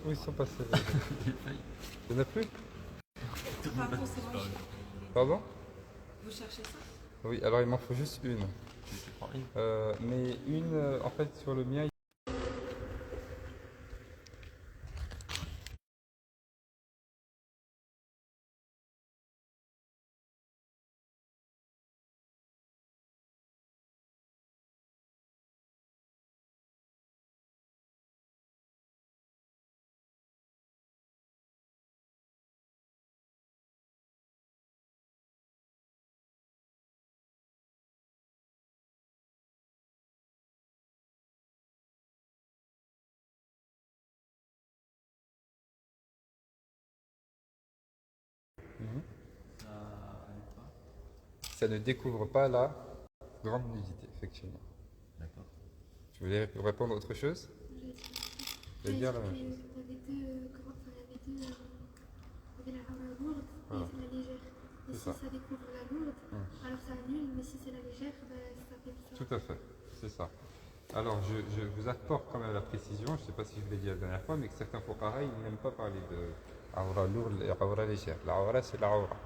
Où ils sont passés? Il n'y en a plus? Pas forcément. Pardon? Vous cherchez ça? Oui, alors il m'en faut juste une. Tu prends une. Mais une, en fait, sur le mien. Ça ne découvre pas la grande nudité, effectivement. D'accord. Tu voulais répondre à autre chose? Je vais dire la même chose. Il y avait deux, enfin, il y avait deux, il y avait la lourde Voilà. et la légère. Et C'est si ça. ça découvre la lourde, alors ça annule, mais si c'est la légère, ben, ça fait ça. Tout à fait, c'est ça. Alors, je vous apporte quand même la précision, je ne sais pas si je vous l'ai dit la dernière fois, mais que certains fuqaha, ils n'aiment pas parler de aura lourde et aura légère. La aura, c'est la aura.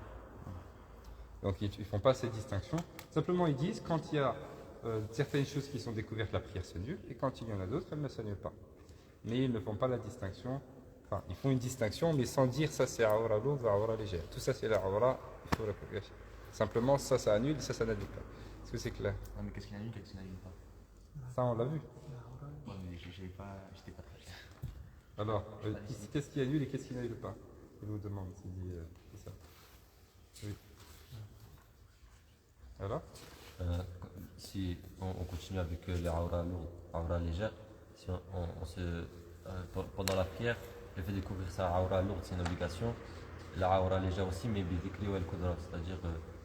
Donc, ils ne font pas ces distinctions. Simplement, ils disent quand il y a certaines choses qui sont découvertes, la prière s'annule, et quand il y en a d'autres, elle ne s'annule pas. Mais ils ne font pas la distinction. Enfin, ils font une distinction, mais sans dire ça c'est aura lourde ou aura légère. Tout ça c'est la aura, il faut le. Simplement, ça annule, ça n'annule pas. Est-ce que c'est clair? Ah, mais qu'est-ce qu'il annule, qu'est-ce qu'il n'annule pas? Ça, on l'a vu. Ouais, mais j'étais pas très clair. Alors, qu'est-ce qui annule et qu'est-ce qui n'annule pas? Il nous demande, c'est ça. Oui. Alors Si on continue avec les aura lourdes, aura légère, si pendant la prière, le fait de couvrir sa aura lourde, c'est une obligation. La aura légère aussi, mais bidikri ou al-qudra, c'est-à-dire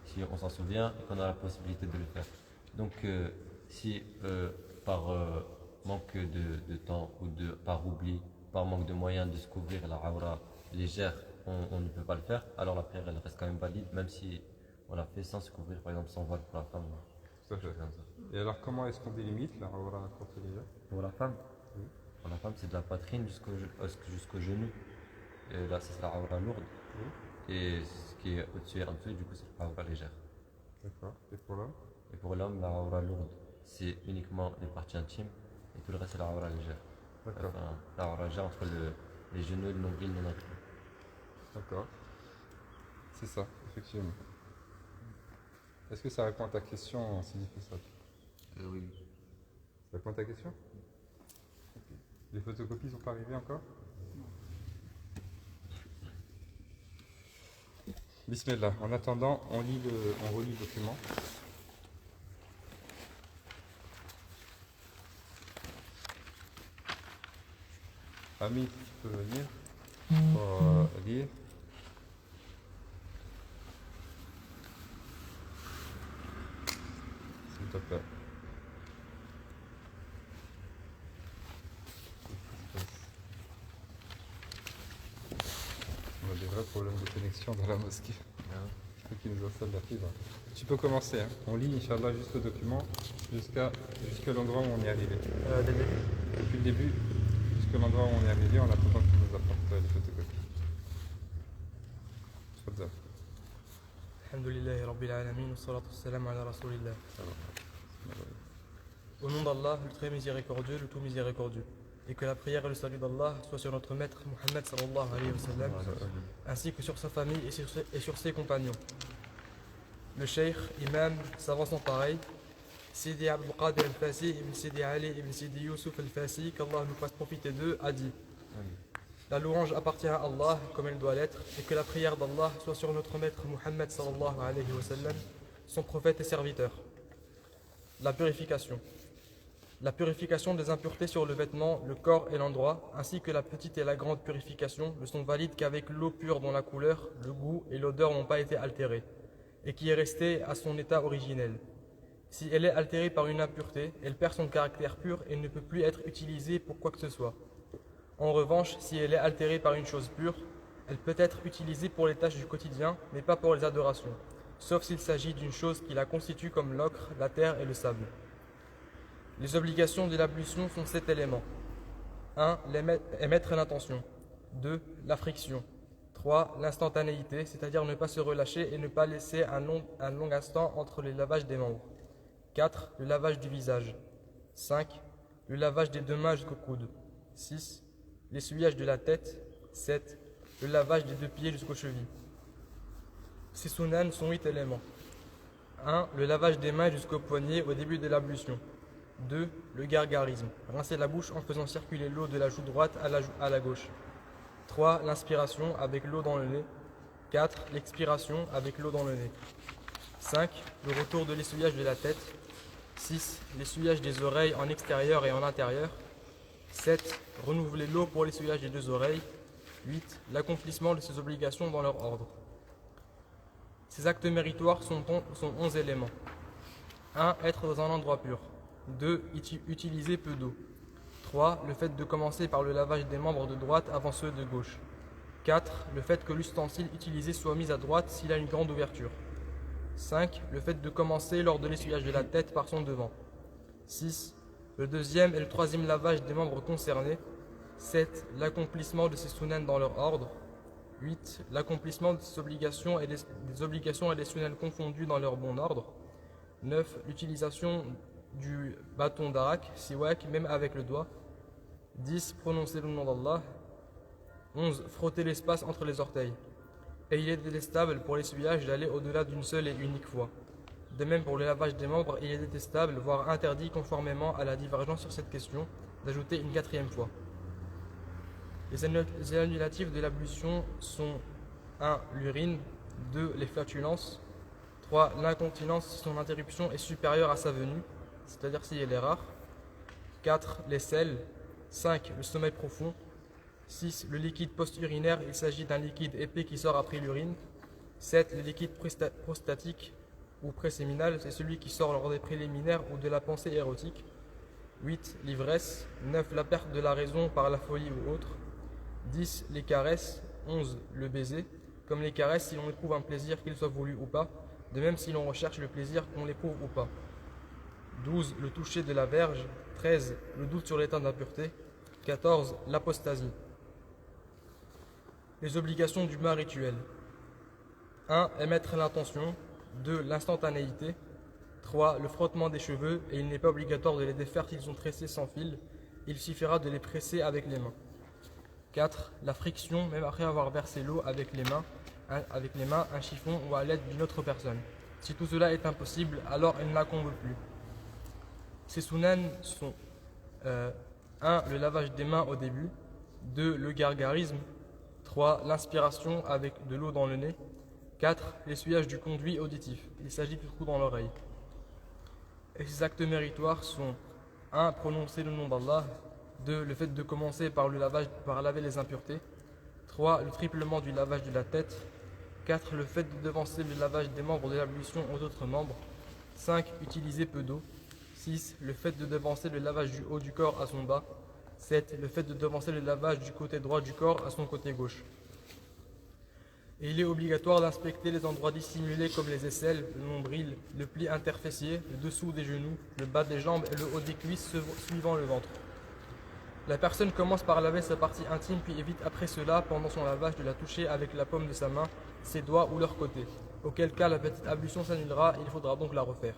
si on s'en souvient et qu'on a la possibilité de le faire. Donc, si par manque de temps ou par oubli, par manque de moyens de se couvrir la aura légère, on ne peut pas le faire, alors la prière elle reste quand même valide, même si on l'a fait sans se couvrir, par exemple sans voile pour la femme. Tout à fait. Comme ça. Et alors, comment est-ce qu'on délimite la aura courte et légère? Pour la femme, Oui. pour la femme c'est de la poitrine jusqu'au genou. Et là, c'est la aura lourde. Oui. Et ce qui est au-dessus et en dessous, du coup, c'est la aura légère. D'accord. Et pour l'homme? Et pour l'homme, la aura lourde, c'est uniquement les parties intimes. Et tout le reste, c'est la aura légère. D'accord. Enfin, la aura légère entre les genoux et le nombril non inclus. D'accord. C'est ça, effectivement. Est-ce que ça répond à ta question, Sidi Fessal? Oui. Ça répond à ta question? Les photocopies sont pas arrivées encore? Bismillah. En attendant, on relit le document. Ami, tu peux venir pour lire. S'il te plaît. On a des vrais problèmes de connexion dans la mosquée. Il faut qu'ils nous installent la fibre. Tu peux commencer. Hein. On lit, Inch'Allah, juste le document jusqu'à l'endroit où on est arrivé. Depuis le début, jusqu'à l'endroit où on est arrivé, en attendant qu'ils nous apportent les photocopies. Tfadal. Alhamdulillahi Rabbil Alamin, wassalatu wassalamu ala Rasulillah. Au nom d'Allah, le très miséricordieux, le tout miséricordieux. Et que la prière et le salut d'Allah soient sur notre maître Muhammad sallallahu alayhi wa sallam, ainsi que sur sa famille et sur ses compagnons. Le cheikh, imam, savant sans pareil, Sidi Abdul Qadir al-Fasi, ibn Sidi Ali, ibn Sidi Youssouf al-Fasi, qu'Allah nous fasse profiter d'eux, a dit: la louange appartient à Allah comme elle doit l'être, et que la prière d'Allah soit sur notre maître Muhammad sallallahu alayhi wa sallam, son prophète et serviteur. La purification. La purification des impuretés sur le vêtement, le corps et l'endroit, ainsi que la petite et la grande purification, ne sont valides qu'avec l'eau pure dont la couleur, le goût et l'odeur n'ont pas été altérés, et qui est restée à son état originel. Si elle est altérée par une impureté, elle perd son caractère pur et ne peut plus être utilisée pour quoi que ce soit. En revanche, si elle est altérée par une chose pure, elle peut être utilisée pour les tâches du quotidien, mais pas pour les adorations, sauf s'il s'agit d'une chose qui la constitue comme l'ocre, la terre et le sable. Les obligations de l'ablution sont 7 éléments. 1. Émettre l'intention. 2. La friction. 3. L'instantanéité, c'est-à-dire ne pas se relâcher et ne pas laisser un long instant entre les lavages des membres. 4. Le lavage du visage. 5. Le lavage des 2 mains jusqu'au coude. 6. L'essuyage de la tête. 7. Le lavage des 2 pieds jusqu'aux chevilles. Ces sunan sont 8 éléments. 1. Le lavage des mains jusqu'au poignet au début de l'ablution. 2. Le gargarisme. Rincer la bouche en faisant circuler l'eau de la joue droite à la gauche. 3. L'inspiration avec l'eau dans le nez. 4. L'expiration avec l'eau dans le nez. 5. Le retour de l'essuyage de la tête. 6. L'essuyage des oreilles en extérieur et en intérieur. 7. Renouveler l'eau pour l'essuyage des 2 oreilles. 8. L'accomplissement de ses obligations dans leur ordre. Ces actes méritoires sont 11 éléments. 1. Être dans un endroit pur. 2. Utiliser peu d'eau. 3. Le fait de commencer par le lavage des membres de droite avant ceux de gauche. 4. Le fait que l'ustensile utilisé soit mis à droite s'il a une grande ouverture. 5. Le fait de commencer lors de l'essuyage de la tête par son devant. 6. Le deuxième et le troisième lavage des membres concernés. 7. L'accomplissement de ces sunan dans leur ordre. 8. L'accomplissement de ces obligations et des obligations et des sunan confondus dans leur bon ordre. 9. L'utilisation du bâton d'arak, siwak, même avec le doigt. 10. Prononcer le nom d'Allah. 11. Frotter l'espace entre les orteils. Et il est détestable pour l'essuyage d'aller au-delà d'une seule et unique fois. De même pour le lavage des membres, il est détestable, voire interdit conformément à la divergence sur cette question, d'ajouter une 4e fois. Les annulatifs de l'ablution sont 1. L'urine. 2. Les flatulences. 3. L'incontinence si son interruption est supérieure à sa venue, c'est-à-dire si elle est rare. 4. Les selles. 5. Le sommeil profond. 6. Le liquide post-urinaire, il s'agit d'un liquide épais qui sort après l'urine. 7. Le liquide prostatique ou préséminal, c'est celui qui sort lors des préliminaires ou de la pensée érotique. 8. L'ivresse. 9. La perte de la raison par la folie ou autre. 10. Les caresses. 11. Le baiser. Comme les caresses, si l'on éprouve un plaisir, qu'il soit voulu ou pas, de même si l'on recherche le plaisir, qu'on l'éprouve ou pas. 12. Le toucher de la verge. 13. Le doute sur l'état d'impureté. 14. L'apostasie. Les obligations du bain rituel. 1. Émettre l'intention. 2. L'instantanéité. 3. Le frottement des cheveux, et il n'est pas obligatoire de les défaire s'ils sont tressés sans fil. Il suffira de les presser avec les mains. 4. La friction, même après avoir versé l'eau avec les mains, un chiffon ou à l'aide d'une autre personne. Si tout cela est impossible, alors elle ne l'incombe plus. Ces sunan sont 1. Le lavage des mains au début. 2. Le gargarisme. 3. L'inspiration avec de l'eau dans le nez. 4. L'essuyage du conduit auditif. Il s'agit du trou dans l'oreille. Et ces actes méritoires sont 1. Prononcer le nom d'Allah. 2. Le fait de commencer par laver les impuretés. 3. Le triplement du lavage de la tête. 4. Le fait de devancer le lavage des membres de l'ablution aux autres membres. 5. Utiliser peu d'eau. 6. Le fait de devancer le lavage du haut du corps à son bas. 7. Le fait de devancer le lavage du côté droit du corps à son côté gauche. Et il est obligatoire d'inspecter les endroits dissimulés comme les aisselles, le nombril, le pli interfessier, le dessous des genoux, le bas des jambes et le haut des cuisses suivant le ventre. La personne commence par laver sa partie intime puis évite après cela, pendant son lavage, de la toucher avec la paume de sa main, ses doigts ou leur côté, auquel cas la petite ablution s'annulera et il faudra donc la refaire.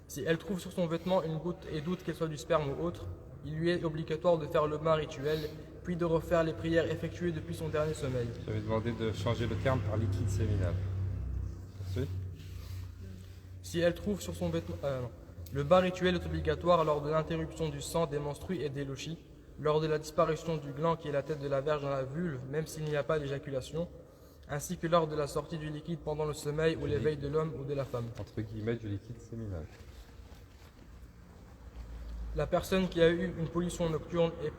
Si elle trouve sur son vêtement une goutte et doute qu'elle soit du sperme ou autre, il lui est obligatoire de faire le bain rituel, puis de refaire les prières effectuées depuis son dernier sommeil. J'avais demandé de changer le terme par liquide séminal. Ensuite, Si elle trouve sur son vêtement... Le bain rituel est obligatoire lors de l'interruption du sang, des menstrues et des lochis, lors de la disparition du gland qui est la tête de la verge dans la vulve, même s'il n'y a pas d'éjaculation, ainsi que lors de la sortie du liquide pendant le sommeil ou l'éveil de l'homme ou de la femme. entre guillemets, du liquide séminal. La personne qui a eu une pollution nocturne et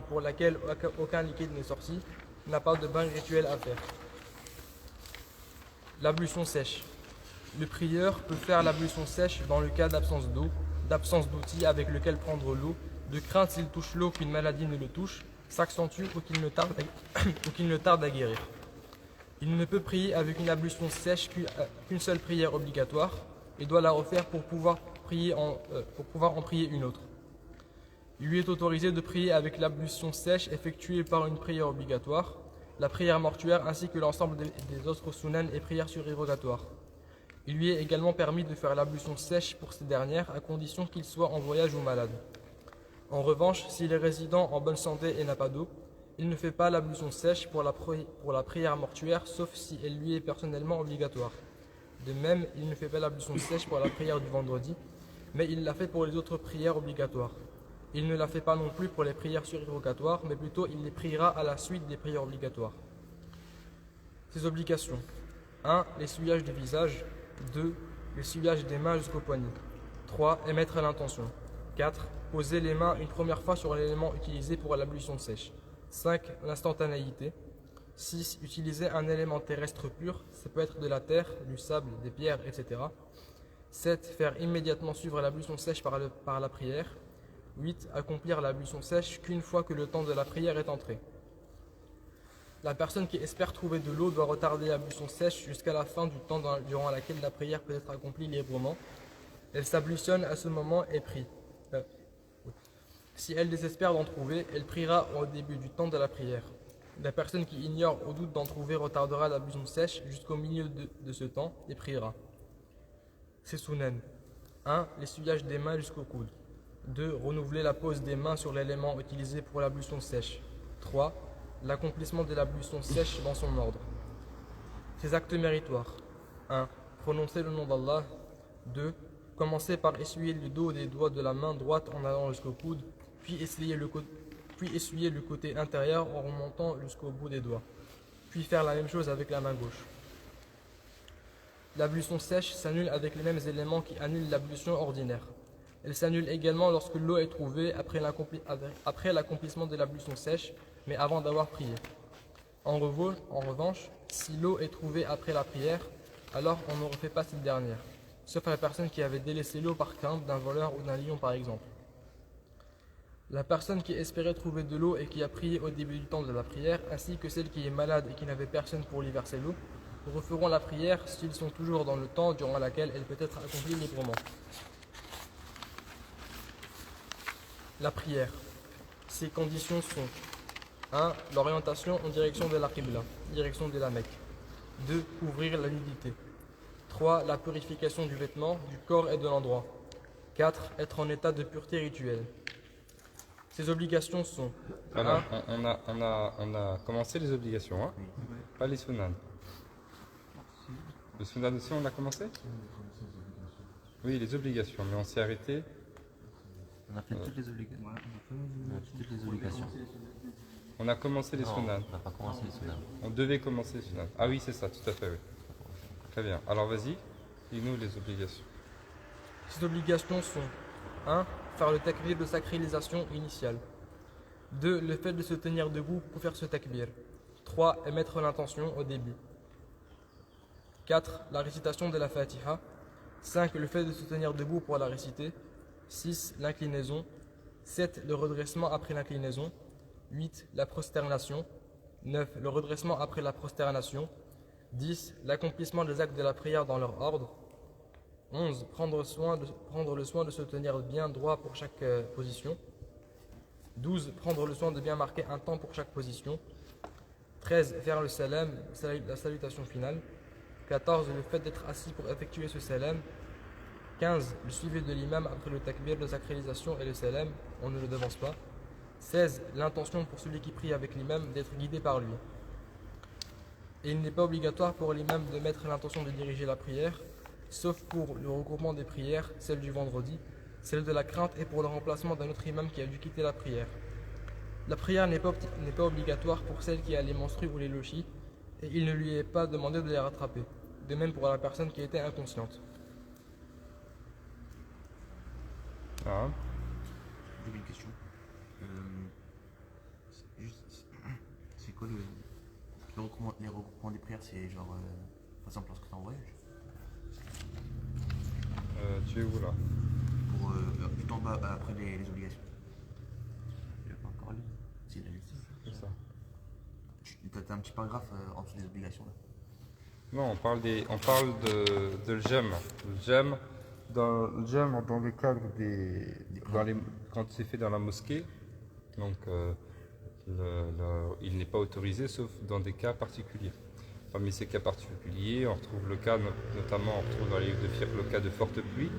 pour laquelle aucun liquide n'est sorti n'a pas de bain rituel à faire. L'ablution sèche. Le prieur peut faire l'ablution sèche dans le cas d'absence d'eau, d'absence d'outils avec lequel prendre l'eau, de crainte s'il touche l'eau qu'une maladie ne le touche, s'accentue ou qu'il ne tarde à guérir. Il ne peut prier avec une ablution sèche qu'une seule prière obligatoire et doit la refaire pour pouvoir en prier une autre. Il lui est autorisé de prier avec l'ablution sèche effectuée par une prière obligatoire, la prière mortuaire ainsi que l'ensemble des autres sunan et prières surérogatoires. Il lui est également permis de faire l'ablution sèche pour ces dernières à condition qu'il soit en voyage ou malade. En revanche, s'il est résident en bonne santé et n'a pas d'eau, il ne fait pas l'ablution sèche pour la prière mortuaire sauf si elle lui est personnellement obligatoire. De même, il ne fait pas l'ablution sèche pour la prière du vendredi, mais il l'a fait pour les autres prières obligatoires. Il ne la fait pas non plus pour les prières surérogatoires, mais plutôt il les priera à la suite des prières obligatoires. Ses obligations. 1. L'essuyage du visage. 2. L'essuyage des mains jusqu'au poignet. 3. Émettre l'intention. 4. Poser les mains une première fois sur l'élément utilisé pour l'ablution sèche. 5. L'instantanéité. 6. Utiliser un élément terrestre pur, ça peut être de la terre, du sable, des pierres, etc. 7. Faire immédiatement suivre l'ablution sèche par la prière. 8. Accomplir l'ablution sèche qu'une fois que le temps de la prière est entré. La personne qui espère trouver de l'eau doit retarder l'ablution sèche jusqu'à la fin du temps durant laquelle la prière peut être accomplie librement. Elle s'ablutionne à ce moment et prie. Si elle désespère d'en trouver, elle priera au début du temps de la prière. La personne qui ignore ou doute d'en trouver retardera l'ablution sèche jusqu'au milieu de ce temps et priera. C'est sunan. 1. L'essuyage des mains jusqu'au coude. 2. Renouveler la pose des mains sur l'élément utilisé pour l'ablution sèche. 3. L'accomplissement de l'ablution sèche dans son ordre. Ces actes méritoires. 1. Prononcer le nom d'Allah. 2. Commencer par essuyer le dos des doigts de la main droite en allant jusqu'au coude, puis essuyer le côté intérieur en remontant jusqu'au bout des doigts, puis faire la même chose avec la main gauche. L'ablution sèche s'annule avec les mêmes éléments qui annulent l'ablution ordinaire. Elle s'annule également lorsque l'eau est trouvée après l'accomplissement de l'ablution sèche, mais avant d'avoir prié. En revanche, si l'eau est trouvée après la prière, alors on ne refait pas cette dernière, sauf à la personne qui avait délaissé l'eau par crainte d'un voleur ou d'un lion par exemple. La personne qui espérait trouver de l'eau et qui a prié au début du temps de la prière, ainsi que celle qui est malade et qui n'avait personne pour lui verser l'eau, referont la prière s'ils sont toujours dans le temps durant lequel elle peut être accomplie librement. La prière. Ses conditions sont 1. L'orientation en direction de la Qibla, direction de la Mecque. 2. Couvrir la nudité. 3. La purification du vêtement, du corps et de l'endroit. 4. Être en état de pureté rituelle. Ces obligations sont... Alors, on a commencé les obligations, hein? Pas les sunan. Le sunan aussi, on l'a commencé? Oui, les obligations, mais on s'est arrêté. On a fait toutes les obligations. On a fait toutes les obligations. On a commencé les Non, sunan. on n'a pas commencé les sunan. On devait commencer les sunan. Ah oui, c'est ça, tout à fait, oui. Très bien. Alors vas-y, dis-nous les obligations. Ces obligations sont 1. Faire le takbir de sacralisation initiale. 2. Le fait de se tenir debout pour faire ce takbir. 3. Émettre l'intention au début. 4. La récitation de la Fatiha. 5. Le fait de se tenir debout pour la réciter. 6. L'inclinaison. 7. Le redressement après l'inclinaison. 8. La prosternation. 9. Le redressement après la prosternation. 10. L'accomplissement des actes de la prière dans leur ordre. 11. Prendre le soin de se tenir bien droit pour chaque position. 12. Prendre le soin de bien marquer un temps pour chaque position. 13. Faire le salam, la salutation finale. 14. Le fait d'être assis pour effectuer ce salam. 15. Le suivi de l'imam après le takbir de sacralisation et le salam, on ne le devance pas. 16. L'intention pour celui qui prie avec l'imam d'être guidé par lui. Et il n'est pas obligatoire pour l'imam de mettre l'intention de diriger la prière, sauf pour le regroupement des prières, celle du vendredi, celle de la crainte et pour le remplacement d'un autre imam qui a dû quitter la prière. La prière n'est pas obligatoire pour celle qui a les menstrues ou les lochis, et il ne lui est pas demandé de les rattraper, de même pour la personne qui était inconsciente. Ah. J'ai une question. C'est quoi les regroupements des prières? C'est genre, par exemple, lorsque tu es en voyage? Tu es où là? Pour tout en bas, après les obligations. Je vais pas encore lire. C'est la liste. C'est ça. T'as un petit paragraphe en dessous des obligations là. Non, on parle de le gem. Le gem, dans le cadre quand c'est fait dans la mosquée, donc il n'est pas autorisé sauf dans des cas particuliers. Parmi ces cas particuliers, on retrouve le cas, notamment on retrouve dans les livres de fiqh le cas de forte pluie,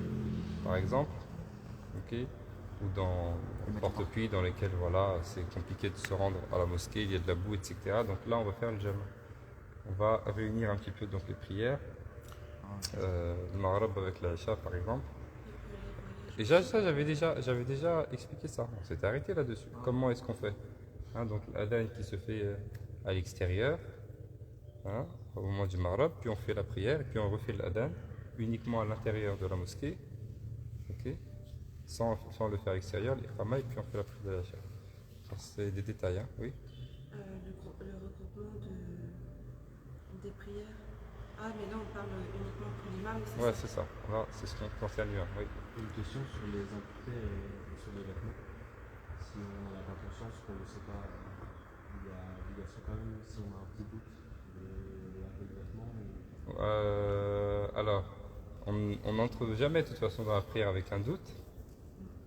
par exemple, ok, ou dans forte pluie dans lesquelles voilà, c'est compliqué de se rendre à la mosquée, il y a de la boue, etc. Donc là, on va faire le jam'. On va réunir un petit peu donc les prières, le Maghrib avec l'Aïcha par exemple. Et ça, j'avais déjà expliqué ça. On s'était arrêté là-dessus. Comment est-ce qu'on fait, hein, donc l'adhan qui se fait à l'extérieur, hein, au moment du Maghrib, puis on fait la prière, et puis on refait l'adhan uniquement à l'intérieur de la mosquée, ok, sans le faire à l'extérieur, l'iqama, et puis on fait la prière de l'Aïcha. C'est des détails, hein, oui. Le regroupement des prières. Ah, mais là, on parle uniquement pour l'imam. Ouais, c'est ça. Là, c'est ce qui concerne lui, oui. Une question sur les impuretés et sur les vêtements. Si on n'a pas conscience qu'on ne sait pas, il y a obligation quand même, si on a un petit doute, de laver le vêtement Alors, on n'entre jamais de toute façon dans la prière avec un doute.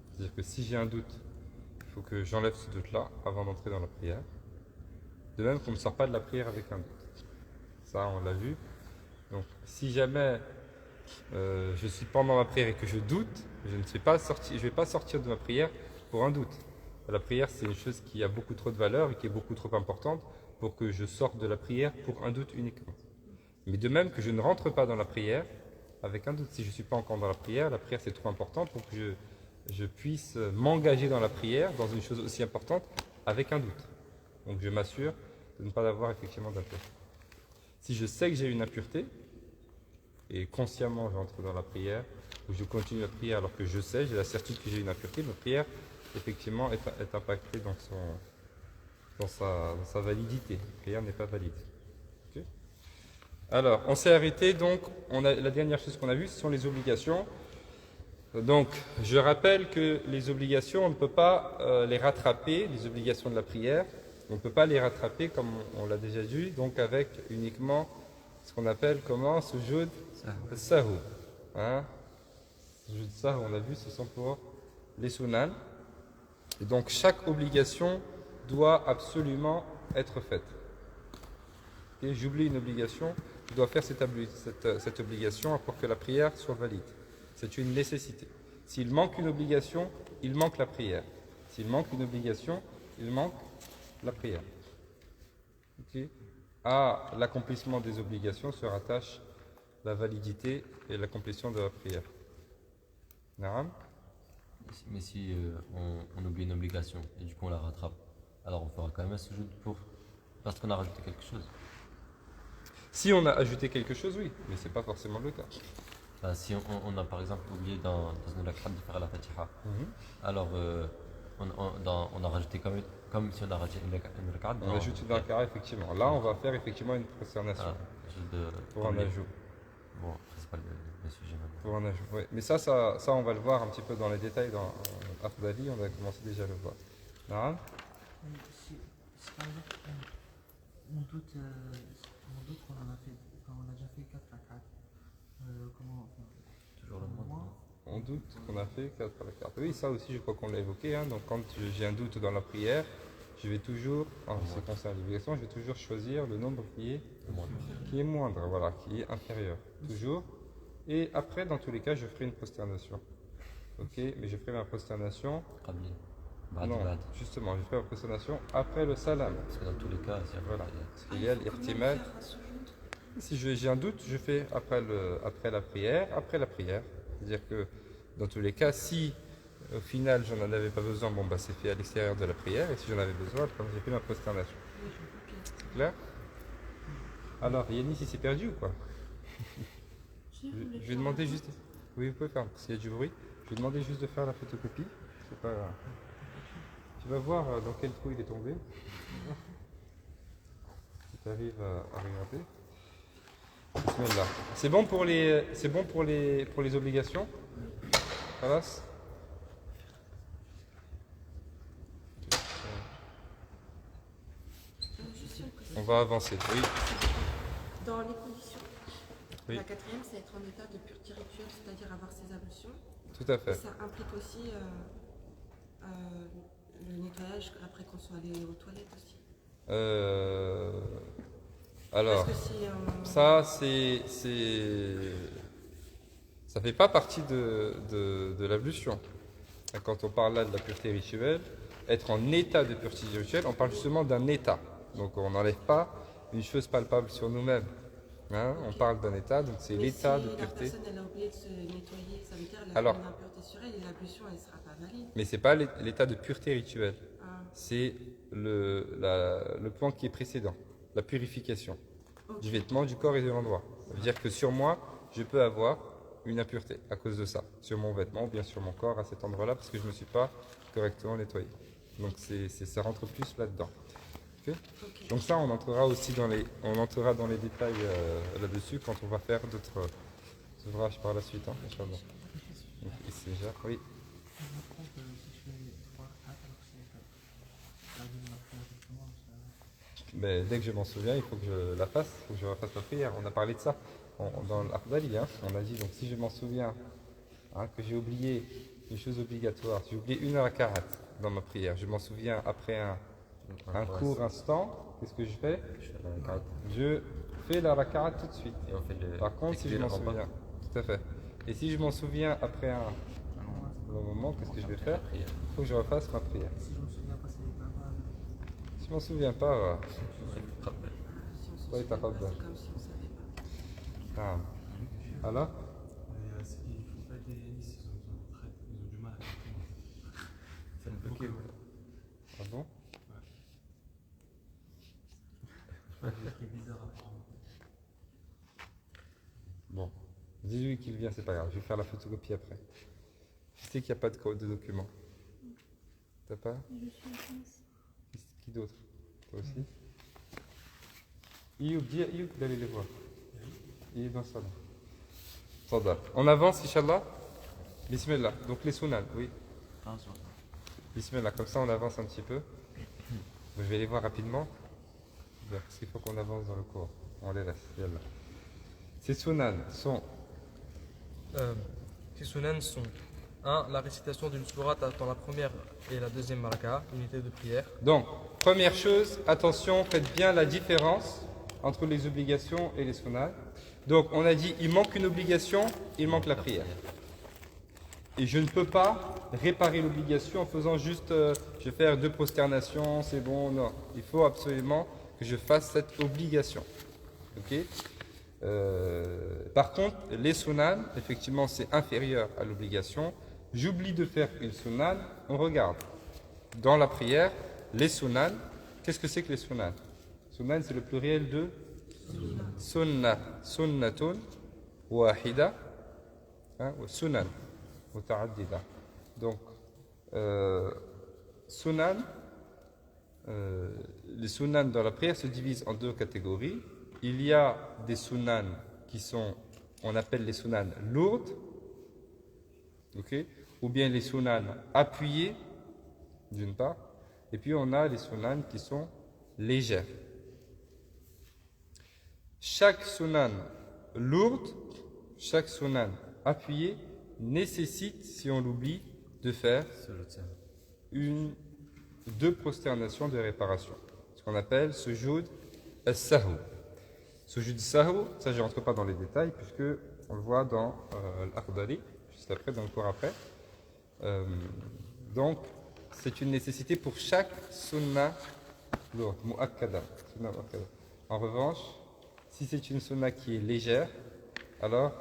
C'est-à-dire que si j'ai un doute, il faut que j'enlève ce doute-là avant d'entrer dans la prière. De même qu'on ne sort pas de la prière avec un doute. Ça, on l'a vu. Donc, si jamais je suis pendant ma prière et que je doute, je ne vais pas sortir de ma prière pour un doute. La prière, c'est une chose qui a beaucoup trop de valeur et qui est beaucoup trop importante pour que je sorte de la prière pour un doute uniquement. Mais de même que je ne rentre pas dans la prière avec un doute. Si je ne suis pas encore dans la prière c'est trop important pour que je puisse m'engager dans la prière, dans une chose aussi importante, avec un doute. Donc je m'assure de ne pas avoir effectivement d'impureté. Si je sais que j'ai une impureté, et consciemment j'entre dans la prière, ou je continue la prière alors que je sais, j'ai la certitude que j'ai une impureté, ma prière effectivement est impactée dans sa validité. La prière n'est pas valide. Okay. Alors, on s'est arrêté, donc, la dernière chose qu'on a vue, ce sont les obligations. Donc, je rappelle que les obligations, on ne peut pas les rattraper, les obligations de la prière, on ne peut pas les rattraper, comme on l'a déjà vu, donc avec uniquement ce qu'on appelle comment sujoud sahou. Hein? Sujoud sahou, on a vu, ce sont pour les sunan. Et donc, chaque obligation doit absolument être faite. Et j'oublie une obligation, je dois faire cette obligation pour que la prière soit valide. C'est une nécessité. S'il manque une obligation, il manque la prière. S'il manque une obligation, il manque la prière. Okay. À l'accomplissement des obligations se rattache la validité et l'accomplissement de la prière. Naam. Mais si on oublie une obligation et du coup on la rattrape, alors on fera quand même un sujoud parce qu'on a rajouté quelque chose. Si on a ajouté quelque chose, oui, mais ce n'est pas forcément le cas. Enfin, si on a par exemple oublié dans une rak'at de faire la fatiha, alors on a rajouté comme si on a rajouté une rak'at. On ajoute une rak'at, effectivement. Là, on va faire effectivement une prosternation pour un ajout. Bon, c'est pas le sujet maintenant. Pour un ajout, oui. Mais ça, on va le voir un petit peu dans les détails dans Afdali, on a commencé déjà à le voir. Naam. Si par exemple on doute qu'on en a fait, quand on a déjà fait 4 rak'at, comment Toujours le moins. On doute qu'on a fait 4 rak'at. Oui, ça aussi, je crois qu'on l'a évoqué. Hein. Donc, quand j'ai un doute dans la prière, je vais toujours, en ce qui concerne l'obligation, je vais toujours choisir le nombre qui est moindre, voilà, qui est inférieur. Toujours. Et après, dans tous les cas, je ferai une prosternation. Ok, mais je ferai ma prosternation. Non, justement, je ferai ma prosternation après le salam. Parce que dans tous les cas, voilà. Parce qu'il y a l'irtimal. Si j'ai un doute, je fais après la prière. C'est-à-dire que dans tous les cas, si au final j'en avais pas besoin, bon bah c'est fait à l'extérieur de la prière, et si j'en avais besoin, j'ai fait ma prosternation. C'est clair? Alors, Yannis, il s'est perdu ou quoi? Je vais demander juste. Oui, vous pouvez faire, parce qu'il y a du bruit. Je vais demander juste de faire la photocopie. C'est pas grave. Tu vas voir dans quel trou il est tombé. Si tu arrives à regarder. Bismillah. C'est bon pour les obligations? Ça va? On va avancer. Oui. Dans les conditions, Oui. la quatrième, c'est être en état de pureté rituelle, c'est-à-dire avoir ses ablutions. Tout à fait. Ça implique aussi le nettoyage après qu'on soit allé aux toilettes aussi. Alors, Parce que si ça fait pas partie de l'ablution. Quand on parle là de la pureté rituelle, être en état de pureté rituelle, on parle justement d'un état. Donc on n'enlève pas une chose palpable sur nous-mêmes. Hein, on parle d'un état, donc c'est mais l'état si de la pureté. personne elle a oublié de se nettoyer, ça veut dire qu'elle a Alors. une impureté sur elle et l'ablution elle ne sera pas valide. Mais c'est pas l'état de pureté rituelle. Ah, C'est le point qui est précédent, la purification ok. du vêtement, du corps et de l'endroit. Ça veut dire que sur moi, je peux avoir une impureté à cause de ça, sur mon vêtement ou bien sur mon corps à cet endroit-là parce que je ne me suis pas correctement nettoyé. Donc ça rentre plus là-dedans. Ok. Ok. Donc ça, on entrera dans les détails là-dessus quand on va faire d'autres ouvrages par la suite. Hein, Inch'Allah. Donc, ici déjà, oui. Je me trompe si je fais 3 4 alors que c'est la vie de la prière directement. Mais dès que je m'en souviens, il faut que je la fasse, il faut que je refasse ma prière. On a parlé de ça dans l'Afdali, hein, on a dit, donc si je m'en souviens que j'ai oublié une chose obligatoire, j'ai oublié une rakaat dans ma prière, je m'en souviens après un court instant, qu'est-ce que je fais? Je fais la rakaat tout de suite. Et on fait le. Par contre, si je m'en souviens, tout à fait. Et si je m'en souviens après un long moment, qu'est-ce que je vais faire? Il faut que je refasse ma prière. Si je me souviens pas, c'est pas mal. Si je m'en souviens pas, Si on se Ouais, souvient t'as pas, pas c'est comme si on ne savait pas. alors, Mais il ne faut pas être des Yanis, ils ont besoin de traite, ils ont du mal à comprendre. Ça me bloque. ah bon? C'est bizarre à prendre. Bon, dis-lui qu'il vient, c'est pas grave, je vais faire la photocopie après. Je sais qu'il n'y a pas de document. T'as pas? Je suis en France. Qui d'autre? Toi aussi? Ioub, dis à Ioub d'aller les voir. Il est dans le salon. Tfadal. On avance, Inch'Allah. Bismillah. Donc les sunan, oui. Bismillah, comme ça on avance un petit peu. Je vais les voir rapidement. Parce qu'il faut qu'on avance dans le cours. On les laisse. Yallah. Ces sunan sont Ces sunan sont 1. La récitation d'une sourate dans la première et la deuxième raka'a, unité de prière. Donc, première chose, attention, faites bien la différence entre les obligations et les sunnahs. Donc, on a dit, il manque une obligation, il manque la prière. Et je ne peux pas réparer l'obligation en faisant juste, je vais faire 2 prosternations, c'est bon, non. Il faut absolument que je fasse cette obligation. Ok. Par contre, les sunnahs, effectivement, c'est inférieur à l'obligation. J'oublie de faire une sunnah, on regarde. Dans la prière, les sunnah, qu'est-ce que c'est que les sunnah? Sunnah, c'est le pluriel de sunnah, sunnatun, wahida, sunan, muta'addida. Donc, sunan, les sunan dans la prière se divisent en 2 catégories. Il y a des sunan qui sont, on appelle les sunan lourdes, ok, ou bien les sunan appuyées, d'une part, et puis on a les sunan qui sont légères. Chaque sunan lourde, chaque sunan appuyée nécessite, si on l'oublie, de faire 2 prosternations de réparation, ce qu'on appelle sujoud as-sahou. Sujoud as-sahou, ça je ne rentre pas dans les détails puisque on le voit dans l'Akhdari, juste après, dans le cours après. Donc, c'est une nécessité pour chaque sunnah lourde, mu'akkada. En revanche, si c'est une sunnah qui est légère, alors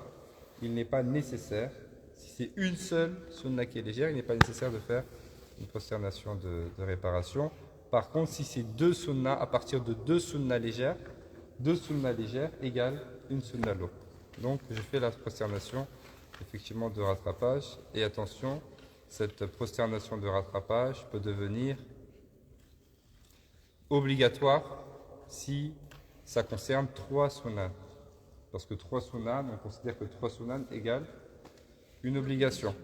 il n'est pas nécessaire, si c'est une seule sunnah qui est légère, il n'est pas nécessaire de faire une prosternation de réparation. Par contre, si c'est 2 sunnahs, à partir de 2 sunnahs légères, 2 sunnahs légères égale une sunnah lourde. Donc, je fais la prosternation effectivement de rattrapage. Et attention, cette prosternation de rattrapage peut devenir obligatoire si ça concerne 3 sunnahs. Parce que 3 sunnahs, on considère que 3 sunnahs égale une obligation.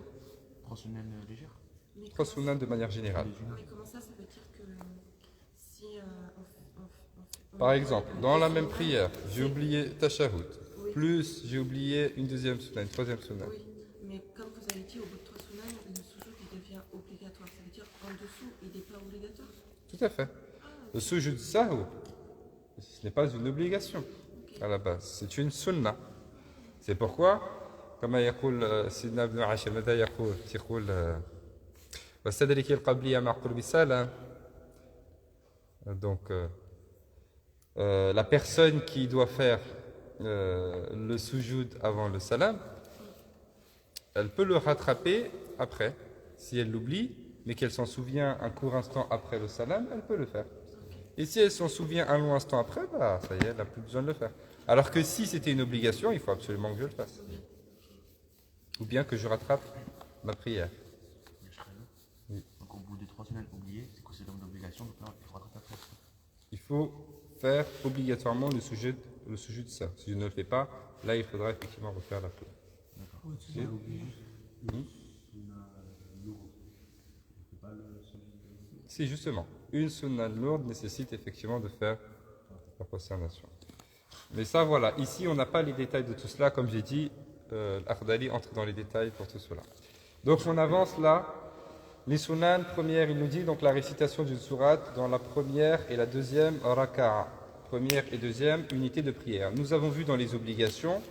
3 sunnahs légères. 3 sunnahs de manière générale. Mais comment ça veut dire que si on Par exemple, dans la même prière, j'ai oublié tashahhud, Oui. plus j'ai oublié une deuxième sunnah, une troisième sunnah. Oui, mais comme vous avez dit, au bout de 3 sunnahs, le sujoud il devient obligatoire. Ça veut dire Tout à fait. Le sujud sahou, ce n'est pas une obligation à la base, c'est une sunna. C'est pourquoi, comme يقول سيدنا ابن عاشر ماذا يقول واستدرك القبلية مع قرب السلام. Donc la personne qui doit faire le sujoud avant le salam, elle peut le rattraper après. Si elle l'oublie, mais qu'elle s'en souvient un court instant après le salam, elle peut le faire. Et si elle s'en souvient un long instant après, bah, ça y est, elle n'a plus besoin de le faire. Alors que si c'était une obligation, il faut absolument que je le fasse. Ou bien que je rattrape ma prière. Oui. Donc au bout de 3 semaines oubliées, c'est considéré une obligation, donc là il faut rattraper après. Il faut faire obligatoirement le sujet de ça. Si je ne le fais pas, là il faudra effectivement refaire la prière. Oui, c'est ça. Si justement, une sunna lourde nécessite effectivement de faire la prosternation. Mais ça voilà, ici on n'a pas les détails de tout cela, comme j'ai dit, l'Akhdari entre dans les détails pour tout cela. Donc on avance là, les sunan, première il nous dit donc la récitation d'une sourate dans la première et la deuxième raka'a, première et deuxième unité de prière. Nous avons vu dans les obligations,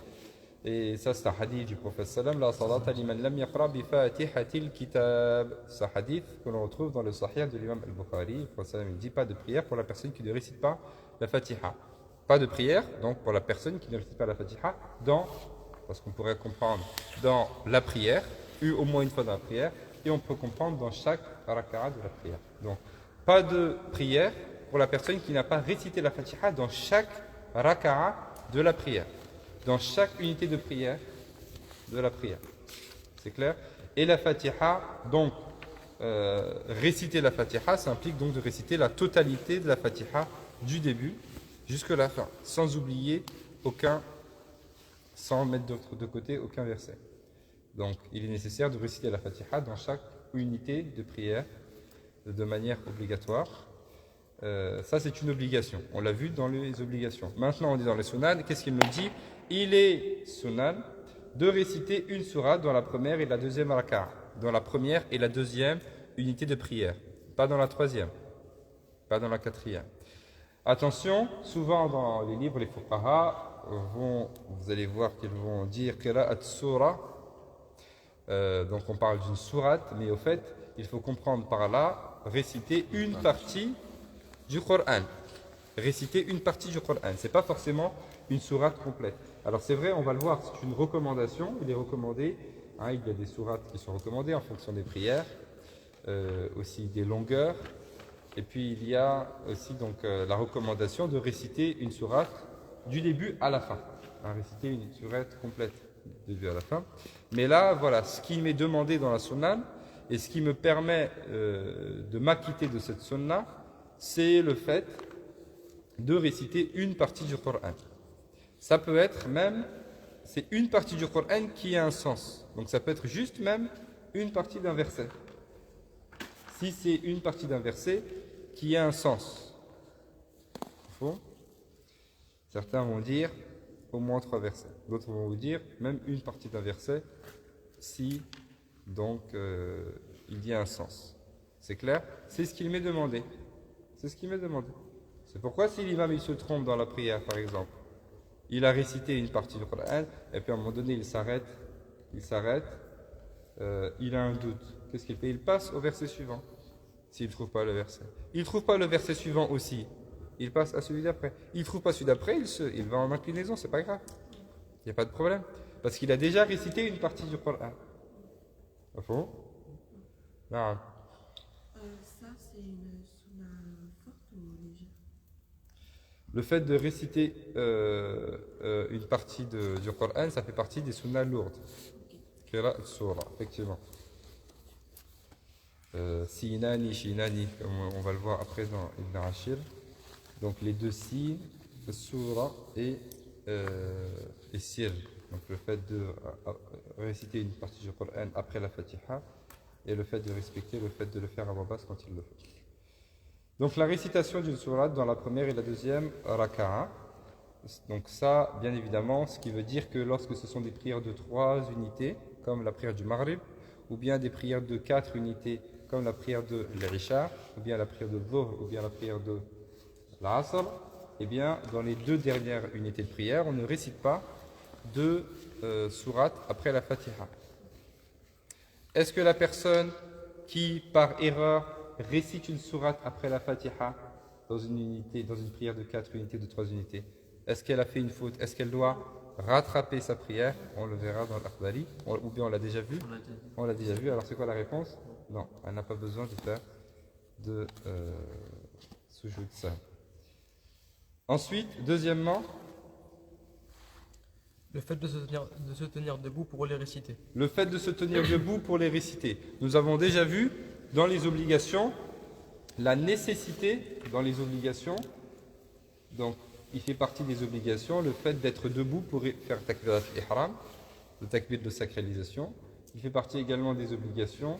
et ça c'est un hadith du prophète sallam, la salata liman lam yaqra bi fatihatil kitab. C'est un hadith que l'on retrouve dans le sahih de l'imam al-Bukhari. Le prophète sallam ne dit pas de prière pour la personne qui ne récite pas la fatiha. Pas de prière donc pour la personne qui ne récite pas la fatiha parce qu'on pourrait comprendre dans la prière, au moins une fois dans la prière, et on peut comprendre dans chaque raka'a de la prière. Donc pas de prière pour la personne qui n'a pas récité la fatiha dans chaque raka'a de la prière. Dans chaque unité de prière de la prière. C'est clair? Et la fatiha, donc, réciter la fatiha, ça implique donc de réciter la totalité de la fatiha du début jusqu'à la fin, sans oublier sans mettre de côté aucun verset. Donc, il est nécessaire de réciter la fatiha dans chaque unité de prière de manière obligatoire. Ça, c'est une obligation. On l'a vu dans les obligations. Maintenant, on est dans les sunan. Qu'est-ce qu'il nous dit? Il est sunan de réciter une sourate dans la première et la deuxième raka'a, dans la première et la deuxième unité de prière, pas dans la troisième, pas dans la quatrième. Attention, souvent dans les livres, les fuqaha vous allez voir qu'ils vont dire qira'at surah, donc on parle d'une sourate, mais au fait, il faut comprendre par là réciter une partie du Coran. Réciter une partie du Coran, c'est pas forcément une sourate complète. Alors c'est vrai, on va le voir, c'est une recommandation, il est recommandé, il y a des sourates qui sont recommandées en fonction des prières, aussi des longueurs, et puis il y a aussi donc la recommandation de réciter une sourate du début à la fin, réciter une sourate complète du début à la fin. Mais là, voilà, ce qui m'est demandé dans la sunna, et ce qui me permet de m'acquitter de cette sunna, c'est le fait de réciter une partie du Coran. Ça peut être même, c'est une partie du Coran qui a un sens. Donc ça peut être juste même une partie d'un verset. Si c'est une partie d'un verset qui a un sens. Certains vont dire au moins 3 versets. D'autres vont vous dire même une partie d'un verset si donc il y a un sens. C'est clair? C'est ce qu'il m'est demandé. C'est ce qu'il m'est demandé. C'est pourquoi si l'imam il se trompe dans la prière par exemple, il a récité une partie du Coran, et puis à un moment donné il s'arrête, il a un doute. Qu'est-ce qu'il fait? Il passe au verset suivant, s'il ne trouve pas le verset. Il ne trouve pas le verset suivant aussi, il passe à celui d'après. Il ne trouve pas celui d'après, il va en inclinaison, c'est pas grave. Il n'y a pas de problème. Parce qu'il a déjà récité une partie du Coran. Faux? Non. Ça, c'est une sunna forte ou légère? Le fait de réciter une partie du Coran, ça fait partie des sunnas lourdes. Qira'at surah, effectivement. Sinani, Shinani, comme on va le voir après dans Ibn Ashir. Donc les deux signes, surah et sir. Donc le fait de réciter une partie du Coran après la Fatiha et le fait de respecter le fait de le faire à voix basse quand il le fait. Donc la récitation d'une sourate dans la première et la deuxième raka'a. Donc ça, bien évidemment, ce qui veut dire que lorsque ce sont des prières de 3 unités, comme la prière du Maghrib, ou bien des prières de 4 unités, comme la prière de l'Isha, ou bien la prière de Dhuhr, ou bien la prière de l'Asr, eh bien, dans les deux dernières unités de prière, on ne récite pas de sourate après la Fatiha. Est-ce que la personne qui, par erreur, récite une sourate après la Fatiha dans une unité, dans une prière de 4 unités, de 3 unités, est-ce qu'elle a fait une faute? Est-ce qu'elle doit rattraper sa prière? On le verra dans l'Akhdari, ou bien on l'a déjà vu? On l'a déjà vu, alors c'est quoi la réponse? Non, elle n'a pas besoin de faire de sujoud sahw. Ensuite, deuxièmement, Le fait de se tenir debout pour les réciter. le fait de se tenir debout pour les réciter. Nous avons déjà vu dans les obligations la nécessité dans les obligations. Donc, il fait partie des obligations le fait d'être debout pour faire takbir al-ihram, le takbir de sacralisation. Il fait partie également des obligations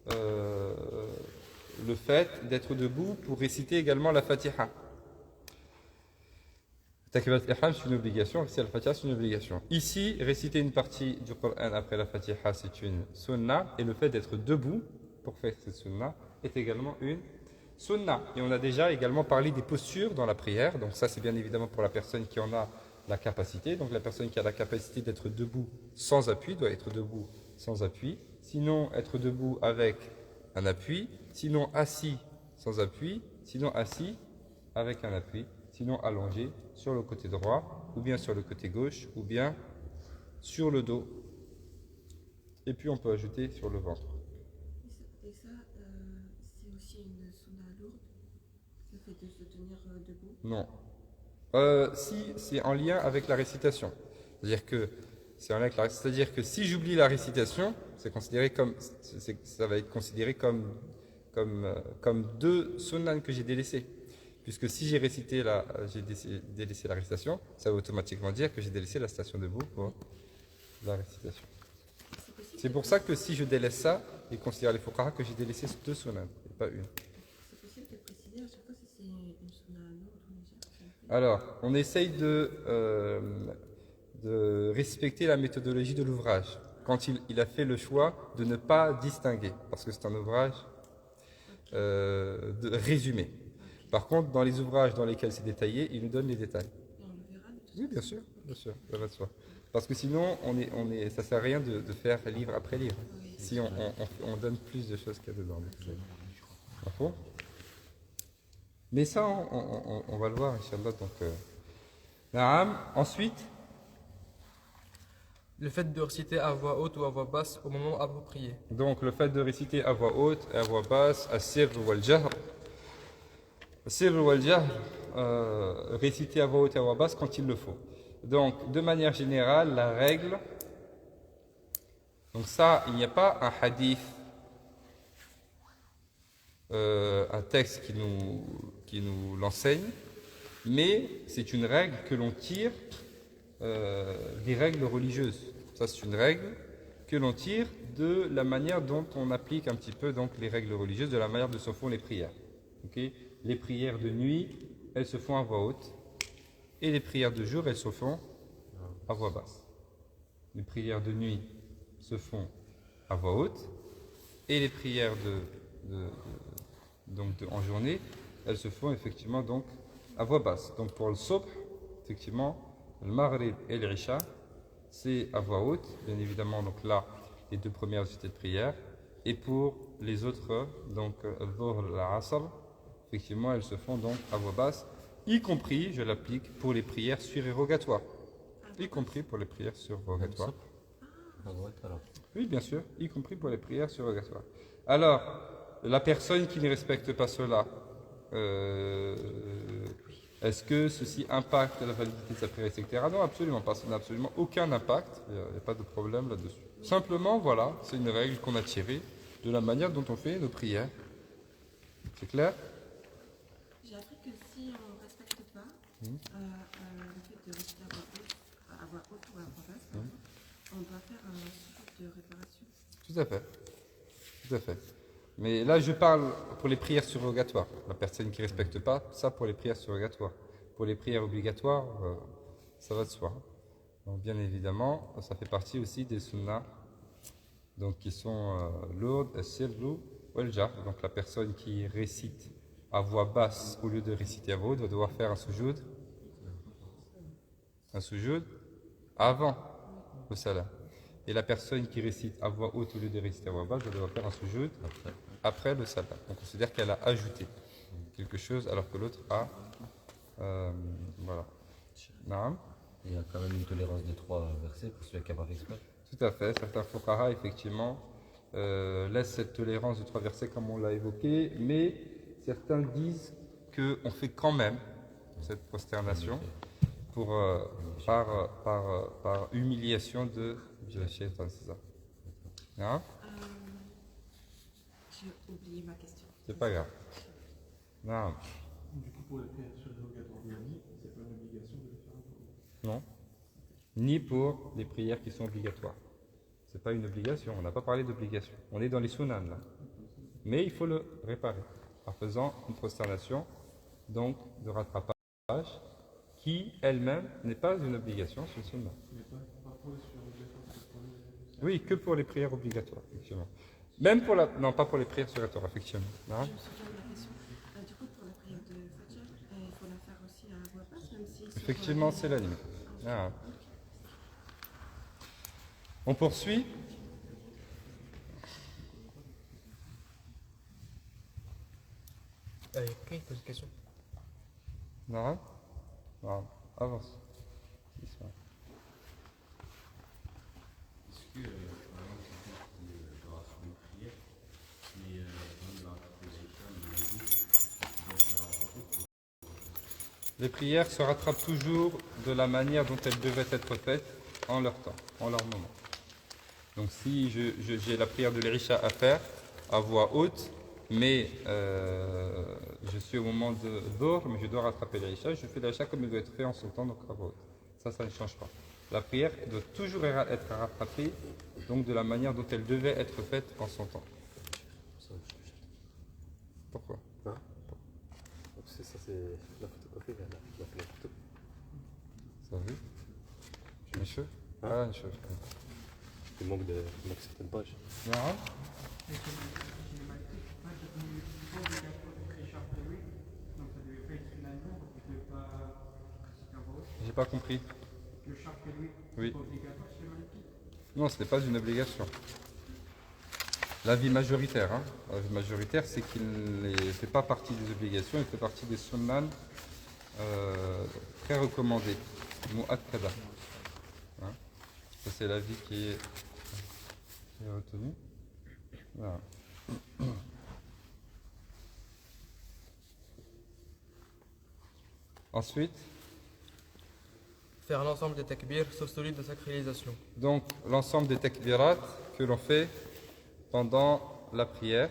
le fait d'être debout pour réciter également la Fatiha. Takbir al-ihram, c'est une obligation, réciter la Fatiha, c'est une obligation. Ici, réciter une partie du Coran après la Fatiha, c'est une sunna, et le fait d'être debout pour faire cette sunna est également une sunna. Et on a déjà également parlé des postures dans la prière, donc ça c'est bien évidemment pour la personne qui en a la capacité. Donc la personne qui a la capacité d'être debout sans appui doit être debout sans appui, sinon être debout avec un appui, sinon assis sans appui, sinon assis avec un appui, sinon allongé sur le côté droit, ou bien sur le côté gauche, ou bien sur le dos. Et puis on peut ajouter sur le ventre. Et ça, c'est aussi une sunna lourde, le fait de se tenir debout. Non. Si c'est en lien avec la récitation. C'est-à-dire que si j'oublie la récitation, ça va être considéré comme deux sunnan que j'ai délaissés. Puisque si j'ai délaissé la récitation, ça va automatiquement dire que j'ai délaissé la station debout pour la récitation. C'est pour ça que si je délaisse ça, il considère les fuqaha que j'ai délaissé deux sunnan, et pas une. C'est possible de préciser à chaque fois si c'est une sunna lourde ou légère. Alors, on essaye de respecter la méthodologie de l'ouvrage. Quand il a fait le choix de ne pas distinguer, parce que c'est un ouvrage résumé. Par contre, dans les ouvrages dans lesquels c'est détaillé, il nous donne les détails. Et on le verra de toute Oui, bien sûr, ça va de soi. Parce que sinon, ça ne sert à rien de faire livre après livre, si on donne plus de choses qu'il y a dedans. D'accord. Mais ça, on va le voir, Inch'Allah. Donc, ensuite, Le fait de réciter à voix haute ou à voix basse au moment approprié. donc le fait de réciter à voix haute et à voix basse, as-sirr wal-jahr. As-sirr wal-jahr, réciter à voix haute et à voix basse quand il le faut. Donc, de manière générale, la règle, donc ça, il n'y a pas un hadith, un texte qui nous l'enseigne, mais c'est une règle que l'on tire des règles religieuses. Ça, c'est une règle que l'on tire de la manière dont on applique un petit peu donc, les règles religieuses, de la manière dont se font les prières. Okay. Les prières de nuit, elles se font à voix haute, et les prières de jour, elles se font à voix basse. Les prières de nuit se font à voix haute, et les prières en journée, elles se font effectivement donc à voix basse. Donc pour le subh, effectivement, le maghrib et l'isha, c'est à voix haute, bien évidemment, donc là, les deux premières unités de prière, et pour les autres, donc dhuhr, l'asr, effectivement, elles se font donc à voix basse, y compris, je l'applique, pour les prières surérogatoires. Y compris pour les prières surérogatoires. Oui, bien sûr, y compris pour les prières surérogatoires. Alors, la personne qui ne respecte pas cela, est-ce que ceci impacte la validité de sa prière, etc. Non, absolument pas. Ça n'a absolument aucun impact. Il n'y a pas de problème là-dessus. Simplement, voilà, c'est une règle qu'on a tirée de la manière dont on fait nos prières. C'est clair? J'ai appris que si on ne respecte pas le fait de réciter à voix haute ou à voix basse, on doit faire un sujoud de réparation. Tout à fait. Tout à fait. Mais là, je parle pour les prières surrogatoires. La personne qui ne respecte pas, ça pour les prières surrogatoires. Pour les prières obligatoires, ça va de soi. Donc, bien évidemment, ça fait partie aussi des sunnas donc, qui sont lourdes, as-sirru wal jar. Donc la personne qui récite à voix basse au lieu de réciter à voix haute va devoir faire un sujoud avant le salam. Et la personne qui récite à voix haute au lieu de réciter à voix basse va devoir faire un sujoud après le salam. On considère qu'elle a ajouté quelque chose alors que l'autre a voilà. Naam. Il y a quand même une tolérance de 3 versets pour celui qui n'a pas fait exprès. Tout à fait. Certains fuqaha, effectivement, laissent cette tolérance de 3 versets comme on l'a évoqué, mais certains disent qu'on fait quand même cette prosternation pour, par humiliation de la shaitan, c'est ça. Hein? J'ai oublié ma question. C'est pas grave. Non. Du coup, pour les prières surrogatoires lundi, c'est pas une obligation de le faire un peu. Non. Ni pour les prières qui sont obligatoires. C'est pas une obligation, on n'a pas parlé d'obligation. On est dans les sunan là. Mais il faut le réparer en faisant une prosternation, donc de rattrapage, qui elle-même n'est pas une obligation, c'est une sunna. Mais pas pour les surrogatoires, c'est pour les... Oui, que pour les prières obligatoires, effectivement. Même pour la... Non, pas pour les prières surrogatoires, effectivement. Non. Je me souviens de la question. Du coup, pour la prière de Fajr, il faut la faire aussi à voix basse, même si... Effectivement, c'est la limite. Ah. On poursuit. Qui pose une question? Non. Non. Avance. Bismillah. Est-ce que, par exemple, quelqu'un qui doit faire une prière, mais il va poser Les prières se rattrapent toujours de la manière dont elles devaient être faites en leur temps, en leur moment. Donc si j'ai la prière de l'Isha à faire à voix haute, mais je suis au moment de Dhuhr, mais je dois rattraper l'Isha, je fais l'Isha comme il doit être fait en son temps, donc à voix haute. Ça ne change pas. La prière doit toujours être rattrapée donc de la manière dont elle devait être faite en son temps. Pourquoi? Hein? Ça, c'est la photocopie, elle a fait la photo. Ça vu? Une cheveux? Hein? Ah, une cheveux. Il manque certaines pages. Non. J'ai pas compris. Le charpé, lui, Oui. c'est pas obligatoire chez Maliki? Non, ce n'est pas une obligation. L'avis majoritaire, hein. L'avis majoritaire, c'est qu'il ne fait pas partie des obligations, il fait partie des sunnan très recommandés, mu'akkada. Hein. Ça, c'est l'avis qui est retenu. Voilà. Ensuite, Faire l'ensemble des takbirs, sauf celui de sacralisation. donc l'ensemble des takbirat que l'on fait pendant la prière.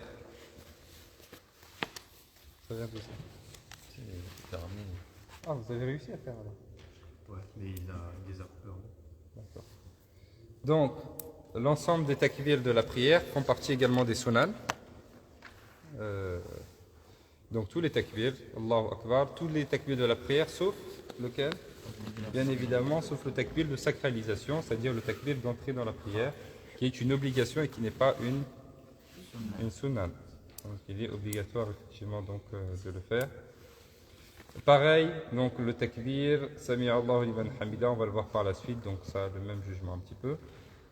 Ça vient de ça. Ah, vous avez réussi à faire alors? Ouais, mais il les a peur. D'accord. Donc, l'ensemble des takbirs de la prière font partie également des sunan. Donc tous les takbirs, Allahu Akbar, tous les takbirs de la prière, sauf lequel? Bien évidemment, sauf le takbir de sacralisation, c'est-à-dire le takbir d'entrée dans la prière, qui est une obligation et qui n'est pas une sunan. Donc il est obligatoire effectivement donc, de le faire. Pareil, donc le takbir, Sami Allahu liman hamida, on va le voir par la suite, donc ça a le même jugement un petit peu.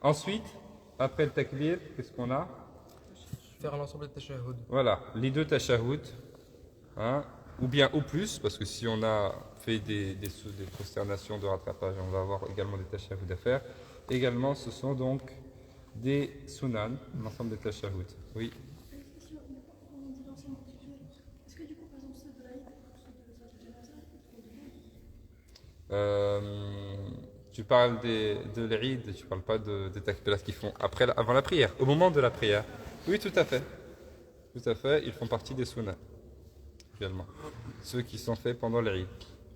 Ensuite, après le takbir, qu'est-ce qu'on a? Faire l'ensemble des tashahhud. Voilà, les 2 tashahhud, hein, ou bien au plus, parce que si on a fait des prosternations de rattrapage, on va avoir également des tashahhud à faire. Également, ce sont donc des sunan, l'ensemble des tashahhud. Oui. Est-ce que du coup, par exemple, ceux de l'Aïd, ceux de Janaza, Tu parles de l'Eid, tu parles pas des takbirat qu'ils font avant la prière, au moment de la prière. Oui, tout à fait. Tout à fait, ils font partie des sunnah, également. Ceux qui sont faits pendant l'Eid.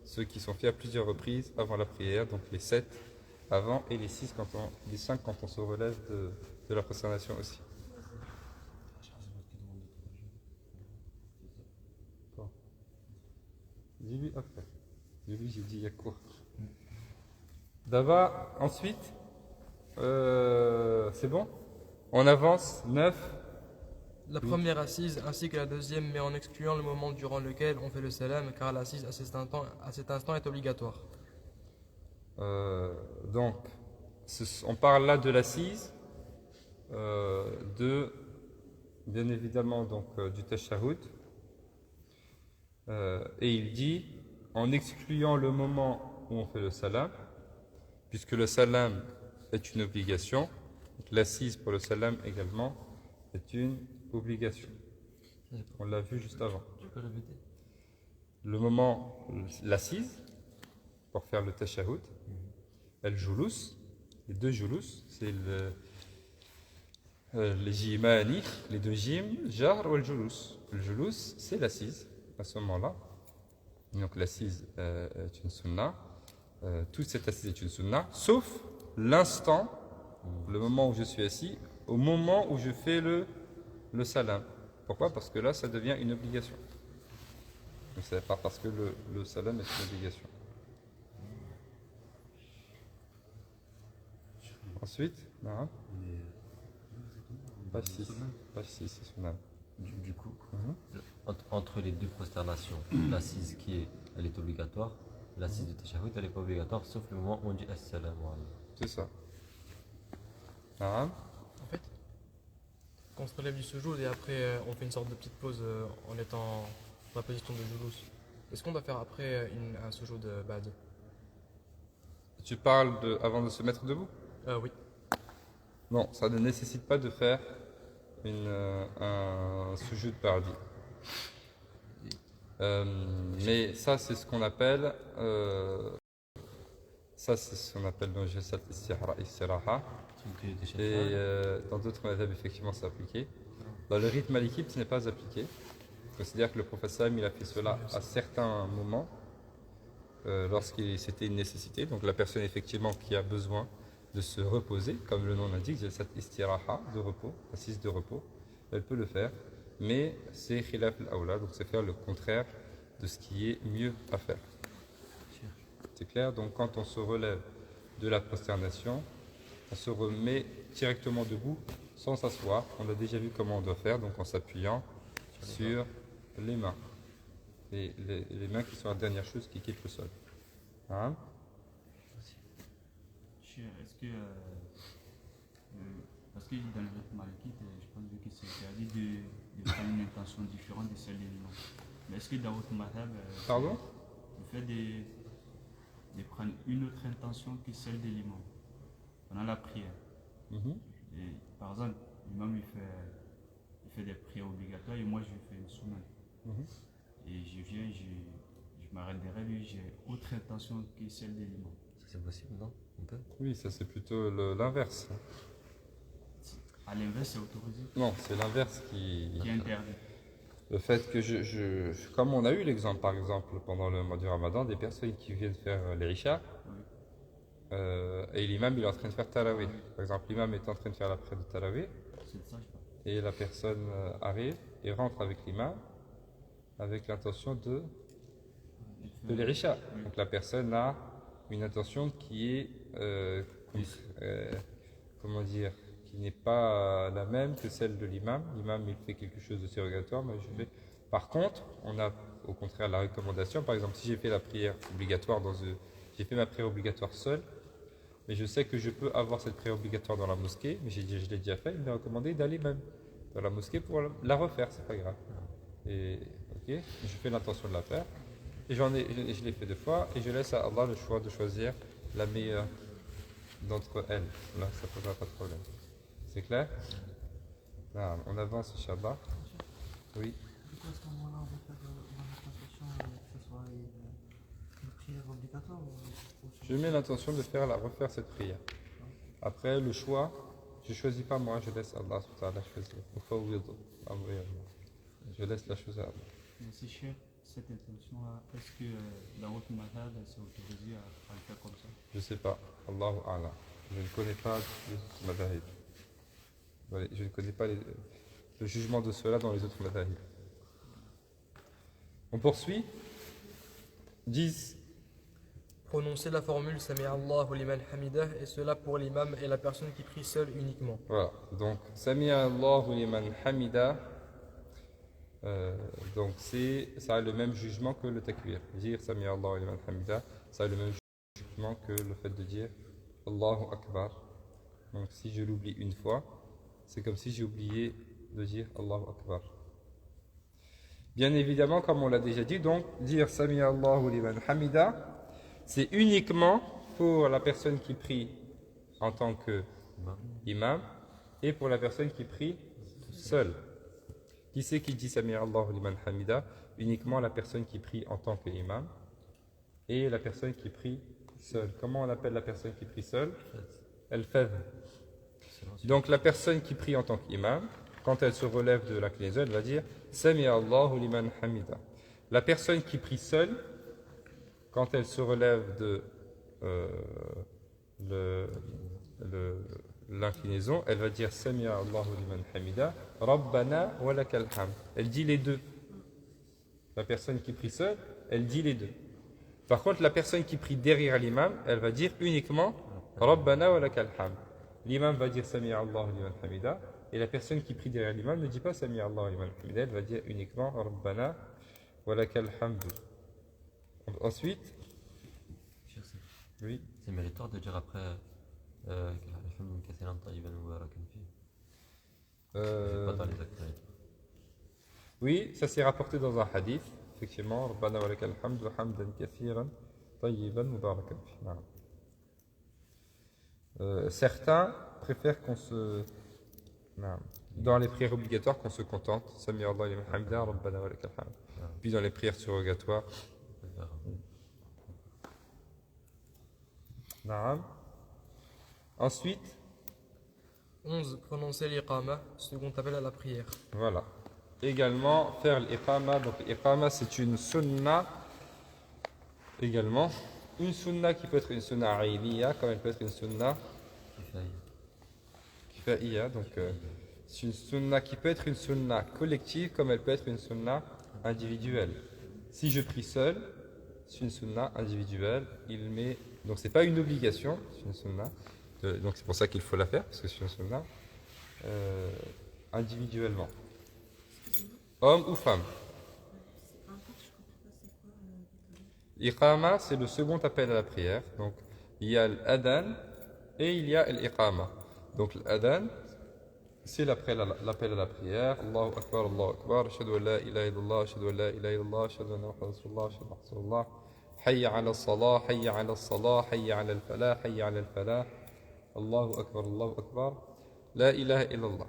Ceux qui sont faits à plusieurs reprises avant la prière, donc les 7 avant et les 5 quand on se relève de la prosternation aussi. Bon. Dis-lui après. Dis-lui, j'ai dit il y a quoi. D'abord, ensuite, c'est bon? On avance, 9. La première assise ainsi que la deuxième, mais en excluant le moment durant lequel on fait le salam, car l'assise à cet instant est obligatoire. Donc, on parle là de l'assise, bien évidemment du tashahhud. Et il dit, en excluant le moment où on fait le salam, puisque le salam est une obligation, l'assise pour le salam également est une obligation. On l'a vu juste avant. Tu peux répéter? Le moment, l'assise, pour faire le tashahhud, el-julus, les deux julus, c'est les jimani, les deux jim, jar ou el-julus. Le julus, c'est l'assise, à ce moment-là. Donc l'assise est une sunna. Toute cette assise est une sunna, sauf l'instant, le moment où je suis assis, au moment où je fais le salam. Pourquoi? Parce que là, ça devient une obligation. C'est pas parce que le salam est une obligation. Ensuite, page 6, c'est sunnah. Du coup, entre les deux prosternations, l'assise elle est obligatoire, l'assise de tashahhud elle n'est pas obligatoire, sauf le moment où on dit assalamu alaykum. C'est ça. En fait, quand on se relève du sujoud et après on fait une sorte de petite pause en étant dans la position de julus, est-ce qu'on doit faire après un sujoud ba'd? Tu parles avant de se mettre debout? Oui. Non, ça ne nécessite pas de faire un sujoud ba'di. Mais ça, c'est ce qu'on appelle le jalsat istiraha. Et dans d'autres madhab, effectivement, c'est appliqué. Dans le rythme maliki, ce n'est pas appliqué. C'est-à-dire que le prophète Sallam, il a fait cela à certains moments, lorsqu'il c'était une nécessité. Donc la personne, effectivement, qui a besoin de se reposer, comme le nom l'indique, jalsat istiraha, de repos, assise de repos, elle peut le faire. Mais c'est khilaf al-awla, donc c'est faire le contraire de ce qui est mieux à faire. C'est clair? Donc quand on se relève de la prosternation, on se remet directement debout sans s'asseoir. On a déjà vu comment on doit faire, donc en s'appuyant sur les mains. Et les mains qui sont la dernière chose qui quitte le sol. Hein? Est-ce que, parce que dans le rythme malikite, je pense que c'est interdit de prendre une intention différente de celle de l'imam. Mais est-ce que dans votre madhab, Pardon? le fait de prendre une autre intention que celle de l'imam pendant la prière? Et, par exemple, l'imam il fait des prières obligatoires et moi je fais une sunna. Et je viens, je m'arrête derrière lui, j'ai autre intention que celle de l'imam. Ça c'est possible, non? On peut? Oui, ça c'est plutôt l'inverse. À l'inverse, c'est autorisé? Non, c'est l'inverse qui est interdit. Le fait que comme on a eu l'exemple par exemple pendant le mois du Ramadan, des personnes qui viennent faire les richas, et l'imam il est en train de faire tarawih. Par exemple, l'imam est en train de faire la prière de tarawih, et la personne arrive et rentre avec l'imam avec l'intention de les richas. Donc la personne a une intention qui est, comment dire, qui n'est pas la même que celle de l'imam. L'imam il fait quelque chose de surrogatoire, mais je fais. Par contre, on a au contraire la recommandation. Par exemple, si j'ai fait la prière obligatoire j'ai fait ma prière obligatoire seul, mais je sais que je peux avoir cette prière obligatoire dans la mosquée, mais je l'ai déjà fait. Il m'a recommandé d'aller même dans la mosquée pour la refaire, c'est pas grave. Et ok, je fais l'intention de la faire, et je l'ai fait 2 fois, et je laisse à Allah le choix de choisir la meilleure d'entre elles. Là, ça ne posera pas de problème. C'est clair? Là, on avance, Inch'Allah. Oui. Du coup, à ce moment-là, on va faire l'intention que ce soit une prière obligatoire Je mets l'intention de refaire cette prière. Après, le choix, je ne choisis pas moi, je laisse Allah choisir. Je laisse la chose à Allah. Mais c'est cher, cette intention-là. Est-ce que dans votre madhab, c'est autorisé à le faire comme ça? Je ne sais pas. Allahu A'la. Je ne connais pas les madhahib. Je ne connais pas le jugement de cela dans les autres madhahib. On poursuit. 10. Prononcer la formule Sami Allahu liman hamidah, et cela pour l'imam et la personne qui prie seule uniquement. Voilà. Donc, Sami Allahu liman hamida, Donc ça a le même jugement que le takbir. Dire Sami Allahu liman hamida, ça a le même jugement que le fait de dire Allahu Akbar. Donc si je l'oublie une fois, c'est comme si j'ai oublié de dire Allahu Akbar. Bien évidemment, comme on l'a déjà dit, donc dire Sami Allahu liman hamida, c'est uniquement pour la personne qui prie en tant que imam et pour la personne qui prie seule. Qui c'est qui dit Sami Allahu liman hamida? Uniquement la personne qui prie en tant qu'imam et la personne qui prie seule. Comment on appelle la personne qui prie seule? Al-Fadh. Donc la personne qui prie en tant qu'imam, quand elle se relève de l'inclinaison, elle va dire Sami Allahu liman hamida. La personne qui prie seule, quand elle se relève de l'inclinaison, elle va dire Sami Allahu liman hamida, Rabbana wa lakal hamd. Elle dit les deux. La personne qui prie seule, elle dit les deux. Par contre, la personne qui prie derrière l'imam, elle va dire uniquement Rabbana wa lakal hamd. L'imam va dire Sami Allahu liman hamida, et la personne qui prie derrière l'imam ne dit pas Sami Allahu liman hamida, elle va dire uniquement Rabbana wa lakal hamd. Ensuite, oui. C'est méritoire de dire après oui, ça s'est rapporté dans un hadith, effectivement, Rabbana wa lakal hamd wa hamdan kathiran tayyiban mubarakan fi. Certains préfèrent qu'on se dans les prières obligatoires qu'on se contente Sami Allahu liman hamida Rabbana wa lakal hamd. Puis dans les prières surrogatoires ensuite 11. Prononcer l'iqama, second appel à la prière. Voilà. Également faire l'iqama. Donc l'iqama c'est une sunna également. Une sunna qui peut être une sunna aïliya comme elle peut être une sunna kifaiya. Donc c'est une sunna qui peut être une sunna collective comme elle peut être une sunna individuelle. Si je prie seul, c'est une sunna individuelle. Donc c'est pas une obligation, c'est une sunna. Donc c'est pour ça qu'il faut la faire, parce que c'est une sunna individuellement. Homme ou femme. Iqama, c'est le second appel à la prière. Donc il y a l'adhan et il y a l'iqama. Donc l'adhan, c'est l'appel à la prière. Allahu Akbar, Allahu Akbar. Ashhadu an la ilaha illallah, ashhadu an la ilaha illallah, ashhadu anna Muhammadan rasulullah, ashhadu anna rasulullah. Hayya ala as-salah, hayya ala as-salah, hayya ala al-falah, hayya ala al-falah. Allahu Akbar, la ilaha illallah.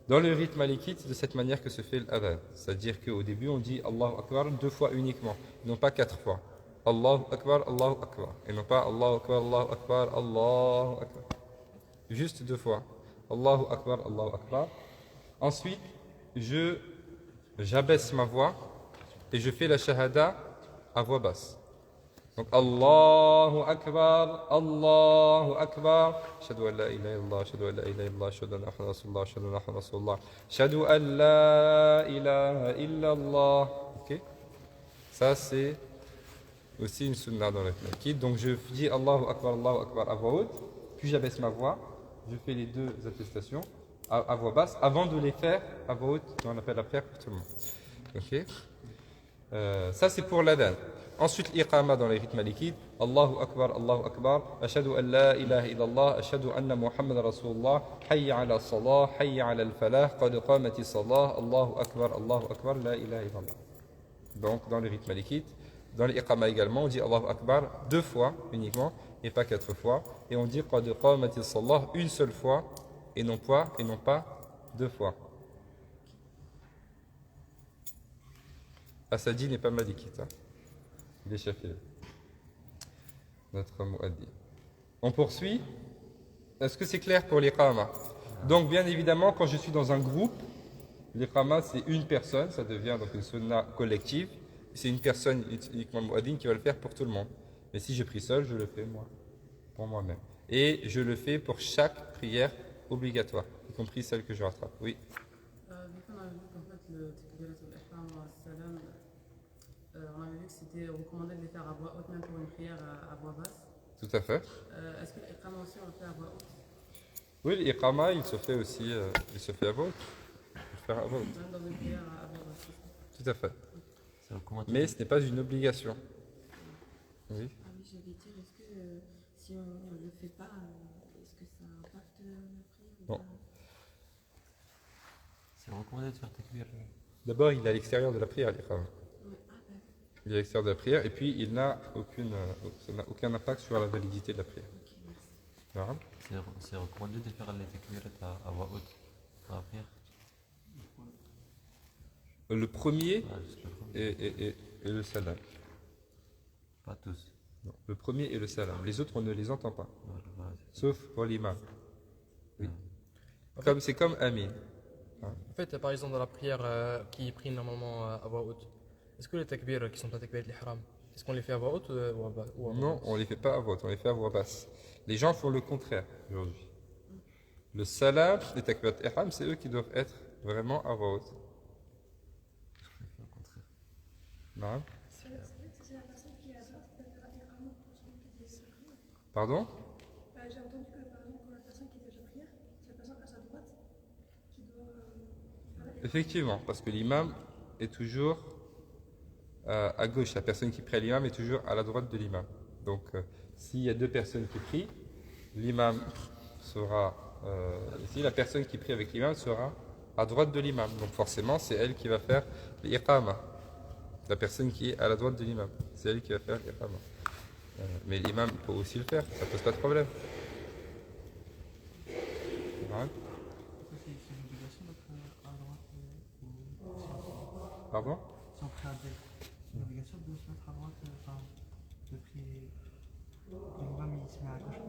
Dans le rite malikite, c'est de cette manière que se fait l'adhan. C'est-à-dire qu'au début, on dit Allahu Akbar 2 fois uniquement, non pas 4 fois. Allahu Akbar, et non pas Allahu Akbar, Allahu Akbar, Allahu Akbar. Juste 2 fois. Allahu Akbar, Allahu Akbar. Ensuite, j'abaisse ma voix et je fais la shahada à voix basse. Donc Allahu Akbar, Allahu Akbar. Ashhadu an la ilaha illallah, ashhadu an la ilaha illallah, ashhadu anna Muhammadan rasulullah, ashhadu anna Muhammadan rasulullah. Ashhadu an la ilaha illallah. OK? Ça c'est aussi une sunna dans le Maliki. Donc je dis Allahu Akbar à voix haute, puis j'abaisse ma voix, je fais les 2 attestations à voix basse avant de les faire à voix haute dans l'appel à la prière pour tout le monde. OK? Ça c'est pour l'adhan. Ensuite, l'iqama dans les rites malikides. Allahu Akbar, ashhadu an la ilaha illallah, ashhadu anna Muhammadan rasulullah, hayya ala salah, hayya ala al-falah, qad qamati salah, Allahu Akbar, la ilaha illallah. Donc, dans les rites malikides, dans l'iqama également, on dit Allahu Akbar 2 fois uniquement, et pas 4 fois. Et on dit qad qamati salah une seule fois, et non pas 2 fois. Asadi n'est pas malikite. Il est Shafi'i. Notre muaddi. On poursuit. Est-ce que c'est clair pour l'iqama? Donc bien évidemment, quand je suis dans un groupe, l'iqama c'est une personne, ça devient donc une sunna collective. C'est une personne, uniquement muaddin, qui va le faire pour tout le monde. Mais si je prie seul, je le fais moi, pour moi-même. Et je le fais pour chaque prière obligatoire, y compris celle que je rattrape. Oui. Vu qu'on avait vu qu'en fait le takbirat al-ihram salam, on avait vu que c'était recommandé de les faire à voix haute, même pour une prière à voix basse. Tout à fait. Est-ce que l'iqama aussi on le fait à voix haute? Oui, l'iqama il se fait aussi, il se fait à voix haute. Il faut faire à voix haute. Même dans une prière à voix basse. Tout à fait. C'est recommandé. Mais ce n'est pas une obligation. Oui. Ah oui, j'allais dire, est-ce que si on ne le fait pas, est-ce que ça impacte la prière ou Non. pas? C'est recommandé de faire takbir. D'abord, il est à l'extérieur de la prière, l'iqama. Ouais. Ah, d'accord. Il est à l'extérieur de la prière et puis il n'a ça n'a aucun impact sur la validité de la prière. Ok, merci. Voilà. C'est recommandé de faire les takbirat à voix haute dans la prière. Le premier Ah, juste le premier. est le salam. Pas tous. Non, le premier est le salam. Les autres, on ne les entend pas. Voilà, voilà, c'est ça. Sauf pour l'imam. Oui. C'est comme Amin. En fait, par exemple, dans la prière qui est prise normalement à voix haute, est-ce que les takbir qui sont pas takbir l'ihram, est-ce qu'on les fait à voix haute ou à voix basse? Non, on ne les fait pas à voix haute, on les fait à voix basse. Les gens font le contraire aujourd'hui. Le salam, les takbirat ihram, c'est eux qui doivent être vraiment à voix haute. Au contraire. Non. C'est vrai que c'est la personne qui est à droite qui doit faire l'ihram pour celui qui dit sa prière. Pardon? J'ai entendu que par exemple pour la personne qui fait sa prière, c'est la personne à sa droite qui doit faire l'ihram. Effectivement, parce que l'imam est toujours à gauche. La personne qui prie à l'imam est toujours à la droite de l'imam. Donc, s'il y a deux personnes qui prient, l'imam sera ici, la personne qui prie avec l'imam sera à droite de l'imam. Donc, forcément, c'est elle qui va faire l'iqama. La personne qui est à la droite de l'imam, c'est elle qui va faire l'iqama. Mais l'imam peut aussi le faire, ça ne pose pas de problème. Voilà. C'est une obligation d'être à droite Pardon? si on prie à deux. C'est une obligation de se mettre à droite, enfin, de prier. L'imam il se met à gauche.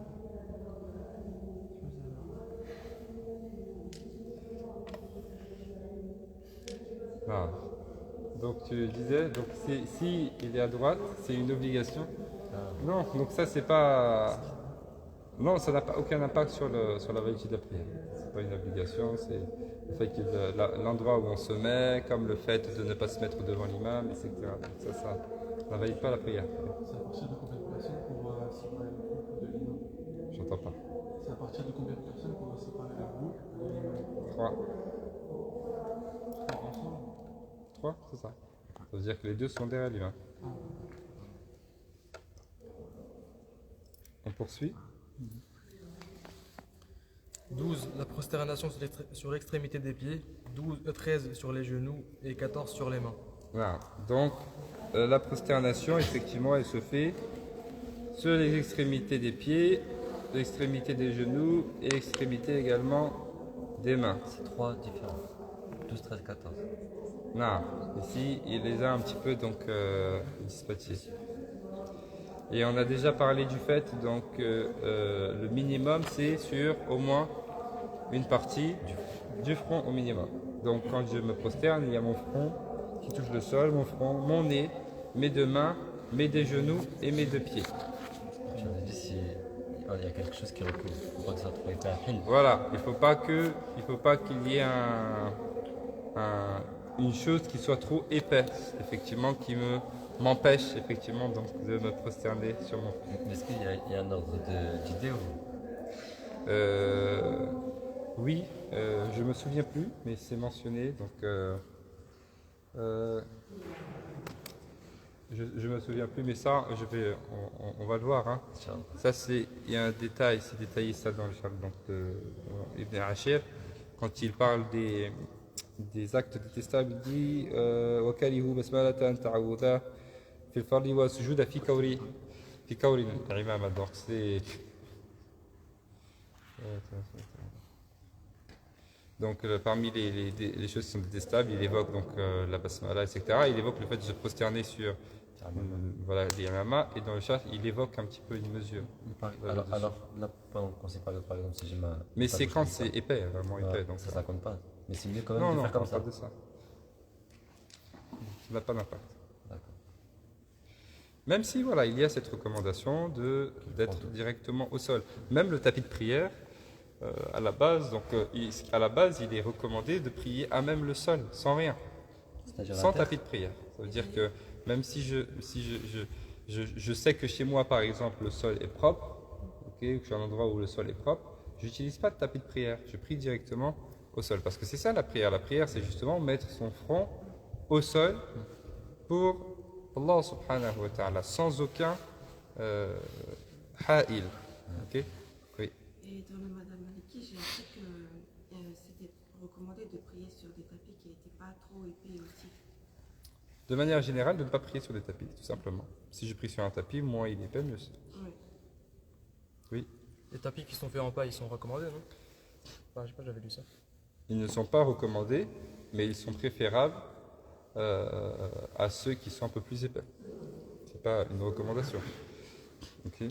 Ah. Donc tu disais, donc si il est à droite, c'est une obligation. Non, donc ça c'est pas. Non, ça n'a pas aucun impact sur la validité de la prière. C'est pas une obligation, c'est le fait que l'endroit où on se met, comme le fait de ne pas se mettre devant l'imam, etc. Donc ça n'invalide pas la prière. C'est à partir de combien de personnes qu'on va séparer le groupe de l'imam? J'entends pas. C'est à partir de combien de personnes qu'on va séparer le groupe de l'imam? 3. Trois ensemble? 3, c'est ça. Ça veut dire que les deux sont derrière l'imam. On poursuit. 12, la prosternation sur l'extrémité des pieds, 13 sur les genoux et 14 sur les mains. Voilà. Donc, la prosternation, effectivement, elle se fait sur les extrémités des pieds, l'extrémité des genoux et l'extrémité également des mains. C'est 3 différents. 12, 13, 14. Non, ici, il les a un petit peu donc dispatchés. Et on a déjà parlé du fait, donc le minimum, c'est sur au moins une partie du front au minimum. Donc quand je me prosterne, il y a mon front qui touche le sol, mon front, mon nez, mes deux mains, mes deux genoux et mes deux pieds. Je me dis si il y a quelque chose qui recouvre. Il ne faut pas que ça soit hyper fine. Voilà, il ne faut pas qu'il y ait une chose qui soit trop épaisse, effectivement, qui m'empêche effectivement donc de me prosterner sur mon front. Est-ce qu'il y a un ordre d'idée ou... Oui, je me souviens plus, mais c'est mentionné, donc je me souviens plus, mais ça, on va le voir. Hein. Ça, il y a un détail, c'est détaillé ça dans le char de Ibn Ashir, quand il parle des actes détestables, il dit وَكَرِهُ بَسْمَلَةً تَعَوُّذَا فِي الْفَرْضِ وَسُجُودَ فِي كَوْرِ الْإِمَامَ. Donc c'est... Donc parmi les choses qui sont détestables, il évoque donc la basmala, etc. Il évoque le fait de se prosterner sur voilà, les yamama, et dans le chat, il évoque un petit peu une mesure. Alors là, pendant qu'on s'est parlé, par exemple, si j'ai ma... Mais c'est quand c'est épais, vraiment épais. Donc ça compte pas. Mais c'est mieux quand même non, de faire comme ça. Non, pas de ça. Ça n'a pas d'impact. D'accord. Même si, voilà, il y a cette recommandation d'être directement au sol. Même le tapis de prière, à la base, il est recommandé de prier à même le sol, sans rien, sans tapis de prière. Ça veut dire que même si je sais que chez moi, par exemple, le sol est propre, ou que je suis à un endroit où le sol est propre, je n'utilise pas de tapis de prière. Je prie directement au sol, parce que c'est ça la prière. La prière, c'est justement mettre son front au sol pour Allah subhanahu wa ta'ala, sans aucun ha'il. Ok? Oui. Et dans le Madame Maliki, j'ai appris que c'était recommandé de prier sur des tapis qui n'étaient pas trop épais aussi. De manière générale, de ne pas prier sur des tapis, tout simplement. Si je prie sur un tapis, moins il est épais, mieux c'est. Oui. Oui. Les tapis qui sont faits en paille, ils sont recommandés, non? Enfin, je sais pas, j'avais lu ça. Ils ne sont pas recommandés, mais ils sont préférables à ceux qui sont un peu plus épais. C'est pas une recommandation. Ok.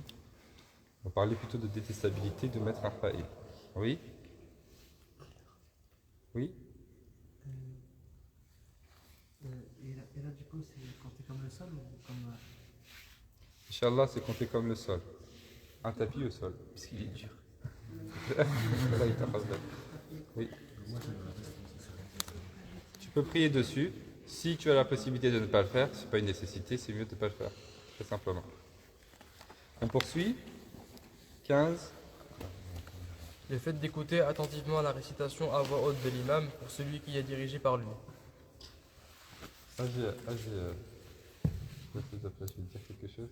On parlait plutôt de détestabilité de mettre un fa'il. Oui. Oui. Et là, du coup, c'est compté comme le sol ou comme. Inch'Allah, c'est compté comme le sol. Un tapis au sol. Puisqu'il est dur. Voilà, il t'a pas fait. Oui. Tu peux prier dessus. Si tu as la possibilité de ne pas le faire, ce n'est pas une nécessité, c'est mieux de ne pas le faire. Très simplement. On poursuit. 15. Le fait d'écouter attentivement la récitation à voix haute de l'imam pour celui qui est dirigé par lui. Je vais dire quelque chose.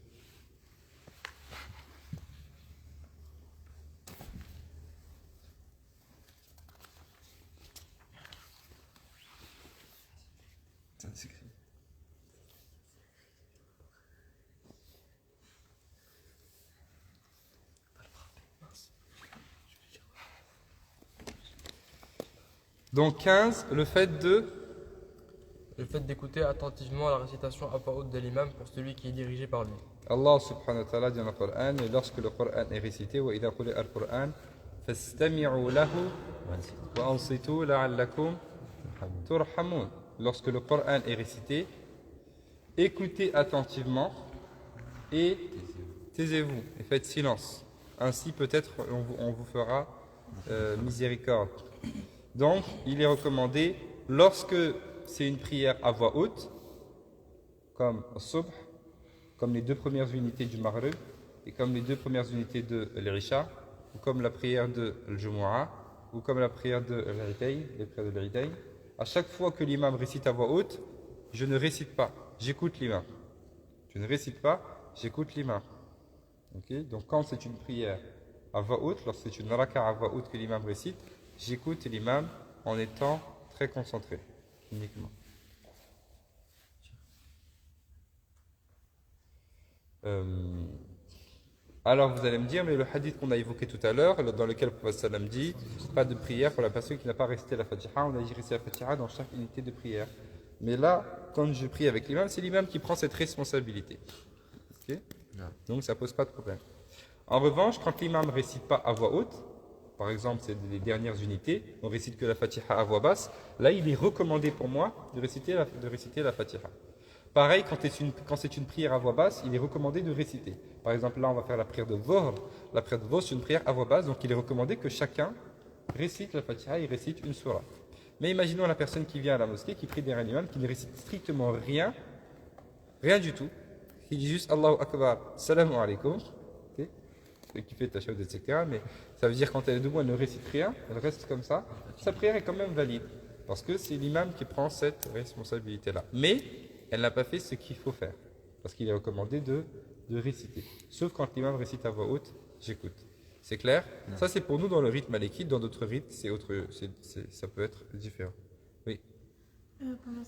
Donc 15, le fait d'écouter attentivement la récitation à voix haute de l'imam pour celui qui est dirigé par lui. Allah subhanahu wa ta'ala dit dans le Coran, et lorsque le Coran est récité, وَإِذَا قُرِئَ الْقُرْآنُ فَاسْتَمِعُوا لَهُ وَأَنصِتُوا لَعَلَّكُمْ تُرْحَمُونَ. Lorsque le Coran est récité, écoutez attentivement et taisez-vous et faites silence. Ainsi peut-être on vous fera miséricorde. Donc il est recommandé, lorsque c'est une prière à voix haute, comme Subh, comme les deux premières unités du Maghrib et comme les deux premières unités de l'Isha, ou comme la prière de l'Jumu'ah, ou comme la prière de l'Idayn, les prières de l'Idayn, à chaque fois que l'imam récite à voix haute, je ne récite pas, j'écoute l'imam. Je ne récite pas, j'écoute l'imam. Okay? Donc quand c'est une prière à voix haute, lorsque c'est une raka à voix haute que l'imam récite, j'écoute l'imam en étant très concentré, uniquement. Alors vous allez me dire, mais le hadith qu'on a évoqué tout à l'heure, dans lequel le prophète sallam dit, pas de prière pour la personne qui n'a pas récité la Fatiha, on a dit réciter la Fatiha dans chaque unité de prière. Mais là, quand je prie avec l'imam, c'est l'imam qui prend cette responsabilité. Okay? Donc ça pose pas de problème. En revanche, quand l'imam ne récite pas à voix haute, par exemple, c'est les dernières unités, on récite que la Fatiha à voix basse, là il est recommandé pour moi de réciter la Fatiha. Pareil, quand c'est une prière à voix basse, il est recommandé de réciter. Par exemple, là on va faire la prière de Dhuhr. La prière de Dhuhr, c'est une prière à voix basse, donc il est recommandé que chacun récite la Fatiha et récite une surah. Mais imaginons la personne qui vient à la mosquée, qui prie derrière l'imam, qui ne récite strictement rien du tout, qui dit juste Allahu Akbar, Salamu Alaikum, qui fait tashahhud, etc. Mais ça veut dire quand elle est debout, elle ne récite rien, elle reste comme ça, sa prière est quand même valide, parce que c'est l'imam qui prend cette responsabilité-là. Mais elle n'a pas fait ce qu'il faut faire, parce qu'il est recommandé de réciter. Sauf quand l'imam récite à voix haute, j'écoute. C'est clair? Ça c'est pour nous dans le rite malékite, dans d'autres rites, ça peut être différent. Oui. Pendant la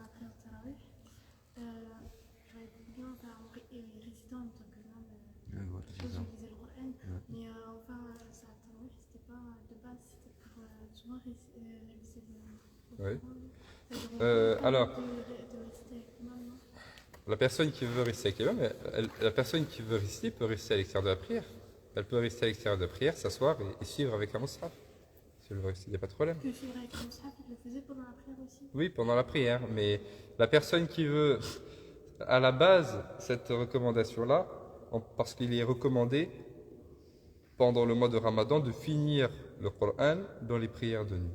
prière de Tarawih, j'aurais bien faire récitant en tant que l'imam. Je lisais le Coran, mais enfin, ça Tarawih, c'était pas de base, c'était pour souvent réviser le Coran. Alors, la personne qui veut réciter avec l'imam, la personne qui veut réciter peut réciter à l'extérieur de la prière. Elle peut rester à l'extérieur de la prière, s'asseoir et suivre avec un mushaf. Si elle veut rester, il n'y a pas de problème. Que suivre avec un mushaf, il le faisait pendant la prière aussi? Oui, pendant la prière. Mais la personne qui veut, à la base, cette recommandation-là, parce qu'il est recommandé, pendant le mois de Ramadan, de finir le Coran dans les prières de nuit.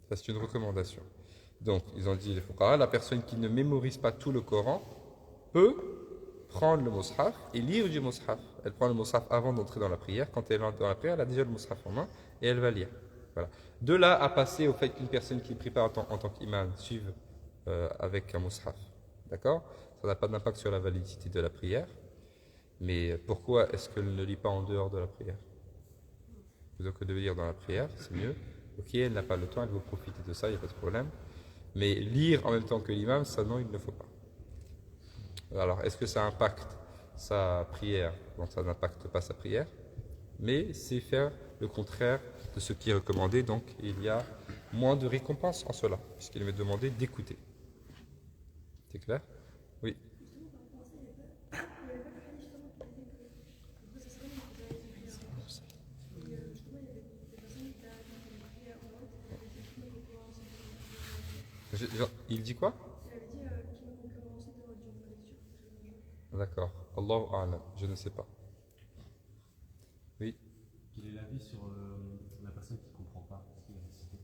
Ça, c'est une recommandation. Donc, ils ont dit, les fuqaha, la personne qui ne mémorise pas tout le Coran peut prendre le mushaf et lire du mushaf. Elle prend le mushaf avant d'entrer dans la prière. Quand elle entre dans la prière, elle a déjà le mushaf en main et elle va lire. Voilà. De là à passer au fait qu'une personne qui prépare en tant qu'imam suive avec un mushaf. D'accord? Ça n'a pas d'impact sur la validité de la prière. Mais pourquoi est-ce qu'elle ne lit pas en dehors de la prière? Plutôt que de lire dans la prière, c'est mieux. Ok, elle n'a pas le temps, elle veut profiter de ça, il n'y a pas de problème. Mais lire en même temps que l'imam, ça non, il ne faut pas. Alors, est-ce que ça impacte sa prière? Donc, ça n'impacte pas sa prière. Mais c'est faire le contraire de ce qui est recommandé. Donc, il y a moins de récompense en cela, puisqu'il m'est demandé d'écouter. C'est clair? Oui. Il dit quoi? D'accord. Allahu a'lam. Je ne sais pas. Oui. Quel est l'avis sur la personne qui ne comprend pas ce qu'il a récité?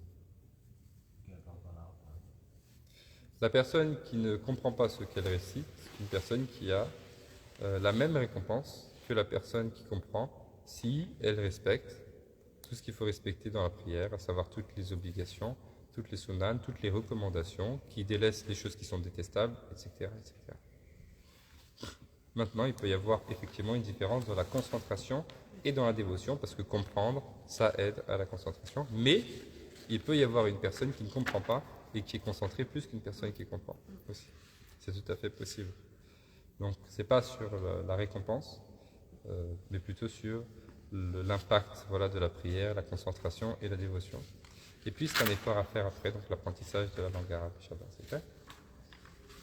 La personne qui ne comprend pas ce qu'elle récite, c'est une personne qui a la même récompense que la personne qui comprend si elle respecte tout ce qu'il faut respecter dans la prière, à savoir toutes les obligations, toutes les sunnan, toutes les recommandations, qui délaissent les choses qui sont détestables, etc., etc. Maintenant, il peut y avoir effectivement une différence dans la concentration et dans la dévotion, parce que comprendre, ça aide à la concentration, mais il peut y avoir une personne qui ne comprend pas et qui est concentrée plus qu'une personne qui comprend aussi. C'est tout à fait possible. Donc, ce n'est pas sur la récompense, mais plutôt sur l'impact de la prière, la concentration et la dévotion. Et puis, c'est un effort à faire après, donc l'apprentissage de la langue arabe. C'est clair?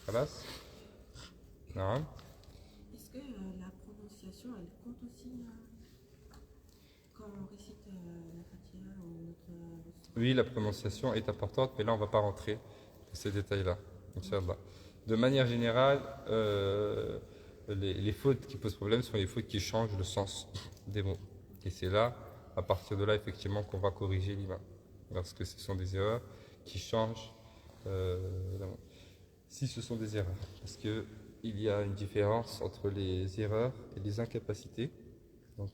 Khalas? Non. Est-ce que la prononciation, elle compte aussi quand on récite la Fatiha ou notre... Oui, la prononciation est importante, mais là, on ne va pas rentrer dans ces détails-là, Inch'Allah. De manière générale, les fautes qui posent problème sont les fautes qui changent le sens des mots. Et c'est là, à partir de là, effectivement, qu'on va corriger l'imam. Parce que ce sont des erreurs qui changent si ce sont des erreurs. Parce qu'il y a une différence entre les erreurs et les incapacités. Donc,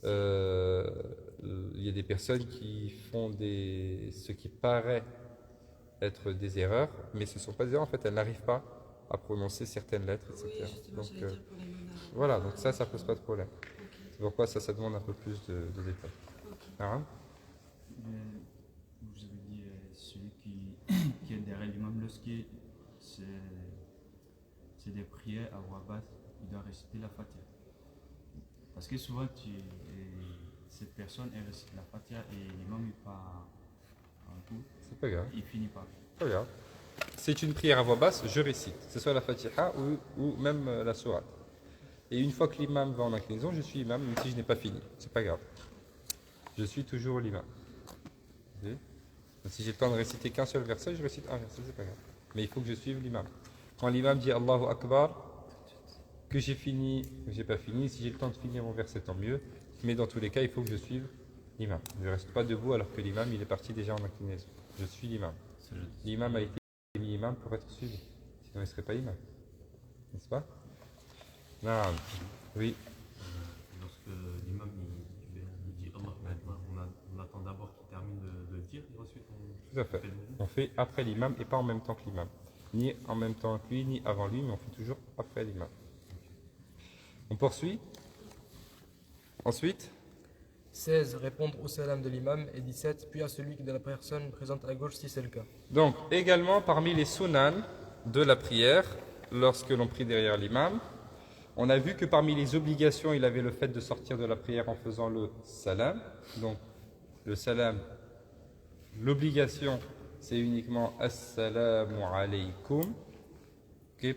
il y a des personnes qui font ce qui paraît être des erreurs, mais ce ne sont pas des erreurs. En fait, elles n'arrivent pas à prononcer certaines lettres, etc. Oui, donc, voilà, donc ça ne pose pas de problème. Okay. C'est pourquoi ça demande un peu plus de détails. Okay. Vous avez dit celui qui est derrière l'imam, lorsque c'est des prières à voix basse, il doit réciter la Fatiha. Parce que souvent, cette personne, elle récite la Fatiha et l'imam il part en coup. C'est pas grave. Il finit pas. Pas grave. C'est une prière à voix basse, je récite. C'est soit la Fatiha ou même la sourate. Et une fois que l'imam va en inclinaison, je suis imam, même si je n'ai pas fini. C'est pas grave. Je suis toujours l'imam. Si j'ai le temps de réciter qu'un seul verset, je récite un verset, c'est pas grave. Mais il faut que je suive l'imam. Quand l'imam dit Allahu Akbar, que j'ai fini, que j'ai pas fini, si j'ai le temps de finir mon verset, tant mieux. Mais dans tous les cas, il faut que je suive l'imam. Je ne reste pas debout alors que l'imam il est parti déjà en inclinaison. Je suis l'imam. L'imam a été mis imam pour être suivi. Sinon il ne serait pas imam. N'est-ce pas? Non. Oui. Lorsque l'imam il dit Allah Akbar, on attend d'abord qu'il termine de le dire et ensuite on... Tout à fait. On fait après l'imam et pas en même temps que l'imam. Ni en même temps que lui, ni avant lui, mais on fait toujours après l'imam. On poursuit. Ensuite 16. Répondre au salam de l'imam. Et 17. Puis à celui de la personne présente à gauche si c'est le cas. Donc, également parmi les sunan de la prière, lorsque l'on prie derrière l'imam, on a vu que parmi les obligations, il avait le fait de sortir de la prière en faisant le salam. Donc, le salam, l'obligation, c'est uniquement Assalamu alaykum.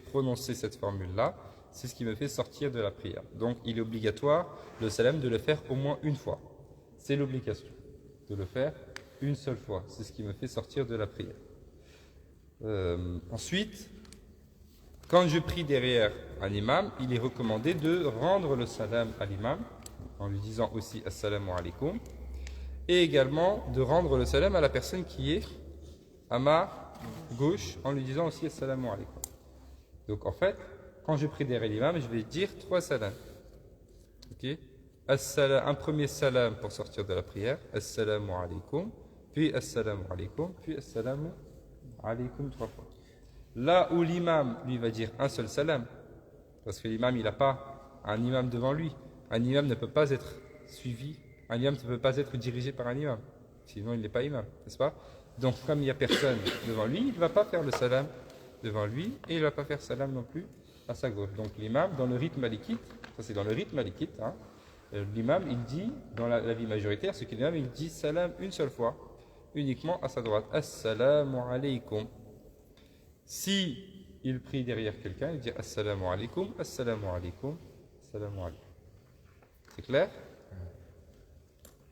Prononcer cette formule-là, c'est ce qui me fait sortir de la prière. Donc, il est obligatoire, le salam, de le faire au moins une fois. C'est l'obligation de le faire une seule fois. C'est ce qui me fait sortir de la prière. Ensuite, quand je prie derrière un imam, il est recommandé de rendre le salam à l'imam, en lui disant aussi Assalamu alaykum, et également de rendre le salam à la personne qui est à ma gauche, en lui disant aussi Assalamu alaykum. Donc en fait, quand je prie derrière l'imam, je vais dire 3 salams. Ok? Un premier salam pour sortir de la prière, Assalamu alaykum, puis Assalamu alaykum, puis Assalamu alaykum 3 fois. Là où l'imam, lui, va dire un seul salam, parce que l'imam, il n'a pas un imam devant lui. Un imam ne peut pas être suivi, un imam ne peut pas être dirigé par un imam. Sinon, il n'est pas imam, n'est-ce pas? Donc, comme il n'y a personne devant lui, il ne va pas faire le salam devant lui et il ne va pas faire salam non plus à sa gauche. Donc, l'imam, dans le rythme malikite, ça c'est dans le rythme malikite, hein, l'imam, il dit, dans la vie majoritaire, ce qu'il l'imam, il dit salam une seule fois, uniquement à sa droite. Assalamu alaykum. Si il prie derrière quelqu'un, il dit assalamu alaykum, assalamu alaykum, assalamu alaykum. C'est clair?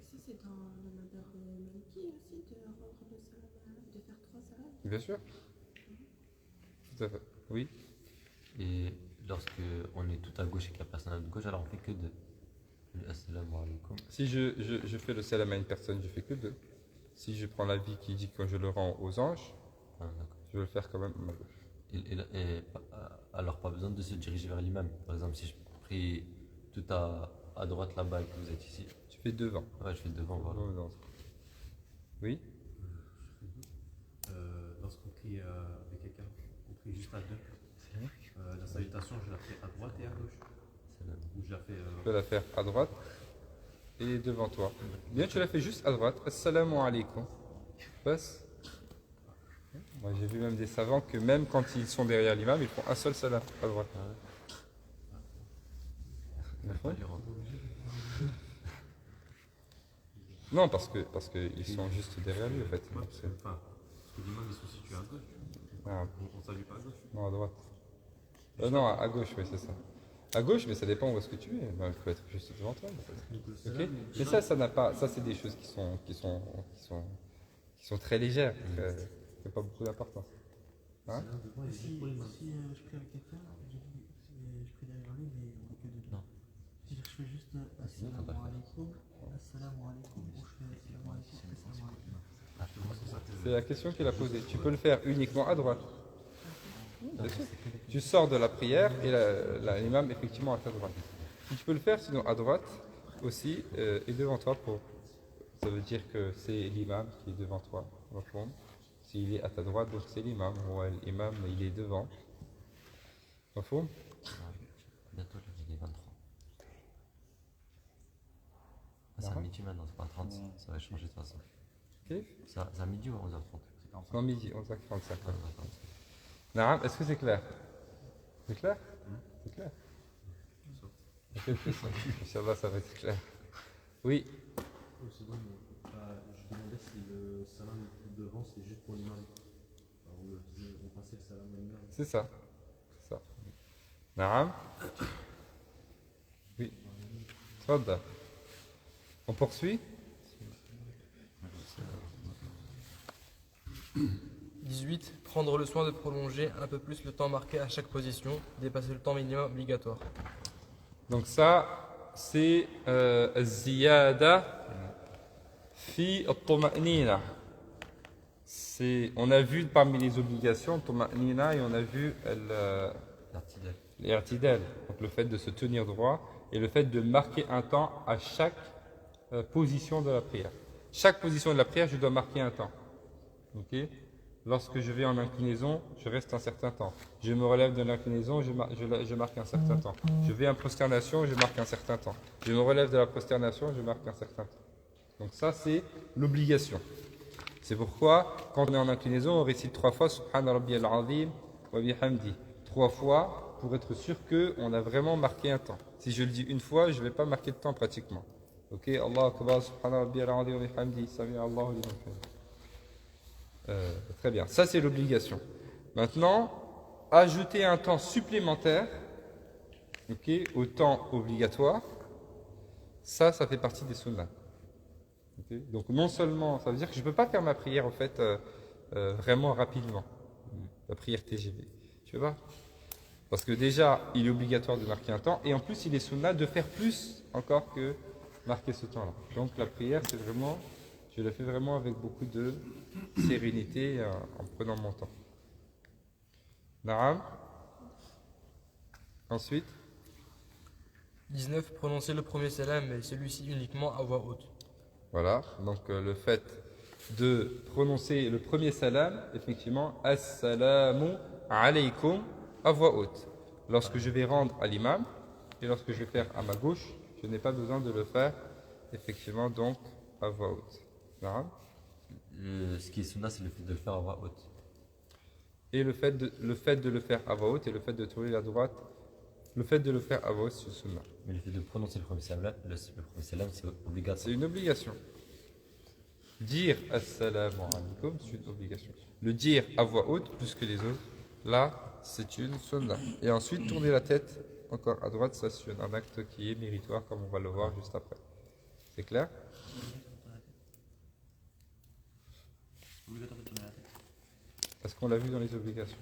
Si c'est dans le madhab maliki aussi de rendre le salam, de faire 3 salams. Bien sûr. Tout à fait. Oui. Et lorsque on est tout à gauche et que la personne à gauche, alors on fait que 2. Assalamu alaikum. Si je fais le salam à une personne, je fais que 2. Si je prends l'avis qui dit que je le rends aux anges, je vais le faire quand même à ma gauche. Alors pas besoin de se diriger vers l'imam. Par exemple, si je prie tout à droite là-bas et que vous êtes ici. Tu fais devant. Ouais, je fais devant, voilà. Oui. Lorsqu'on prie avec quelqu'un, on prie juste à 2. La salutation, je la fais à droite et à gauche. Ou je la fais. Tu peux la faire à droite et devant toi. Bien, tu la fais juste à droite. Assalamu alaikum. Passe. Moi, j'ai vu même des savants que même quand ils sont derrière l'imam, ils font un seul salam à droite. Non, parce que ils sont juste derrière lui en fait. Parce que l'imam il se situe à gauche. On ne salue pas à gauche. Non, à droite. Non, à gauche, oui, c'est ça. À gauche, mais ça dépend où est-ce que tu es. Ben, il faut être juste devant toi. En fait. Okay. Mais ça n'a pas. Ça, c'est des choses qui sont très légères. Il n'y a pas beaucoup d'importance. Hein? Si je prie avec quelqu'un, je prie derrière lui, mais on n'a que 2. Non. Je fais juste assalamu alaikum, assalamu alaikum, ou je fais assalamu alaikum, assalamu alaikum. C'est la question qu'il a posée. Tu peux le faire uniquement à droite. Tu sors de la prière et l'imam effectivement à ta droite. Tu peux le faire sinon à droite aussi et devant toi. Ça veut dire que c'est l'imam qui est devant toi. S'il est à ta droite, donc c'est l'imam. Ou l'imam il est devant. Bientôt je dis 23. C'est à midi maintenant, c'est pas à 30. Ça va changer de toute façon. C'est à midi ou à 11h30? Non, midi, 11h45. Naam, est-ce que c'est clair? C'est clair? C'est clair? Inch'Allah, ça va être clair. Oui. Je demandais si le salam devant c'est juste pour l'imam. On passait le salam à l'imam. C'est ça. C'est ça. Naam. Oui. Tfadda. On poursuit? 18. Prendre le soin de prolonger un peu plus le temps marqué à chaque position, dépasser le temps minimum obligatoire. Donc ça, c'est ziyada fi al-tuma'nina. On a vu parmi les obligations tuma'nina et on a vu l'irtidal, donc le fait de se tenir droit et le fait de marquer un temps à chaque position de la prière. Chaque position de la prière, je dois marquer un temps. Ok? Lorsque je vais en inclinaison, je reste un certain temps. Je me relève de l'inclinaison, je marque un certain temps. Je vais en prosternation, je marque un certain temps. Je me relève de la prosternation, je marque un certain temps. Donc ça, c'est l'obligation. C'est pourquoi, quand on est en inclinaison, on récite 3 fois Subhana Rabbiyal Azim wa bihamdi. 3 fois pour être sûr qu'on a vraiment marqué un temps. Si je le dis une fois, je ne vais pas marquer de temps pratiquement. Ok, Allah Akbar, Subhana Rabbiyal Azim wa bihamdi, Sami Allahu liman hamid. Très bien, ça c'est l'obligation. Maintenant, ajouter un temps supplémentaire au temps obligatoire, ça fait partie des sunnahs. Donc non seulement, ça veut dire que je ne peux pas faire ma prière en fait vraiment rapidement, la prière TGV. Tu vois? Parce que déjà, il est obligatoire de marquer un temps, et en plus il est sunnah de faire plus encore que marquer ce temps-là. Donc la prière, c'est vraiment... Je le fais vraiment avec beaucoup de sérénité en prenant mon temps. Naam. Ensuite. 19. Prononcer le premier salam et celui-ci uniquement à voix haute. Voilà, donc le fait de prononcer le premier salam, effectivement, Assalamu alaykum à voix haute. Lorsque je vais rendre à l'imam et lorsque je vais faire à ma gauche, je n'ai pas besoin de le faire, effectivement, donc à voix haute. Naam. Ce qui est sunna, c'est le fait de le faire à voix haute. Et le fait de le faire à voix haute et le fait de tourner la droite, le fait de le faire à voix haute, c'est sunna. Mais le fait de prononcer le premier salam, c'est obligatoire. C'est une obligation. Dire assalamu alaykum, c'est une obligation. Le dire à voix haute plus que les autres, là, c'est une sunna. Et ensuite, tourner la tête encore à droite, ça c'est un acte qui est méritoire, comme on va le voir juste après. C'est clair? Obligatoire de tourner la tête. Est-ce qu'on l'a vu dans les obligations?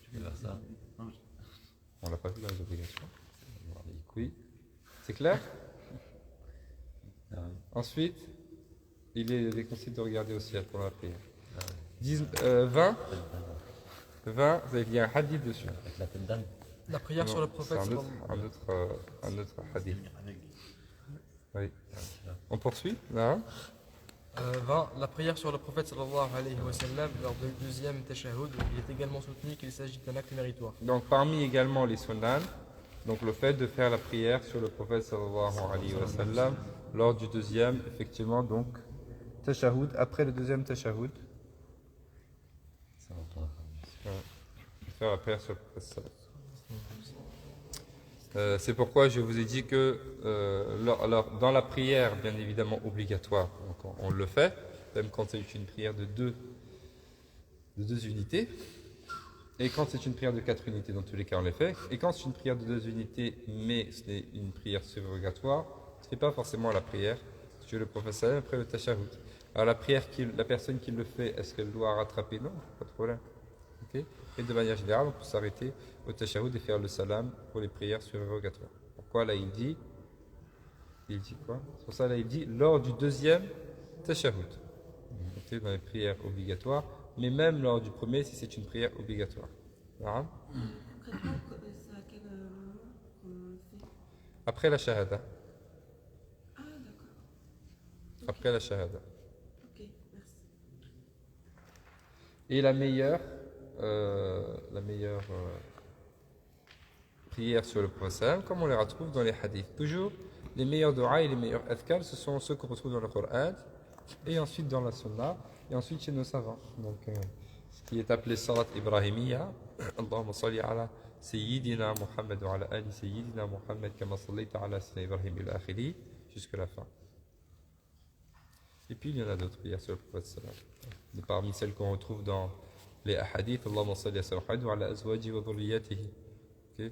Je vais faire ça. On l'a pas vu dans les obligations. Oui. C'est clair? Ensuite, il est déconseillé de regarder au ciel pendant la prière. 20, il y a un hadith dessus. Avec la tête d'âne. La prière sur le prophète. C'est un autre hadith. Oui. On poursuit là. 20. La prière sur le prophète sallallahu alayhi wa sallam lors du deuxième tashahhud, il est également soutenu qu'il s'agit d'un acte méritoire. Donc parmi également les sunnah, donc le fait de faire la prière sur le prophète sallallahu alayhi wa sallam lors du deuxième, effectivement, donc tashahhud, après le deuxième tashahhud. Faire la prière sur le prophète sallallahu. C'est pourquoi je vous ai dit que dans la prière, bien évidemment obligatoire, donc on le fait, même quand c'est une prière de deux unités, et quand c'est une prière de 4 unités, dans tous les cas on les fait, et quand c'est une prière de 2 unités, mais c'est une prière surrogatoire, ce n'est pas forcément la prière sur le prophète sallallahu après le tashahhud. Alors la prière, la personne qui le fait, est-ce qu'elle doit rattraper? Non, pas de problème. Okay. Et de manière générale, on peut s'arrêter au tashahhud et faire le salam pour les prières surrogatoires. Pourquoi là il dit quoi? C'est pour ça là il dit lors du deuxième tashahhud. Okay, dans les prières obligatoires, mais même lors du premier si c'est une prière obligatoire. Voilà. Après la shahada. Ah d'accord. Après la shahada. Ok, merci. Et la meilleure prière sur le prophète, comme on les retrouve dans les hadiths. Toujours, les meilleurs du'a et les meilleurs adhkar, ce sont ceux qu'on retrouve dans le Coran, et ensuite dans la Sunna, et ensuite chez nos savants. Donc, ce qui est appelé Salat Ibrahimiyya, Allahumma salli ala Sayyidina Muhammad wa ala ali Sayyidina Muhammad kama sallaita ala Sayyidina Ibrahim ila akhiri, jusqu'à la fin. Et puis il y en a d'autres prières sur le prophète. Parmi celles qu'on retrouve dans les hadiths, Allahumma salli ala Muhammad wa ala azwaji wa dhurriyyatihi. Okay.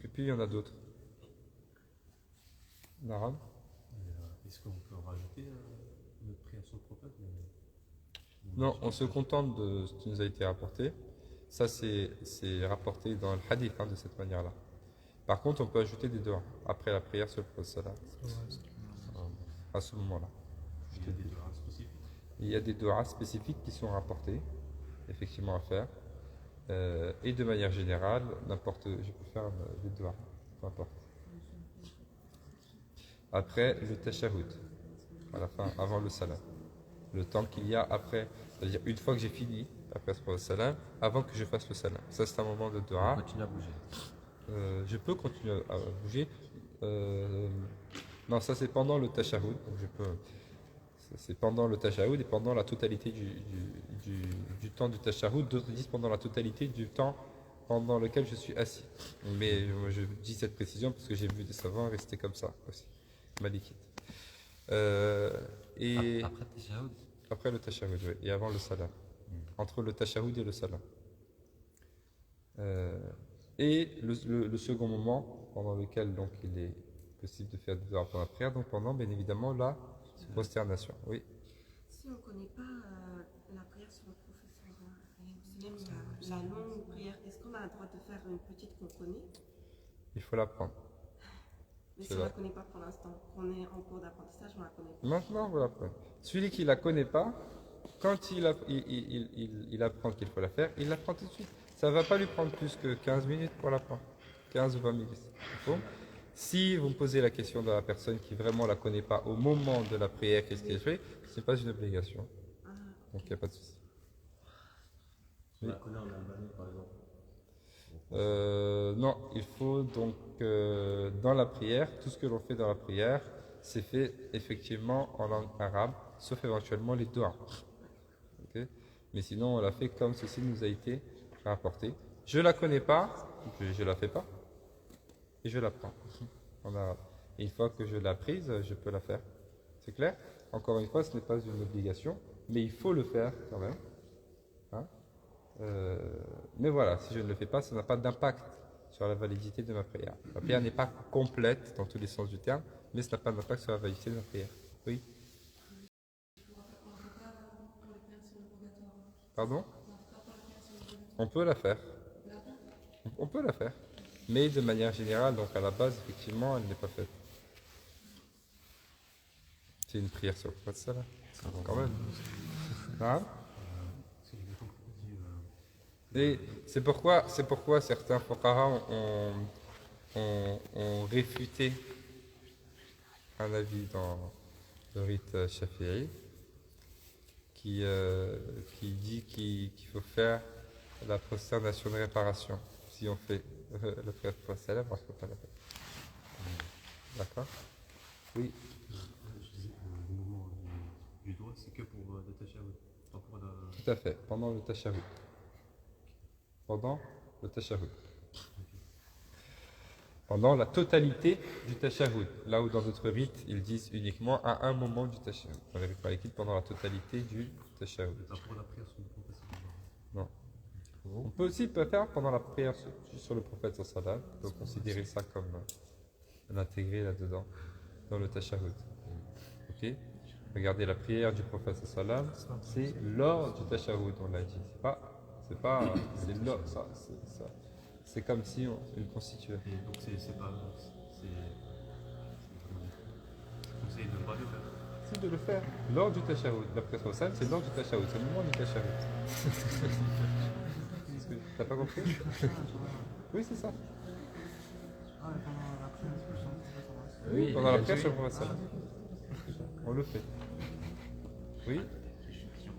Et puis il y en a d'autres. Naram. Est-ce qu'on peut rajouter notre prière sur le prophète? Non, on se contente de ce qui nous a été rapporté. Ça, c'est rapporté dans le hadith de cette manière-là. Par contre, on peut ajouter des doigts après la prière sur le prophète. À ce moment-là. Il y a des doigts spécifiques qui sont rapportés, effectivement, à faire. Et de manière générale, je peux faire des doigts, peu importe. Après le tashahhud, à la fin, avant le salam. Le temps qu'il y a après, c'est-à-dire une fois que j'ai fini, après ce salam, avant que je fasse le salam. Ça, c'est un moment de dua. Continue à bouger. Je peux continuer à bouger. Non, ça c'est pendant le tashahhud. Donc je peux. C'est pendant le tashahhud et pendant la totalité du temps du tashahhud. D'autres disent pendant la totalité du temps pendant lequel je suis assis. Mais je dis cette précision parce que j'ai vu des savants rester comme ça aussi. Malikite. Et après le tashahhud. Après le tashahhud, oui. Et avant le salam. Entre le tashahhud et le salam. Et le second moment pendant lequel donc il est possible de faire des doigts pendant la prière, donc pendant bien évidemment la prosternation. Oui. Si on ne connaît pas la prière sur le prophète, la longue prière, est-ce qu'on a le droit de faire une petite qu'on connaît? Il faut l'apprendre. Mais si on ne la connaît pas pour l'instant, qu'on est en cours d'apprentissage, on ne la connaît pas. Maintenant, vous l'apprenez. Celui qui ne la connaît pas, quand il apprend qu'il faut la faire, il l'apprend tout de suite. Ça ne va pas lui prendre plus que 15 minutes pour l'apprendre. 15 ou 20 minutes. Bon. Si vous me posez la question de la personne qui vraiment ne la connaît pas au moment de la prière, qu'est-ce qu'elle fait? Ce n'est pas une obligation. Ah, Donc il n'y a pas de souci. On la connaît en albanais, par exemple. Non, il faut donc dans la prière, tout ce que l'on fait dans la prière, c'est fait effectivement en langue arabe, sauf éventuellement les doigts. Okay? Mais sinon, on l'a fait comme ceci nous a été rapporté. Je la connais pas, je la fais pas, et je l'apprends en arabe. Et une fois que je l'ai apprise, je peux la faire. C'est clair? Encore une fois, ce n'est pas une obligation, mais il faut le faire quand même. Hein? Mais voilà, si je ne le fais pas, ça n'a pas d'impact sur la validité de ma prière. Ma prière n'est pas complète dans tous les sens du terme, mais ça n'a pas d'impact sur la validité de ma prière. Oui? Pardon? On peut la faire. On peut la faire. Mais de manière générale, donc à la base, effectivement, elle n'est pas faite. C'est une prière sur le prophète sallam. Quand même. Hein? Et c'est pourquoi certains fuqaha ont réfuté un avis dans le rite shafi'i qui dit qu'il faut faire la prosternation de réparation. Si on fait la prière de sallam, on ne peut pas la faire. D'accord? Oui. Je disais que le mouvement du doigt, c'est que pour le tashahhud. Tout à fait, pendant le tashahhud. Pendant le tashahhud. Pendant la totalité du tashahhud. Là où dans d'autres rites, ils disent uniquement à un moment du tashahhud. Dans les rites malikites, pendant la totalité du tashahhud. Non. On peut aussi faire pendant la prière sur le prophète sallallahu. On peut considérer ça comme l'intégrer là-dedans, dans le tashahhud. Ok? Regardez la prière du prophète sallallahu, c'est lors du tashahhud, on l'a dit. C'est lors, c'est comme si on le constituait. Et donc c'est conseillé de ne pas le faire. C'est de le faire lors du tashahhud. D'après Sallallahu, c'est lors du tashahhud, c'est le moment du tashahhud. T'as pas compris? Oui, c'est ça. Oui, pendant la prière sur le prophète sallallahu. On le fait. Oui? Tu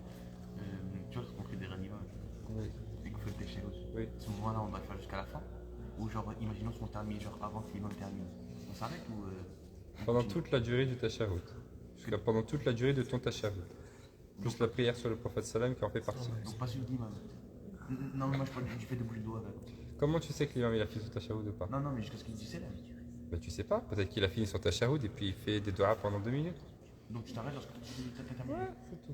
vois, lorsqu'on fait des réanimations, oui. Et qu'on fait le tashahhud, oui. Ce moment-là, on doit le faire jusqu'à la fin? Ou genre, imaginons qu'on termine genre avant que l'imam termine. On s'arrête ou pendant toute la durée du tashahhud. Pendant toute la durée de ton tashahhud. Plus la prière sur le prophète sallam qui en fait partie. Donc pas celui de l'imam. Non, mais moi je fais des bouches de doigts avec. Comment tu sais que l'imam il a fini son tashahhud ou pas? Non, mais jusqu'à ce qu'il dise salam. Ben, tu sais pas, peut-être qu'il a fini son tashahhud et puis il fait des doigts pendant 2 minutes. Donc tu t'arrêtes lorsque tu as terminé? Ouais, c'est tout.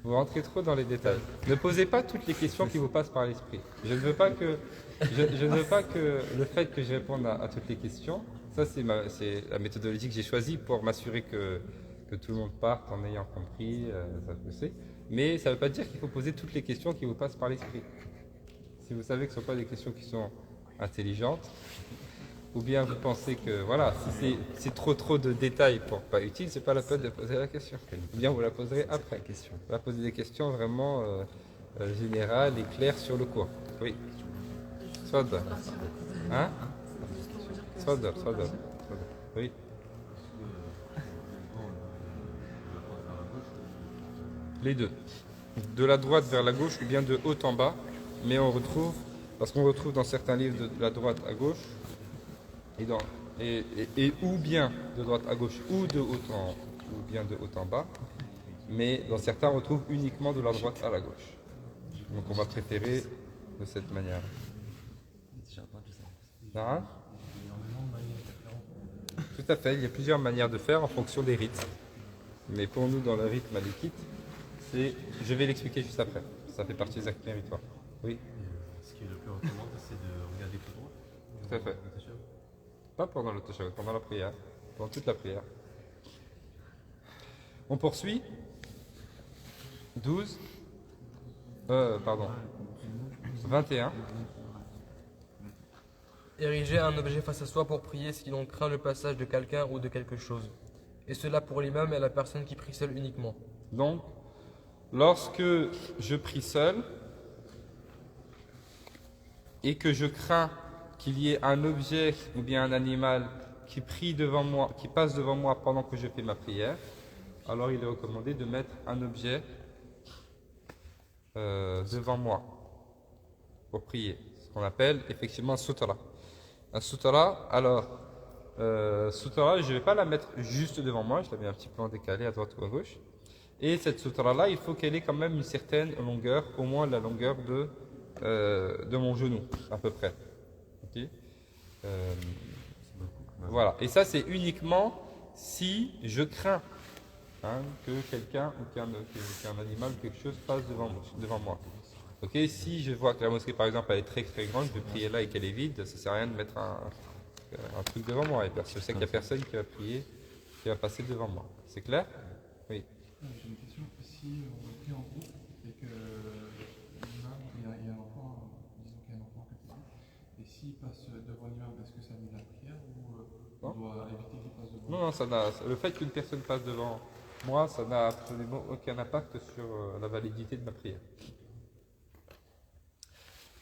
Vous rentrez trop dans les détails. Ne posez pas toutes les questions qui vous passent par l'esprit. Je ne veux pas que le fait que je réponde à toutes les questions, ça c'est la méthodologie que j'ai choisie pour m'assurer que tout le monde parte en ayant compris, ça je sais. Mais ça ne veut pas dire qu'il faut poser toutes les questions qui vous passent par l'esprit. Si vous savez que ce ne sont pas des questions qui sont intelligentes, ou bien vous pensez que voilà, si c'est trop de détails pour pas utile, c'est pas la peine de poser la question. Ou bien vous la poserez après. Vous la posez des questions vraiment générales et claires sur le cours. Oui. Soit hein? Soit oui. Les deux. De la droite vers la gauche ou bien de haut en bas, mais parce qu'on retrouve dans certains livres de la droite à gauche, et ou bien de droite à gauche ou bien de haut en bas, mais dans certains on retrouve uniquement de la droite à la gauche. Donc on va préférer de cette manière. Hein? Tout à fait, il y a plusieurs manières de faire en fonction des rites. Mais pour nous dans le rite malikite, je vais l'expliquer juste après. Ça fait partie des actes méritoires. Oui. Ce qui est le plus recommandé, c'est de regarder tout droit. Tout à fait. Pas pendant le tashahhud, pendant la prière, pendant toute la prière. On poursuit. 21. Ériger un objet face à soi pour prier si l'on craint le passage de quelqu'un ou de quelque chose. Et cela pour l'imam et la personne qui prie seule uniquement. Donc, lorsque je prie seul et que je crains qu'il y ait un objet ou bien un animal qui passe devant moi pendant que je fais ma prière, alors il est recommandé de mettre un objet devant moi pour prier. Ce qu'on appelle effectivement un sutra. Un sutra, alors, sutra, je ne vais pas la mettre juste devant moi, je la mets un petit peu en décalé à droite ou à gauche. Et cette sutra-là, il faut qu'elle ait quand même une certaine longueur, au moins la longueur de mon genou, à peu près. Okay. Voilà. Et ça, c'est uniquement si je crains que quelqu'un ou qu'un animal ou quelque chose passe devant moi. Ok. Si je vois que la mosquée, par exemple, elle est très très grande, je vais prier là et qu'elle est vide, ça ne sert à rien de mettre un truc devant moi. Et je sais qu'il n'y a personne qui va prier, qui va passer devant moi. C'est clair? Oui. J'ai une question. Si on prie en groupe et que l'imam, il y a un enfant, disons qu'il y a un enfant et s'il passe devant l'imam, est-ce que ça met la prière ou on doit éviter qu'il passe devant? Non, le fait qu'une personne passe devant moi, ça n'a absolument aucun impact sur la validité de ma prière.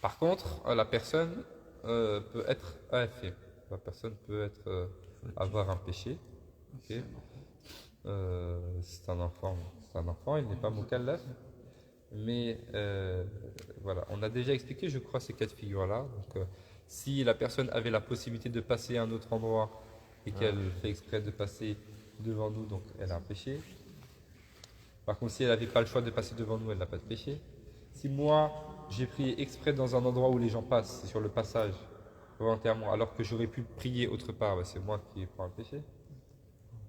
Par contre, la personne peut être AFM. La personne peut avoir un péché. Okay. C'est un enfant, il n'est pas mukallaf. Mais voilà, on a déjà expliqué, je crois, ces cas de figure-là. Donc, si la personne avait la possibilité de passer à un autre endroit et qu'elle fait exprès de passer devant nous, donc elle a un péché. Par contre, si elle n'avait pas le choix de passer devant nous, elle n'a pas de péché. Si moi, j'ai prié exprès dans un endroit où les gens passent, sur le passage, volontairement, alors que j'aurais pu prier autre part, bah, c'est moi qui prends un péché.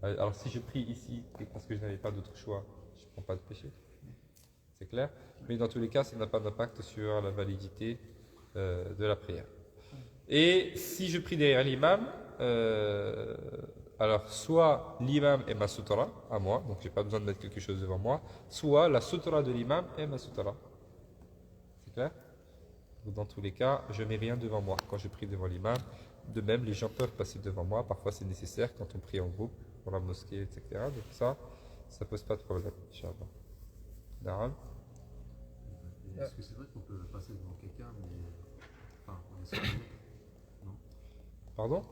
Alors si je prie ici, parce que je n'avais pas d'autre choix, je ne prends pas de péché. C'est clair? Mais dans tous les cas, ça n'a pas d'impact sur la validité de la prière. Et si je prie derrière l'imam, alors soit l'imam est ma sutra, à moi, donc je n'ai pas besoin de mettre quelque chose devant moi, soit la sutra de l'imam est ma sutra. C'est clair? Donc, dans tous les cas, je ne mets rien devant moi quand je prie devant l'imam. De même, les gens peuvent passer devant moi, parfois c'est nécessaire quand on prie en groupe, pour la mosquée, etc. Donc ça pose pas de problème, Inch'Allah. Naam. Est-ce que c'est vrai qu'on peut passer devant quelqu'un, mais enfin, on est sur un mètre, non? Pardon?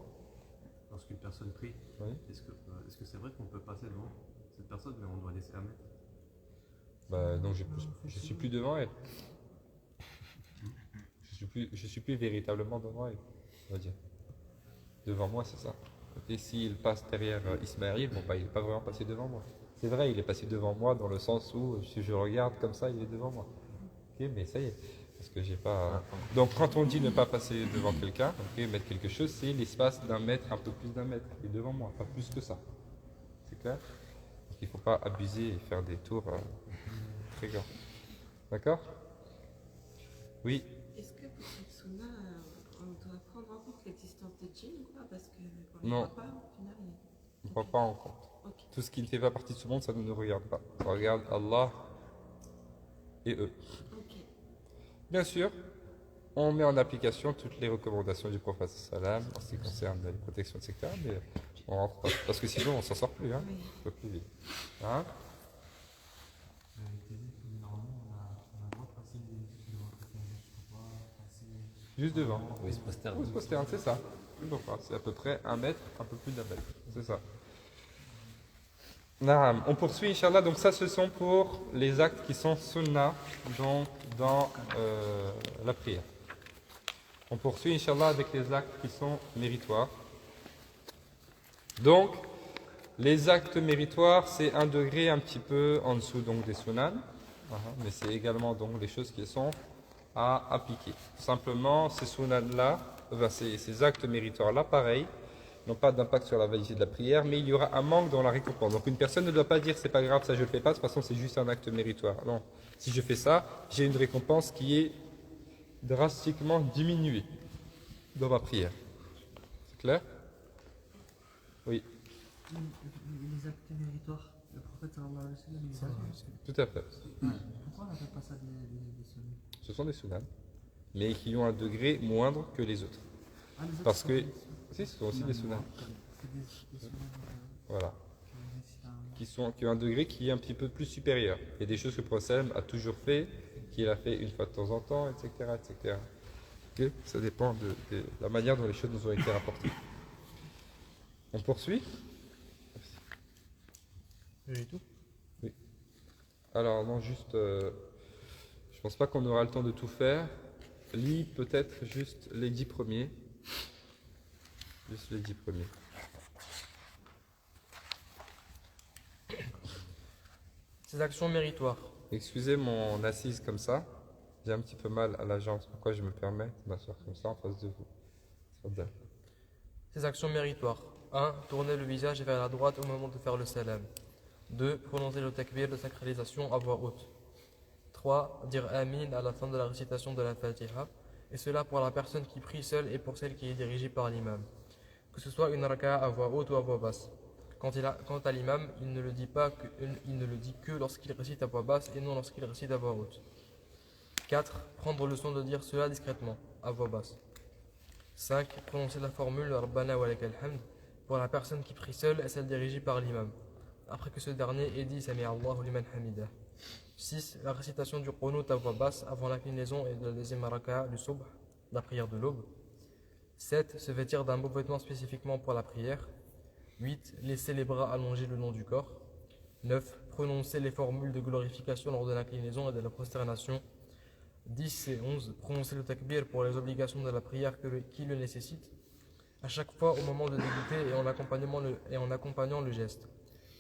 Lorsqu'une personne prie, oui. Est-ce que c'est vrai qu'on peut passer devant cette personne, mais on doit laisser un mètre? Bah non, je suis plus devant elle. Je suis plus véritablement devant elle, on va dire. Devant moi, c'est ça. Et s'il passe derrière Ismaël, bon, bah, il n'est pas vraiment passé devant moi. C'est vrai, il est passé devant moi dans le sens où, si je regarde comme ça, il est devant moi. Ok, mais ça y est, parce que j'ai pas... Donc quand on dit ne pas passer devant quelqu'un, mettre quelque chose, c'est l'espace d'un mètre, un peu plus d'un mètre, qui est devant moi, pas plus que ça. C'est clair? Donc il ne faut pas abuser et faire des tours très grands. D'accord? Oui. Est-ce que pour cette sunna, on doit prendre en compte l'existence des djinns ou pas? Parce qu'on ne Non. voit pas, au final. On ne prend pas en compte. Okay. Tout ce qui ne fait pas partie de ce monde, ça ne nous regarde pas. Ça regarde Allah et eux. Okay. Bien sûr, on met en application toutes les recommandations du prophète sallam en ce qui concerne les protections, etc. Mais on rentre pas, parce que sinon on ne s'en sort plus. Hein. On peut plus vite. Hein? Juste devant. Oui, se prosterne. Oui, se prosterne, c'est ça. C'est à peu près un mètre, un peu plus d'un mètre. C'est ça. Naam. On poursuit, Inch'Allah. Donc ça, ce sont pour les actes qui sont sunnah, donc dans la prière. On poursuit, Inch'Allah, avec les actes qui sont méritoires. Donc, les actes méritoires, c'est un degré un petit peu en dessous donc, des sunan, mais c'est également donc les choses qui sont à appliquer. Simplement, ces sunan-là, ces actes méritoires-là, pareil, n'ont pas d'impact sur la validité de la prière, mais il y aura un manque dans la récompense. Donc une personne ne doit pas dire c'est pas grave, ça je le fais pas, de toute façon c'est juste un acte méritoire. Non, si je fais ça, j'ai une récompense qui est drastiquement diminuée dans ma prière. C'est clair? Oui. Les actes méritoires, le prophète sallallahu alayhi wa sallam, tout à fait. Pourquoi on n'appelle pas ça des sunnah? Ce sont des sunnahs, mais qui ont un degré moindre que les autres. Parce que, si, ce sont aussi des sunnahs. Voilà. Qui ont un degré qui est un petit peu plus supérieur. Il y a des choses que le prophète a toujours fait, qu'il a fait une fois de temps en temps, etc. etc. Okay? Ça dépend de la manière dont les choses nous ont été rapportées. On poursuit? Et tout. Alors, non, juste. Je pense pas qu'on aura le temps de tout faire. Lis peut-être juste les 10 premiers. Juste les 10 premiers. Ces actions méritoires. Excusez mon assise comme ça. J'ai un petit peu mal à la jambe. C'est pourquoi je me permets de m'asseoir comme ça en face de vous. Tfadal. Ces actions méritoires. 1. Tourner le visage vers la droite au moment de faire le salam. 2. Prononcer le takbir de sacralisation à voix haute. 3. Dire Amin à la fin de la récitation de la Fatiha. Et cela pour la personne qui prie seule et pour celle qui est dirigée par l'imam. Que ce soit une raka'a à voix haute ou à voix basse. Quant à l'imam, il ne le dit que lorsqu'il récite à voix basse et non lorsqu'il récite à voix haute. 4. Prendre le soin de dire cela discrètement, à voix basse. 5. Prononcer la formule Rabbana wa lakal hamd pour la personne qui prie seule et celle dirigée par l'imam, après que ce dernier ait dit Sami Allahu liman hamidah. 6. La récitation du qunut à voix basse avant l'inclinaison et de la deuxième raka'a du subh, la prière de l'aube. 7. Se vêtir d'un beau vêtement spécifiquement pour la prière. 8. Laisser les bras allongés le long du corps. 9. Prononcer les formules de glorification lors de l'inclinaison et de la prosternation. 10 et 11. Prononcer le takbir pour les obligations de la prière qui le nécessitent, à chaque fois au moment de débuter et en accompagnant le geste.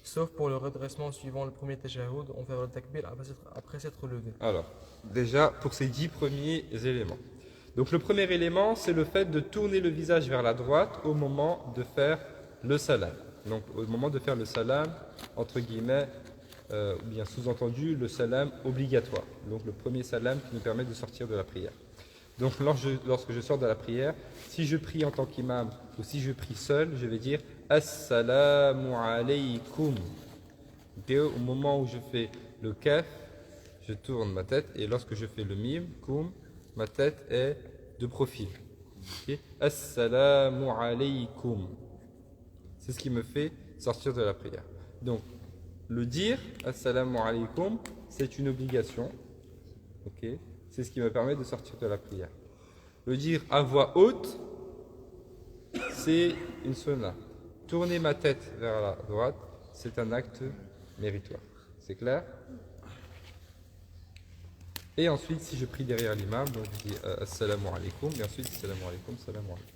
Sauf pour le redressement suivant le premier tashahoud, on fait le takbir après s'être levé. Alors, déjà, pour ces 10 premiers éléments. Donc le premier élément, c'est le fait de tourner le visage vers la droite au moment de faire le salam. Donc au moment de faire le salam, entre guillemets, ou bien sous-entendu, le salam obligatoire. Donc le premier salam qui nous permet de sortir de la prière. Donc lorsque je sors de la prière, si je prie en tant qu'imam ou si je prie seul, je vais dire Assalamu alaykum. Au moment où je fais le kaf, je tourne ma tête, et lorsque je fais le mim, kum, ma tête est de profil. Okay? Assalamu alaykum. C'est ce qui me fait sortir de la prière. Donc, le dire Assalamu alaykum, c'est une obligation. Okay? C'est ce qui me permet de sortir de la prière. Le dire à voix haute, c'est une sunna. Tourner ma tête vers la droite, c'est un acte méritoire. C'est clair? Et ensuite, si je prie derrière l'imam, donc je dis Assalamu alaykum, et ensuite Assalamu alaykum, Assalamu alaykum.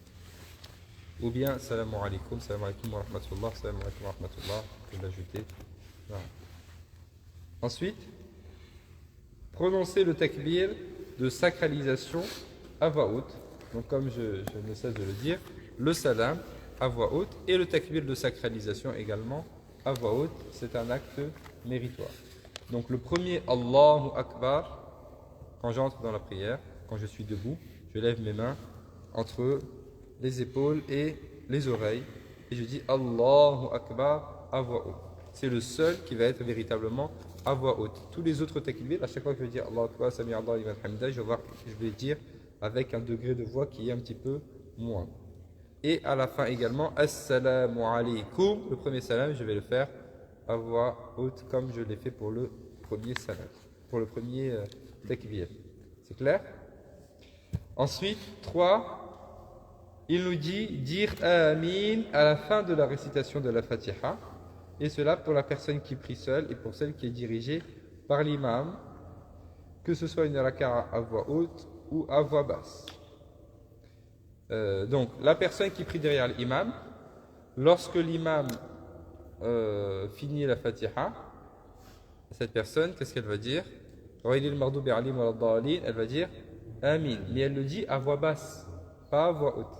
Ou bien Assalamu alaykum, Assalamu alaykum wa rahmatullah, Assalamu alaykum wa rahmatullah, je vais l'ajouter. Voilà. Ensuite, prononcer le takbir de sacralisation à voix haute. Donc comme je ne cesse de le dire, le salam à voix haute et le takbir de sacralisation également à voix haute, c'est un acte méritoire. Donc le premier Allahu Akbar, quand j'entre dans la prière, quand je suis debout, je lève mes mains entre les épaules et les oreilles et je dis Allahu Akbar à voix haute. C'est le seul qui va être véritablement à voix haute. Tous les autres takbir, à chaque fois que je vais dire Allahu Akbar, Sami Allahu liman hamidah, je vais dire avec un degré de voix qui est un petit peu moindre. Et à la fin également, Assalamu alaykum, le premier salam, je vais le faire à voix haute comme je l'ai fait pour le premier salam, pour le premier takbir. C'est clair? Ensuite, 3, il nous dit dire Amin à la fin de la récitation de la Fatiha, et cela pour la personne qui prie seule et pour celle qui est dirigée par l'imam, que ce soit une raka'a à voix haute ou à voix basse. Donc, la personne qui prie derrière l'imam, lorsque l'imam finit la Fatiha, cette personne, qu'est-ce qu'elle va dire? Elle va dire Amin, mais elle le dit à voix basse, pas à voix haute.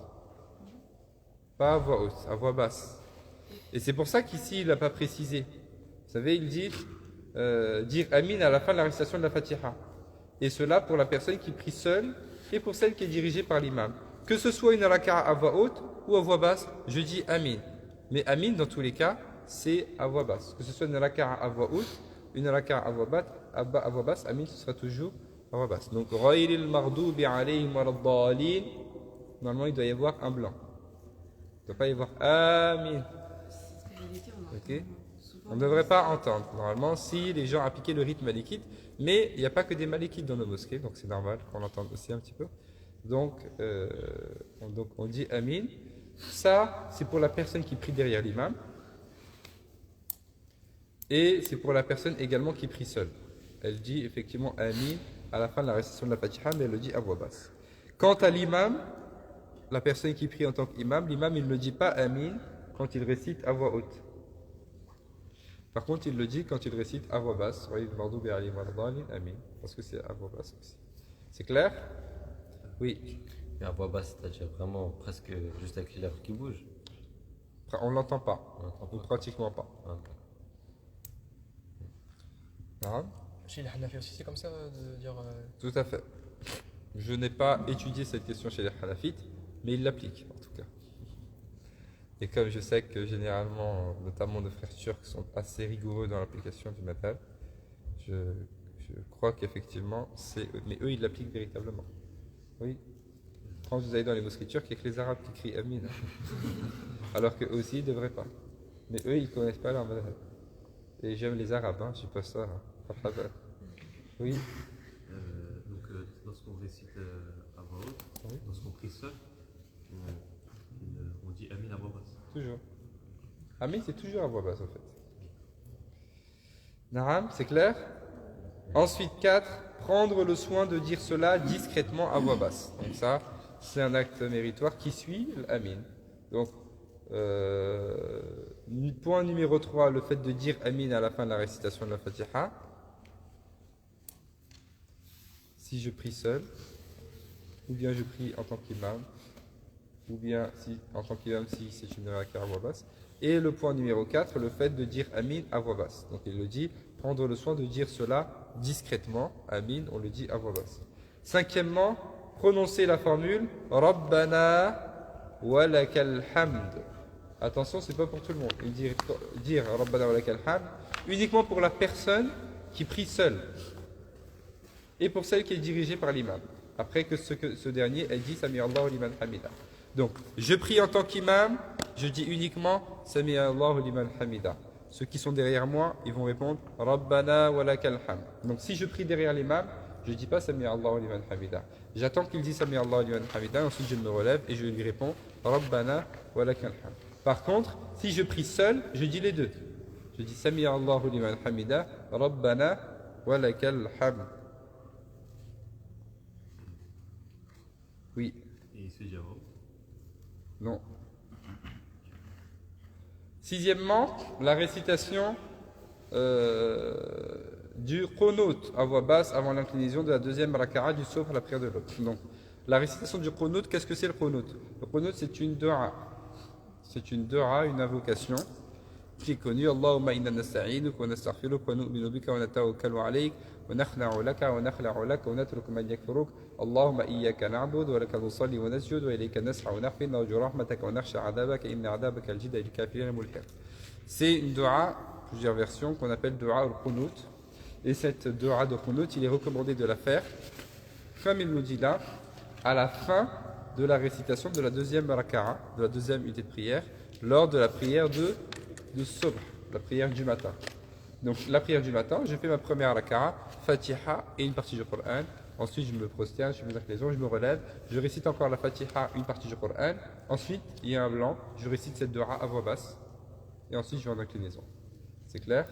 Pas à voix haute, à voix basse. Et c'est pour ça qu'ici, il n'a pas précisé. Vous savez, il dit dire Amin à la fin de la récitation de la Fatiha. Et cela pour la personne qui prie seule et pour celle qui est dirigée par l'imam. Que ce soit une raka'a à voix haute ou à voix basse, je dis Amin. Mais Amin, dans tous les cas, c'est à voix basse. Que ce soit une raka'a à voix haute, une raka'a à voix basse, Amin, ce sera toujours à voix basse. Donc, Ghayril maghdubi alayhim waladdallin, normalement, il doit y avoir un blanc. Il ne doit pas y avoir Amin. Okay. On ne devrait pas entendre. Normalement, si les gens appliquaient le rythme malikite, mais il n'y a pas que des malikites dans nos mosquées, donc c'est normal qu'on entende aussi un petit peu. Donc on dit Amin. Ça, c'est pour la personne qui prie derrière l'imam. Et c'est pour la personne également qui prie seule. elle dit effectivement Amin à la fin de la récitation de la Fatiha, mais elle le dit à voix basse. Quant à l'imam, la personne qui prie en tant qu'imam, l'imam il ne dit pas Amin quand il récite à voix haute. Par contre, il le dit quand il récite à voix basse. Amin. Parce que c'est à voix basse aussi. C'est clair? Oui. Et à voix basse, c'est-à-dire vraiment presque juste avec les lèvres qui bougent. On ne l'entend pas. Ou pratiquement pas. Ah. Chez les Hanafi aussi, c'est comme ça de dire. Tout à fait. Je n'ai pas étudié cette question chez les Hanafites, mais ils l'appliquent en tout cas. Et comme je sais que généralement, notamment nos frères turcs sont assez rigoureux dans l'application du madhab, je crois qu'effectivement, mais eux ils l'appliquent véritablement. Oui. Quand vous allez dans les mosquées turques, il n'y a que les Arabes qui crient Amin. Alors qu'eux aussi ils ne devraient pas. Mais eux ils ne connaissent pas leur madhab. Et j'aime les Arabes, je ne suis pas ça. Oui. Donc lorsqu'on récite à voix haute, lorsqu'on prie seul, on dit Amin à voix basse. Toujours. Amin c'est toujours à voix basse en fait. Naam, c'est clair? Ensuite 4, prendre le soin de dire cela discrètement à voix basse. Donc ça, c'est un acte méritoire qui suit l'Amin. Donc, point numéro 3, le fait de dire Amin à la fin de la récitation de la Fatiha. Si je prie seul, ou bien je prie en tant qu'imam, ou bien si, en tant qu'imam si c'est une raka à voix basse. Et le point numéro 4, le fait de dire Amin à voix basse. Donc il le dit, prendre le soin de dire cela discrètement. Amin, on le dit à voix basse. Cinquièmement, prononcer la formule Rabbana wa lakal hamd. Attention, c'est pas pour tout le monde. Dire Rabbana wa lakal hamd uniquement pour la personne qui prie seule et pour celle qui est dirigée par l'imam. Après que ce dernier ait dit Sami Allahu liman hamida. Donc, je prie en tant qu'imam, je dis uniquement Sami Allahu liman hamida. Ceux qui sont derrière moi, ils vont répondre Rabbana wa lakal hamd. Donc, si je prie derrière l'imam, je ne dis pas Sami Allahu liman hamida. J'attends qu'il dise Sami Allahu liman hamida, ensuite je me relève et je lui réponds Rabbana wa lakal hamd. Par contre, si je prie seul, je dis les deux. Je dis Sami Allahu liman hamida, Rabbana wa lakal hamd. Oui. Et il se dit avant? Non. Sixièmement, la récitation du qunut à voix basse avant l'inclinaison de la deuxième raka'a du sauf à la prière de l'autre. Donc, la récitation du qunut, qu'est-ce que c'est le qunut? Le qunut, c'est une dua. C'est une dua, une invocation qui est connue. Allahumma inna nasta'inuk wa nastaghfiruk wa nu'minu bika wa natawakkalu alayk wa nakhla'u laka wa nakhla'u laka wa natruku man yakfuruk. Allahumma iyyaka na'budu wa laka nusalli wa nasjudu wa ilayka nas'a wa nakhfi narju rahmataka wa nakhsha 'adabaka inna 'adabaka al-jidda lil kafirin mulhiq. C'est une dua, plusieurs versions, qu'on appelle dua al-qunut. Et cette dua de qunut, il est recommandé de la faire, comme il nous dit là, à la fin de la récitation de la deuxième raka'a, de la deuxième unité de prière, lors de la prière de subh, la prière du matin. Donc la prière du matin, je fais ma première raka'a, Fatiha et une partie du Coran. Ensuite, je me prosterne, je fais mes inclinaisons, je me relève, je récite encore la Fatiha, une partie du Coran. Ensuite, il y a un blanc, je récite cette dua à voix basse. Et ensuite, je vais en inclinaison. C'est clair?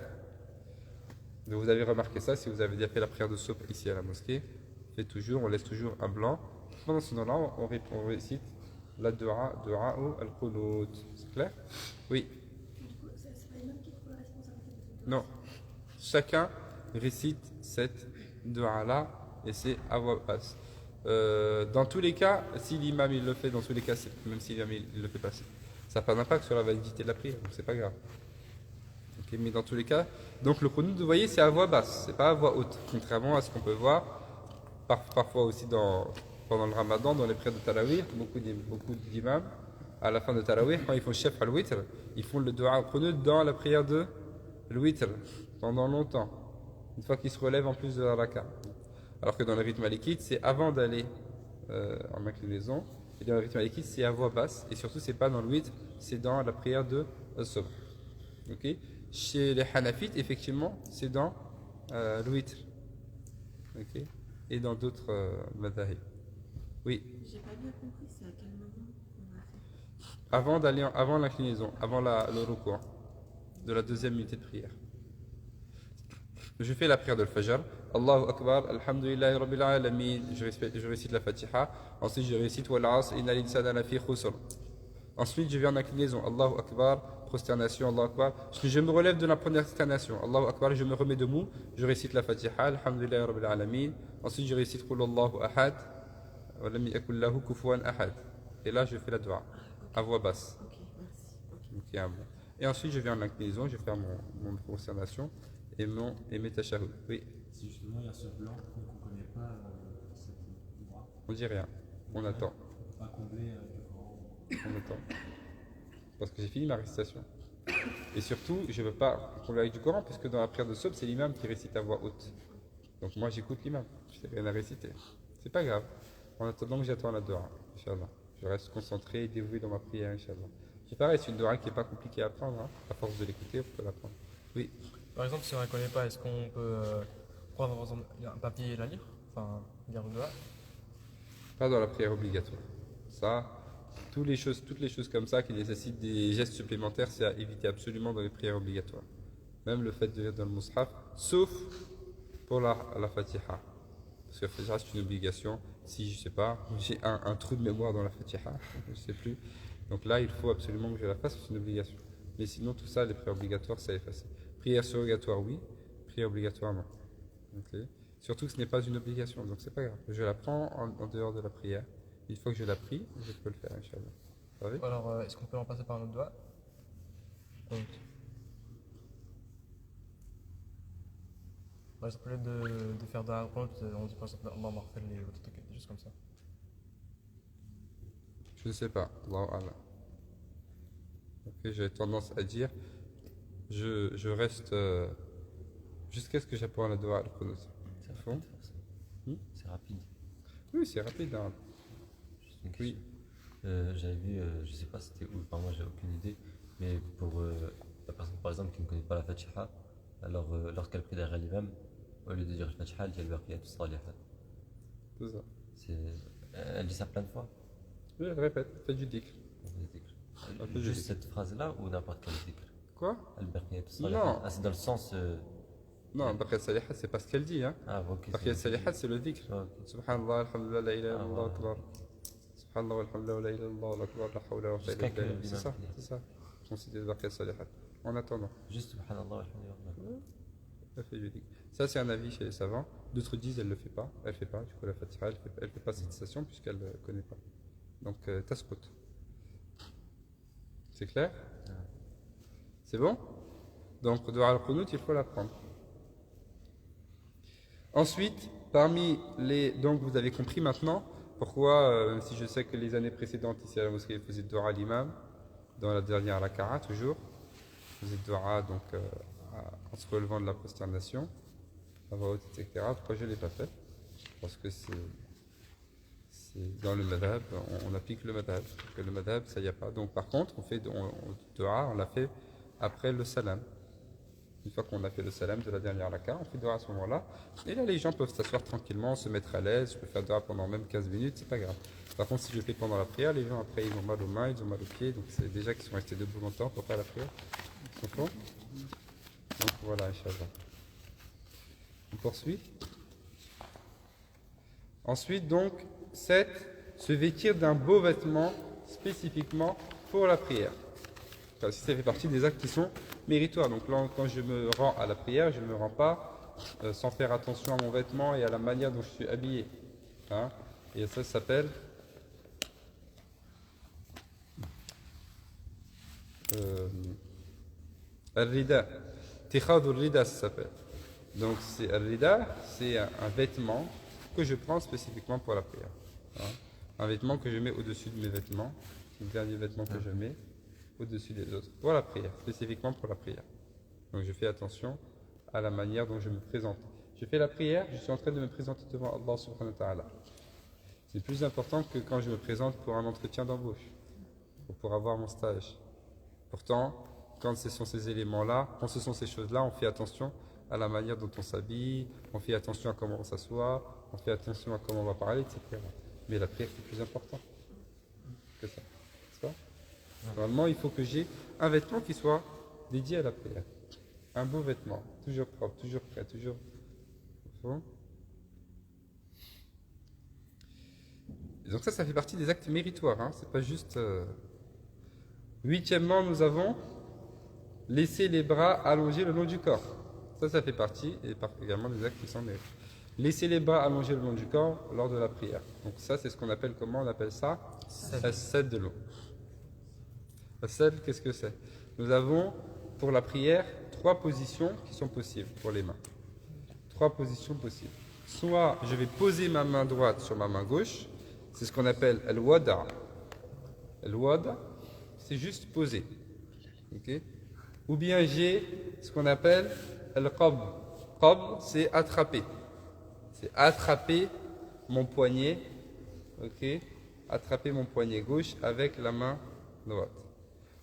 Donc, vous avez remarqué ça, si vous avez déjà fait la prière de subh ici à la mosquée, on laisse toujours un blanc. Pendant ce temps-là, on récite la dua ou al-qunut. C'est clair? Oui. C'est pas l'imam qui prend la responsabilité de tout. Non. Chacun récite cette dua-là et c'est à voix basse. Dans tous les cas, si l'imam il le fait, dans tous les cas, même si l'imam il le fait passer, ça n'a pas d'impact sur la validité de la prière, donc c'est pas grave. Okay, mais dans tous les cas, donc le qunut, vous voyez, c'est à voix basse, c'est pas à voix haute, contrairement à ce qu'on peut voir parfois aussi pendant le ramadan, dans les prières de Tarawih, beaucoup d'imams, à la fin de Tarawih, quand ils font chef al-witr, ils font le dua al-qunut dans la prière de al-witr, pendant longtemps, une fois qu'ils se relèvent en plus de la raka. Alors que dans le rythme malikite, c'est avant d'aller en inclinaison, et dans le rythme malikite, c'est à voix basse, et surtout, c'est pas dans le witr, c'est dans la prière de al-subh. Okay? Chez les Hanafites, effectivement, c'est dans le witr. Okay? Et dans d'autres madhahib. Oui. J'ai pas bien compris, c'est à quel moment on va faire? Avant l'inclinaison, avant le recours de la deuxième unité de prière. je fais la prière de l'Fajr. Allahu Akbar, Alhamdulillahi Rabbil Alamin. Je récite la Fatiha. Ensuite, je récite Wal Asr, Inna l'insana lafi khusr. Ensuite, je vais en inclinaison. Allahu Akbar, prosternation, Allahu Akbar. Je me relève de la première prosternation. Allahu Akbar, je me remets debout. Je récite la Fatiha, Alhamdulillahi Rabbil Alamin. Ensuite, je récite Qul Allahu Ahad, wa lam yakul lahu kufuwan ahad. Et là, je fais la dua à voix basse. Ok, merci. Et ensuite, je vais en inclinaison, je vais faire mon prosternation et mes tashahhud. Oui. Si justement il y a ce blanc qu'on ne connaît pas, cette voix. On dit rien. On attend. Pas combler du Coran. On attend. Parce que j'ai fini ma récitation. Et surtout, je ne veux pas combler avec du Coran, puisque dans la prière de Sob, c'est l'imam qui récite à voix haute. Donc moi, j'écoute l'imam. Je n'ai rien à réciter. C'est pas grave. En attendant que j'attends la dua, Inch'Allah. Je reste concentré et dévoué dans ma prière, Inch'Allah. C'est pareil, c'est une dua qui n'est pas compliquée à apprendre. Hein. À force de l'écouter, on peut l'apprendre. Oui. Par exemple, si on ne la connaît pas, est-ce qu'on peut prendre par exemple, un papier et la lire? Enfin, lire le doigt? Pas dans la prière obligatoire. Ça, toutes les choses comme ça qui nécessitent des gestes supplémentaires, c'est à éviter absolument dans les prières obligatoires. Même le fait de lire dans le mushaf, sauf pour la Fatiha. Parce que la Fatiha, c'est une obligation. Si, je sais pas, j'ai un trou de mémoire dans la Fatiha, je ne sais plus. Donc là, il faut absolument que je la fasse, c'est une obligation. Mais sinon, tout ça, les prières obligatoires, ça est effacé. Prière surrogatoire, oui. Prière obligatoire, non. Okay. Surtout que ce n'est pas une obligation, donc c'est pas grave. Je la prends en dehors de la prière. Une fois que je l'ai pris, je peux le faire, Inch'Allah. Ça va? Alors, est-ce qu'on peut en passer par un autre doigt? Donc, par exemple, au lieu de faire d'un compte, on dit par exemple, Allah m'a refait les autres trucs, des choses comme ça. Je ne sais pas. Allahu A'lam. Okay, j'ai tendance à dire, je reste jusqu'à ce que j'apprends la dua al-Qunut. C'est rapide. C'est rapide. Oui, c'est rapide. Hein. Oui. J'avais vu, je sais pas c'était où, moi j'ai aucune idée, mais pour la personne par exemple qui ne connaît pas la Fatiha, alors lorsqu'elle prie derrière l'imam, au lieu de dire Fatiha, elle dit al-Baqiyat as-Salihat. C'est ça. Elle dit ça plein de fois. Oui, elle répète, faites du dhikr. Juste cette phrase-là ou n'importe quel dhikr? Quoi? Al-Baqiyat as-Salihat. Non. Ah, c'est dans le sens. Non, Baqiyat as-Salihat, c'est pas ce qu'elle dit. Hein. Ah, ok. Baqiyat as-Salihat, c'est le dhikr. Subhanallah, alhamdulillah, la ilaha illallah, akbar. Subhanallah, alhamdulillah, la ilaha illallah, akbar, la hawla wa la quwwata illa billah. C'est ça, c'est ça. On cite les Baqiyat as-Salihat. En attendant. Juste Subhanallah, alhamdulillah. Elle fait du dhikr. Ça, c'est un avis chez les savants. D'autres disent elle ne le fait pas. Elle ne fait pas. Du coup, la Fatiha, elle ne fait pas cette citation puisqu'elle ne connaît pas. Donc, tasqut. C'est clair? C'est bon? Donc, dua al-Qunut, il faut l'apprendre. Ensuite, parmi les. Donc, vous avez compris maintenant pourquoi, même si je sais que les années précédentes, ici à la mosquée, ils faisaient dua à l'imam, dans la dernière raka'a, toujours. Ils faisaient dua, donc, en se relevant de la prosternation, à voix haute, etc. Pourquoi je ne l'ai pas fait? Parce que c'est dans le madhab, on applique le madhab. Que le madhab, ça y a pas. Donc, par contre, on l'a fait après le salam. Une fois qu'on a fait le salam de la dernière raka, on fait dua à ce moment-là. Et là, les gens peuvent s'asseoir tranquillement, se mettre à l'aise. Je peux faire dua pendant même 15 minutes, c'est pas grave. Par contre, si je le fais pendant la prière, les gens après, ils ont mal aux mains, ils ont mal aux pieds. Donc, c'est déjà qu'ils sont restés debout longtemps pour faire la prière. Ils sont forts. Donc, voilà, Inch'Allah. On poursuit. Ensuite, donc, 7. Se vêtir d'un beau vêtement spécifiquement pour la prière. Enfin, si ça fait partie des actes qui sont méritoires. Donc là, quand je me rends à la prière, je ne me rends pas sans faire attention à mon vêtement et à la manière dont je suis habillé. Hein? Et ça s'appelle al-rida. Tikhad al-rida, ça s'appelle. Donc al-rida, c'est un vêtement que je prends spécifiquement pour la prière. Hein? Un vêtement que je mets au-dessus de mes vêtements. C'est le dernier vêtement que je mets au-dessus des autres. Pour la prière, spécifiquement pour la prière. Donc je fais attention à la manière dont je me présente. Je fais la prière, je suis en train de me présenter devant Allah subhanahu wa ta'ala. C'est plus important que quand je me présente pour un entretien d'embauche ou pour avoir mon stage. Pourtant, quand ce sont ces éléments-là, quand ce sont ces choses-là, on fait attention à la manière dont on s'habille, on fait attention à comment on s'assoit, on fait attention à comment on va parler, etc. Mais la prière, c'est plus important que ça. N'est-ce pas? Normalement, il faut que j'ai un vêtement qui soit dédié à la prière. un beau vêtement, toujours propre, toujours prêt, toujours au fond. Et donc ça fait partie des actes méritoires, hein. C'est pas juste... Huitièmement, nous avons laissé les bras allongés le long du corps. Ça fait partie également des actes qui sont mérités. Laisser les bras allongés le long du corps lors de la prière. Donc ça, c'est ce qu'on appelle, comment on appelle ça? As-sad de l'eau. As-sad, qu'est-ce que c'est? Nous avons, pour la prière, 3 positions qui sont possibles pour les mains. 3 positions possibles. Soit je vais poser ma main droite sur ma main gauche, c'est ce qu'on appelle al-wada. Al-wada, c'est juste poser. Okay? Ou bien j'ai ce qu'on appelle al-qabd. Qabd, c'est attraper. C'est attraper mon poignet, ok, attraper mon poignet gauche avec la main droite.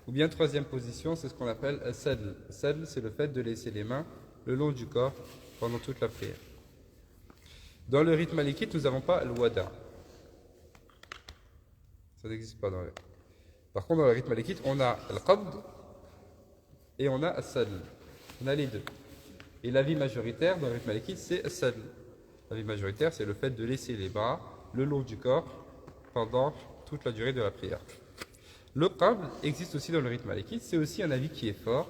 Ou bien troisième position, c'est ce qu'on appelle al-sadl. Sadl, c'est le fait de laisser les mains le long du corps pendant toute la prière. Dans le rite malikite, nous n'avons pas al-wada. Ça n'existe pas dans le rite. Par contre, dans le rite malikite, on a al-qabd et on a al-sadl. On a les deux. Et l'avis majoritaire dans le rite malikite, c'est al-sadl. L'avis majoritaire, c'est le fait de laisser les bras le long du corps pendant toute la durée de la prière. Le qabd existe aussi dans le rite malikite. C'est aussi un avis qui est fort,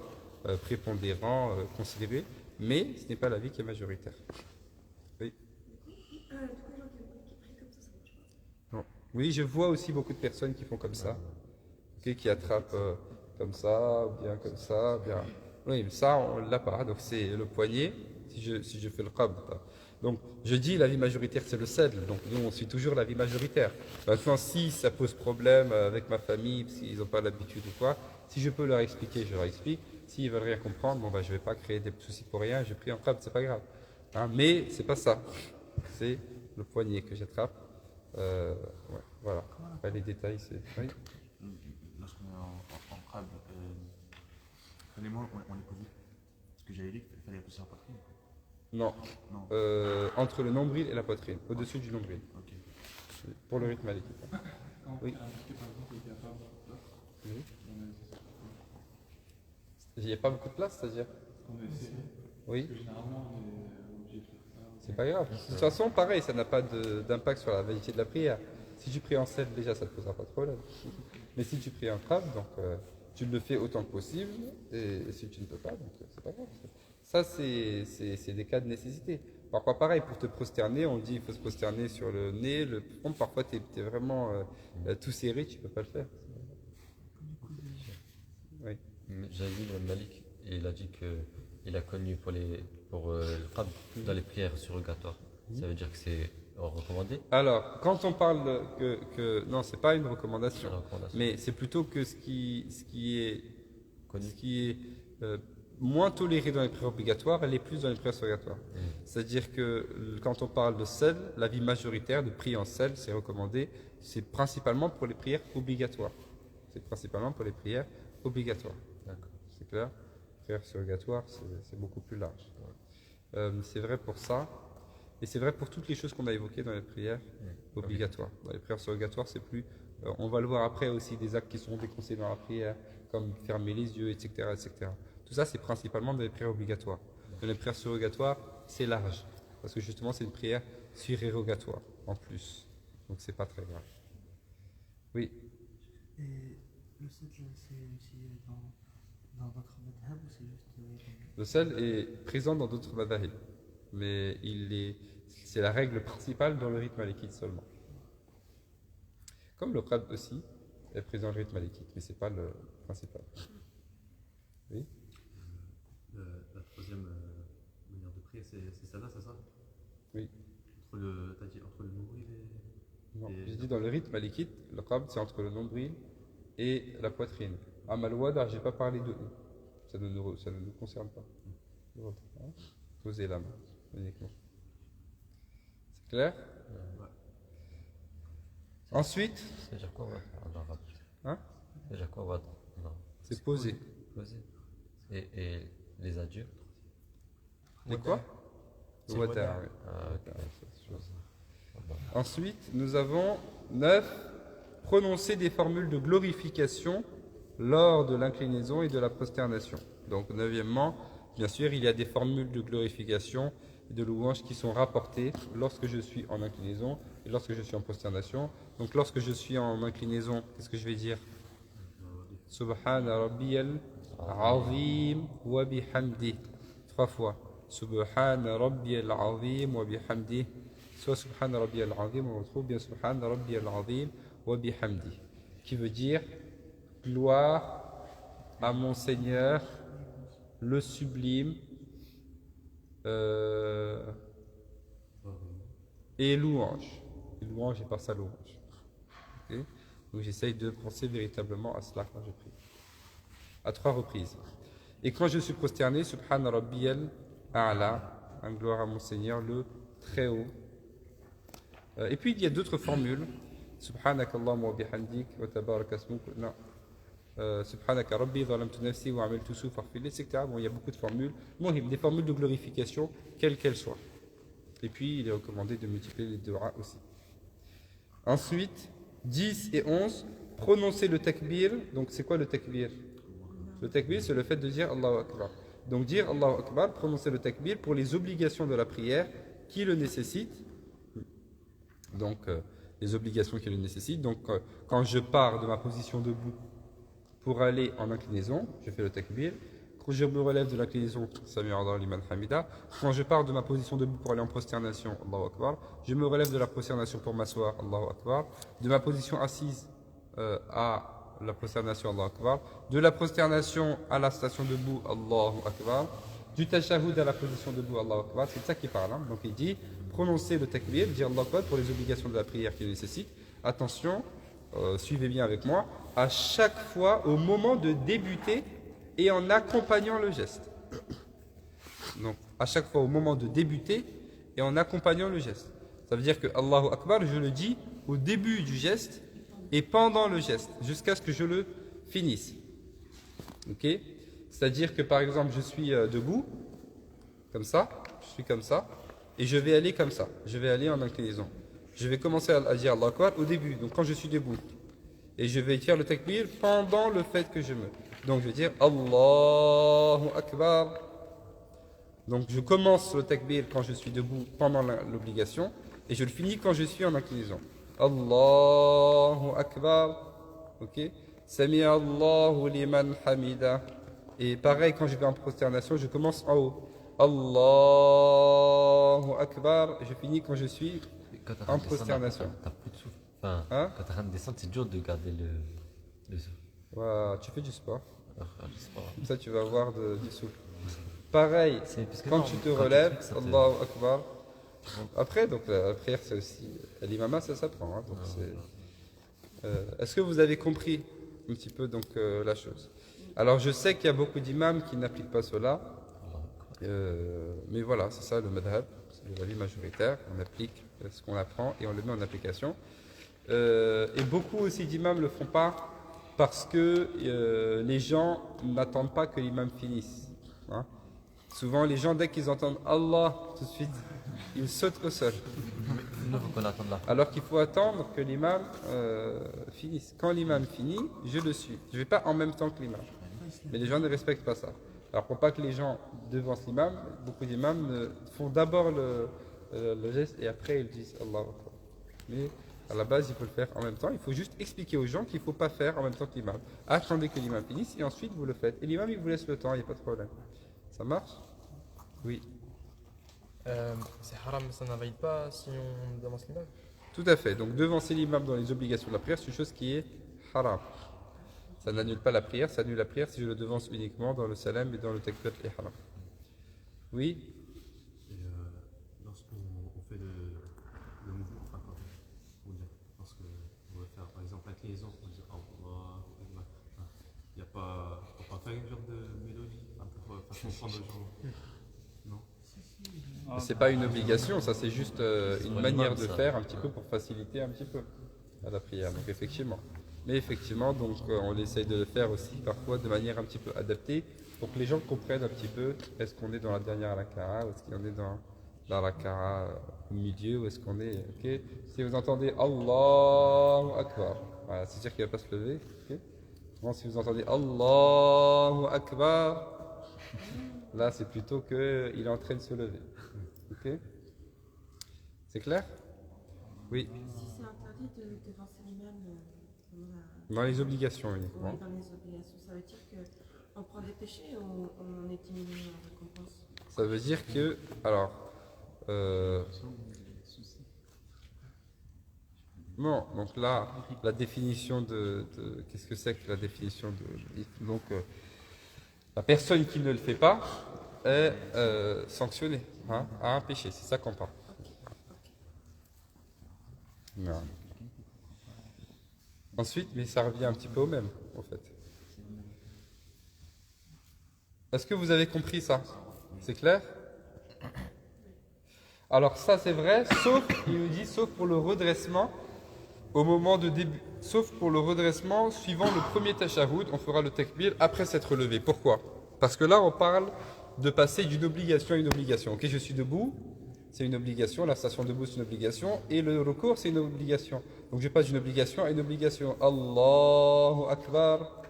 prépondérant, considéré, mais ce n'est pas l'avis qui est majoritaire. Oui. Non. Oui, je vois aussi beaucoup de personnes qui font comme ça, okay, qui attrapent comme ça, ou bien comme ça, bien. Oui, mais ça, on ne l'a pas. Donc c'est le poignet, si je fais le qabd. Donc, je dis l'avis majoritaire, c'est le sadl. Donc, nous, on suit toujours l'avis majoritaire. Maintenant, si ça pose problème avec ma famille, parce qu'ils n'ont pas l'habitude ou quoi, si je peux leur expliquer, je leur explique. S'ils veulent rien comprendre, bon, je ne vais pas créer des soucis pour rien, je prie en qabd, c'est pas grave. Hein, mais c'est pas ça. C'est le poignet que j'attrape. Ouais, voilà. Après, les détails, c'est... Oui. Lorsqu'on est en qabd, les mains, on est posé. Ce que j'avais dit, il fallait pousser la poitrine. Non, entre le nombril et la poitrine, au-dessus du nombril. Okay. Pour le rite malikite. Oui. Il n'y a pas beaucoup de place, c'est-à-dire? Oui. C'est pas grave. De toute façon, pareil, ça n'a pas d'impact sur la validité de la prière. Si tu pries en sedl, déjà, ça ne te posera pas de problème. Mais si tu pries en qabd, donc tu le fais autant que possible, et si tu ne peux pas, donc c'est pas grave. Ça, c'est des cas de nécessité. Parfois, pareil, pour te prosterner, on dit qu'il faut se prosterner sur le nez, le front. Parfois, tu es vraiment tout serré, tu ne peux pas le faire. Oui. J'avais vu le Malik, et il a dit qu'il a connu pour le qabd dans les prières surrogatoires. Ça veut dire que c'est recommandé? Alors, quand on parle non, c'est pas une recommandation, mais c'est plutôt que ce qui est moins toléré dans les prières obligatoires, elle est plus dans les prières surrogatoires. C'est-à-dire que quand on parle de sedl, l'avis majoritaire de prier en sedl, c'est recommandé, c'est principalement pour les prières obligatoires. C'est principalement pour les prières obligatoires. C'est clair? Les prières surrogatoires, c'est beaucoup plus large. C'est vrai pour ça, et c'est vrai pour toutes les choses qu'on a évoquées dans les prières obligatoires. Dans les prières surrogatoires, c'est plus... on va le voir après aussi, des actes qui sont déconseillés dans la prière, comme fermer les yeux, etc. etc. Tout ça, c'est principalement dans les prières obligatoires. Dans les prières surrogatoires, c'est large. Parce que justement, c'est une prière surérogatoire, en plus. Donc, c'est pas très grave. Oui. Et le sedl, c'est aussi dans votre madhab ou c'est juste... Le sedl est présent dans d'autres madhahib. Mais c'est la règle principale dans le rite malikite seulement. Comme le qabd aussi est présent dans le rite malikite, mais ce n'est pas le principal. Oui. La troisième manière de prier, c'est celle-là, c'est ça? Oui. T'as dit entre le nombril et... Non, j'ai dit dans le rite malikite, le qabd c'est entre le nombril et la poitrine. Amal-wada, je n'ai pas parlé de eux. Ça ne nous concerne pas. Posez la main, uniquement. C'est clair? Ouais. Ensuite... C'est-à-dire quoi, en arabe? Hein? C'est-à-dire quoi, wada? C'est poser. Poser. Et les adieux? Les quoi? Wada. Ensuite, nous avons 9. Prononcer des formules de glorification lors de l'inclinaison et de la prosternation. Donc, 9e, Bien sûr, il y a des formules de glorification et de louange qui sont rapportées lorsque je suis en inclinaison et lorsque je suis en prosternation. Donc lorsque je suis en inclinaison, qu'est-ce que je vais dire? Subhana rabbiyal azim wa bihamdi. 3 fois. Subhana rabbiyal azim wa bihamdi. Soit Subhana rabbiyal azim, on retrouve bien Subhana rabbiyal azim wa bihamdi. Qui veut dire gloire à mon Seigneur, le sublime, et louange. Et louange et par sa louange. Okay? Donc j'essaye de penser véritablement à cela quand je prie. À 3 reprises. Et quand je suis prosterné, Subhana Rabbiyal A'la, en gloire à mon Seigneur, le très haut. Et puis il y a d'autres formules. Subhanakallahumma wa bihamdik wa tabarak asmuk. Non. Subhanaka Rabbi, zalamtu nafsi wa amaltu su farfili, etc. Bon, il y a beaucoup de formules. Mohim, des formules de glorification, quelles qu'elles soient. Et puis, il est recommandé de multiplier les du'a aussi. Ensuite, 10 et 11, prononcer le takbir. Donc, c'est quoi le takbir? Le takbir, c'est le fait de dire Allahu Akbar. Donc, dire Allahu Akbar, prononcer le takbir pour les obligations de la prière qui le nécessitent. Donc, les obligations qui le nécessitent. Donc, quand je pars de ma position debout pour aller en inclinaison, je fais le takbir. Quand je me relève de l'inclinaison, Sami Allahu liman hamida. Quand je pars de ma position debout pour aller en prosternation, Allahu Akbar. Je me relève de la prosternation pour m'asseoir, Allahu Akbar. De ma position assise à la prosternation, Allahu Akbar. De la prosternation à la station debout, Allahu Akbar. Du tashahhud à la position debout, Allahu Akbar. C'est de ça qu'il parle. Hein. Donc il dit, prononcer le takbir, dire Allahu Akbar pour les obligations de la prière qui le nécessitent. Attention, suivez bien avec moi, à chaque fois au moment de débuter et en accompagnant le geste. Donc, à chaque fois au moment de débuter et en accompagnant le geste. Ça veut dire que Allahu Akbar, je le dis au début du geste et pendant le geste, jusqu'à ce que je le finisse. Ok? C'est-à-dire que par exemple, je suis debout, comme ça, je suis comme ça, et je vais aller comme ça, je vais aller en inclinaison. Je vais commencer à dire Allahu Akbar au début, donc quand je suis debout. Et je vais dire le takbir pendant le fait que je me... Donc je vais dire Allahu Akbar. Donc je commence le takbir quand je suis debout pendant l'obligation et je le finis quand je suis en inclinaison. Allahu Akbar. Ok. Sami Allahu liman hamida. Et pareil quand je vais en prosternation, je commence en haut. Allahu Akbar. Et je finis quand je suis en prosternation. T'as plus de souffle. Enfin, quand tu es en train de descendre, c'est dur de garder le souffle. Ouais, tu fais du sport. Comme ça, tu vas avoir du souffle. Pareil, quand tu te relèves, Allahu Akbar. Après, donc la prière, c'est aussi. L'imama, ça s'apprend. Hein, donc est-ce que vous avez compris un petit peu donc, la chose? Alors, je sais qu'il y a beaucoup d'imams qui n'appliquent pas cela. Mais voilà, c'est ça le madhab. C'est l'avis majoritaire. On applique ce qu'on apprend et on le met en application. Et beaucoup aussi d'imams ne le font pas parce que les gens n'attendent pas que l'imam finisse. Hein. Souvent, les gens, dès qu'ils entendent Allah, tout de suite, ils sautent au sol. Alors qu'il faut attendre que l'imam finisse. Quand l'imam finit, je le suis. Je ne vais pas en même temps que l'imam. Mais les gens ne respectent pas ça. Alors pour pas que les gens devancent l'imam, beaucoup d'imams font d'abord le geste et après ils disent Allah. Mais à la base, il faut le faire en même temps. Il faut juste expliquer aux gens qu'il ne faut pas faire en même temps que l'imam. Attendez que l'imam finisse et ensuite vous le faites. Et l'imam, il vous laisse le temps, il n'y a pas de problème. Ça marche? Oui. C'est haram, mais ça n'invalide pas si on devance l'imam? Tout à fait. Donc devancer l'imam dans les obligations de la prière, c'est une chose qui est haram. Ça n'annule pas la prière, ça annule la prière si je le devance uniquement dans le salam et dans le takbir al-ihram. Oui. Lorsqu'on fait le mouvement, enfin, lorsqu'on va faire par exemple l'inclinaison, on dit Allah, il n'y a pas, on peut pas faire une genre de mélodie pour faire comprendre aux gens. Non. C'est pas une obligation, ça c'est juste une manière de faire un petit peu pour faciliter un petit peu à la prière. Donc effectivement. Mais effectivement, donc on essaye de le faire aussi parfois de manière un petit peu adaptée pour que les gens comprennent un petit peu est-ce qu'on est dans la dernière raka'a ou est-ce qu'on est dans la raka'a au milieu ou est-ce qu'on est. Ok. Si vous entendez Allahu Akbar, voilà, c'est sûr qu'il ne va pas se lever. Okay. Bon, si vous entendez Allahu Akbar, Là, c'est plutôt qu'il est en train de se lever. Ok? C'est clair? Oui. Si c'est interdit de devancer l'imam pendant la... Dans les obligations uniquement. Oui, dans les obligations, ça veut dire qu'on prend des péchés ou on est diminué en récompense? Ça veut dire que, alors, non, donc là, la définition qu'est-ce que c'est que la définition de, donc, la personne qui ne le fait pas est sanctionnée, hein, à un péché, c'est ça qu'on parle. Non. Ensuite, mais ça revient un petit peu au même, en fait. Est-ce que vous avez compris ça? C'est clair? Alors ça c'est vrai, sauf, il nous dit, sauf pour le redressement au moment de début, sauf pour le redressement suivant le premier tashahhud, on fera le takbir après s'être levé. Pourquoi? Parce que là on parle de passer d'une obligation à une obligation. Ok, je suis debout, c'est une obligation, la station debout c'est une obligation, et le recours c'est une obligation. Donc je passe d'une obligation à une obligation. Allahu Akbar,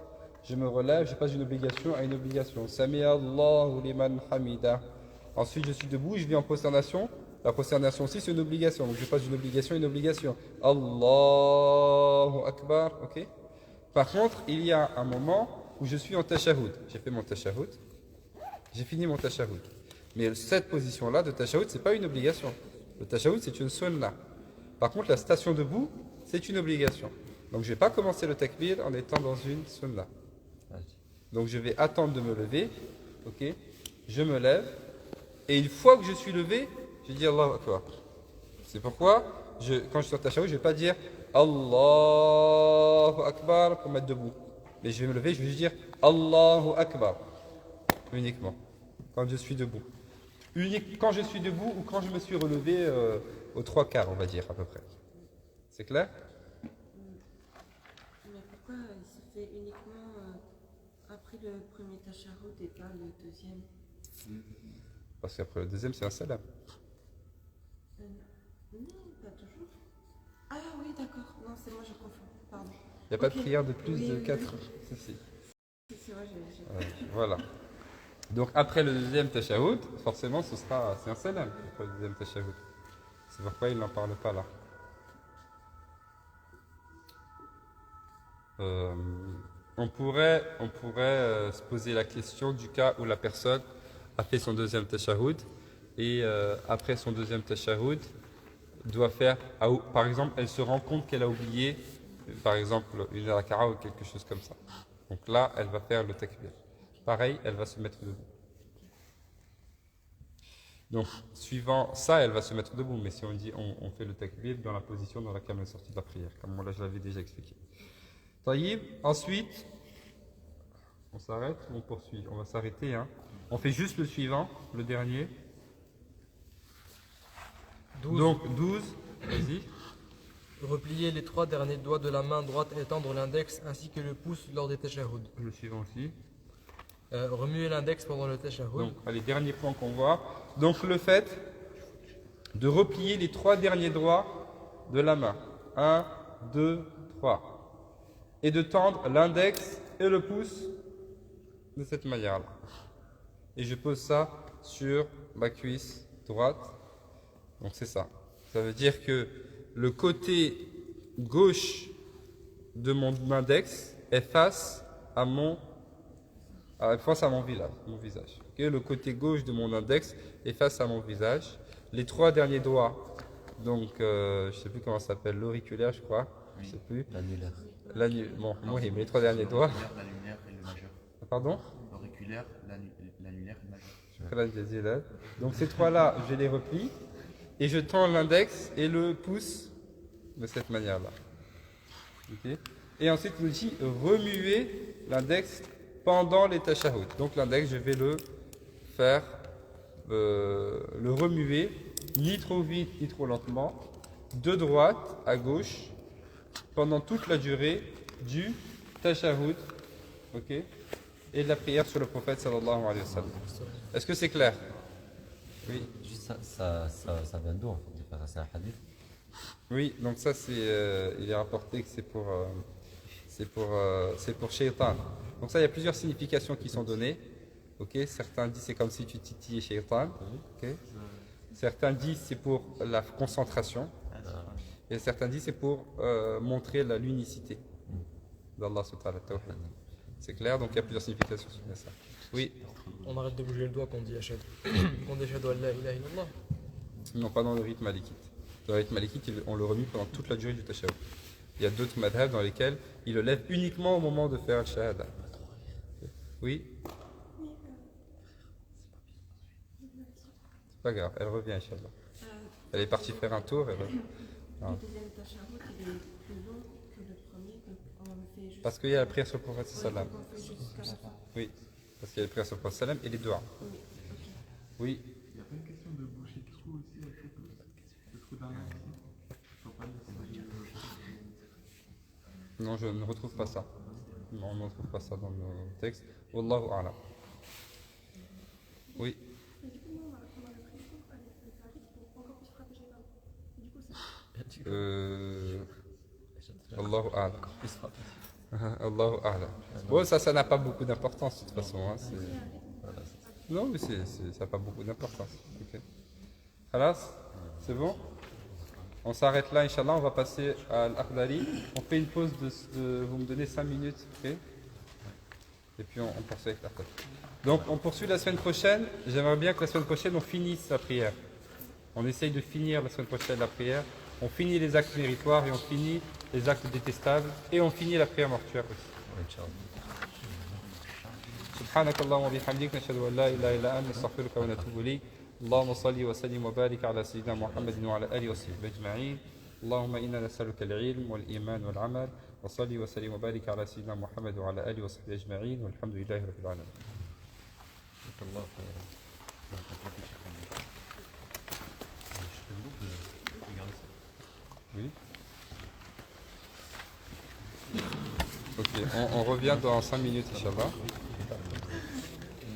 je me relève, je passe d'une obligation à une obligation. Sami Allahu liman hamida. Ensuite je suis debout, je viens en prosternation. La prosternation aussi c'est une obligation, donc je passe d'une obligation à une obligation. Allahu Akbar, ok. Par contre, il y a un moment où je suis en tashahhud. J'ai fait mon tashahhud, j'ai fini mon tashahhud. Mais cette position-là de tashahhud, c'est pas une obligation. Le tashahhud, c'est une sunna. Par contre, la station debout, c'est une obligation. Donc je vais pas commencer le takbir en étant dans une sunna. Donc je vais attendre de me lever, ok. Je me lève, et une fois que je suis levé, je dis Allahu Akbar. C'est pourquoi, quand je suis en tashahhud, je ne vais pas dire Allahu Akbar pour mettre debout. Mais je vais me lever, je vais juste dire Allahu Akbar. Uniquement. Quand je suis debout. Quand je suis debout ou quand je me suis relevé aux 3/4, on va dire, à peu près. C'est clair? Mais pourquoi il se fait uniquement après le premier tashahhud et pas le deuxième? Parce qu'après le deuxième, c'est un salam. Non, pas toujours. Ah oui, d'accord. Non, c'est moi, je confonds. Pardon. Il n'y a pas de prière de plus de 4. Si, c'est vrai, j'ai... Voilà. Donc après le deuxième tashahhud, forcément, c'est un salam après le deuxième tashahhud. C'est pourquoi il n'en parle pas là. On pourrait se poser la question du cas où la personne a fait son deuxième tashahhud et après son deuxième tashahhud doit faire, par exemple, elle se rend compte qu'elle a oublié, par exemple, une raka'a ou quelque chose comme ça. Donc là, elle va faire le takbir. Pareil, elle va se mettre debout. Donc, suivant ça, elle va se mettre debout. Mais si on dit, on fait le takbir dans la position dans laquelle on est sorti de la prière, comme là je l'avais déjà expliqué. Taïb, ensuite, on s'arrête ou on poursuit? On va s'arrêter. Hein. On fait juste le suivant, le dernier. 12. Donc 12, vas-y. Replier les 3 derniers doigts de la main droite et tendre l'index ainsi que le pouce lors des tashahhud. Le suivant aussi. Remuer l'index pendant le tashahhud. Donc, les derniers points qu'on voit. Donc, le fait de replier les 3 derniers doigts de la main. 1, 2, 3. Et de tendre l'index et le pouce de cette manière-là. Et je pose ça sur ma cuisse droite. Donc, c'est ça. Ça veut dire que le côté gauche de mon index est face à mon visage. Okay, le côté gauche de mon index est face à mon visage. Les 3 derniers doigts, donc je ne sais plus comment ça s'appelle, l'auriculaire je crois, je sais plus. L'annulaire. Bon, oui, mais les 3 derniers doigts. L'annulaire et le majeur. Pardon? L'auriculaire, l'annulaire et le majeur. Donc ces 3-là, je les replie et je tends l'index et le pouce de cette manière-là. Okay. Et ensuite, on dit remuer l'index pendant les tashahhud. Donc l'index, je vais le faire, le remuer, ni trop vite, ni trop lentement, de droite à gauche, pendant toute la durée du tashahhud, ok, et de la prière sur le prophète sallallahu alayhi wa sallam. Est-ce que c'est clair? Oui. Juste ça vient d'où en fait de faire ça? C'est un hadith? Oui, donc ça il est rapporté que c'est pour Shaitan. Donc ça, il y a plusieurs significations qui sont données. Ok, certains disent c'est comme si tu titilles Shaitan. Ok. Certains disent c'est pour la concentration. Et certains disent c'est pour montrer l'unicité d'Allah subhanahu wa ta'ala. C'est clair, donc il y a plusieurs significations sur ça. Oui. On arrête de bouger le doigt quand on dit Ashhadu. Quand on dit Ashhadu an la ilaha illallah. Non, pas dans le rythme malikite. Dans le rythme malikite, on le remue pendant toute la durée du tashahhud. Il y a d'autres madhhabs dans lesquels il le lève uniquement au moment de faire le shahada. Oui. C'est pas grave, elle revient, Inch'Allah. Elle est partie faire un tour, elle revient. Le deuxième tashahhud, il est plus long que le premier, donc on le fait juste. Parce qu'il y a la prière sur le prophète sallam. On fait jusqu'à la fin. Oui, parce qu'il y a la prière sur le prophète sallam et les doigts. Oui. Il n'y a pas une question de boucher le trou aussi, le trou d'un œil ici. Faut pas dire Non, je ne retrouve pas ça. Non, on ne retrouve pas ça dans le texte. Wallahu a'lam. Oui. Mais du coup, nous, on a pris le coup avec le tarif pour encore plus frapper Shaitan. Du coup, c'est. Allahu a'lam. Allahu a'lam. Bon, ça n'a pas beaucoup d'importance de toute façon. Hein, non, mais ça n'a pas beaucoup d'importance. Okay. Alors, c'est bon? On s'arrête là, Inch'Allah. On va passer à l'Akhdari. On fait une pause de vous me donnez 5 minutes. Ok? Et puis on poursuit avec l'Akhdari. Donc, on poursuit la semaine prochaine. J'aimerais bien que la semaine prochaine, on finisse la prière. On essaye de finir la semaine prochaine la prière. On finit les actes méritoires et on finit les actes détestables. Et on finit la prière mortuaire aussi. سبحانك اللهم وبحمدك نشهد ان لا اله الا انت نستغفرك ونتوب اليك اللهم صل وسلم وبارك على سيدنا محمد وعلى اله وصحبه اجمعين اللهم انا نسالك العلم والايمان والعمل وصلي وسلم وبارك على سيدنا محمد وعلى اله وصحبه اجمعين والحمد لله رب العالمين. Oui. Ok, on revient dans 5 minutes, Inch'Allah.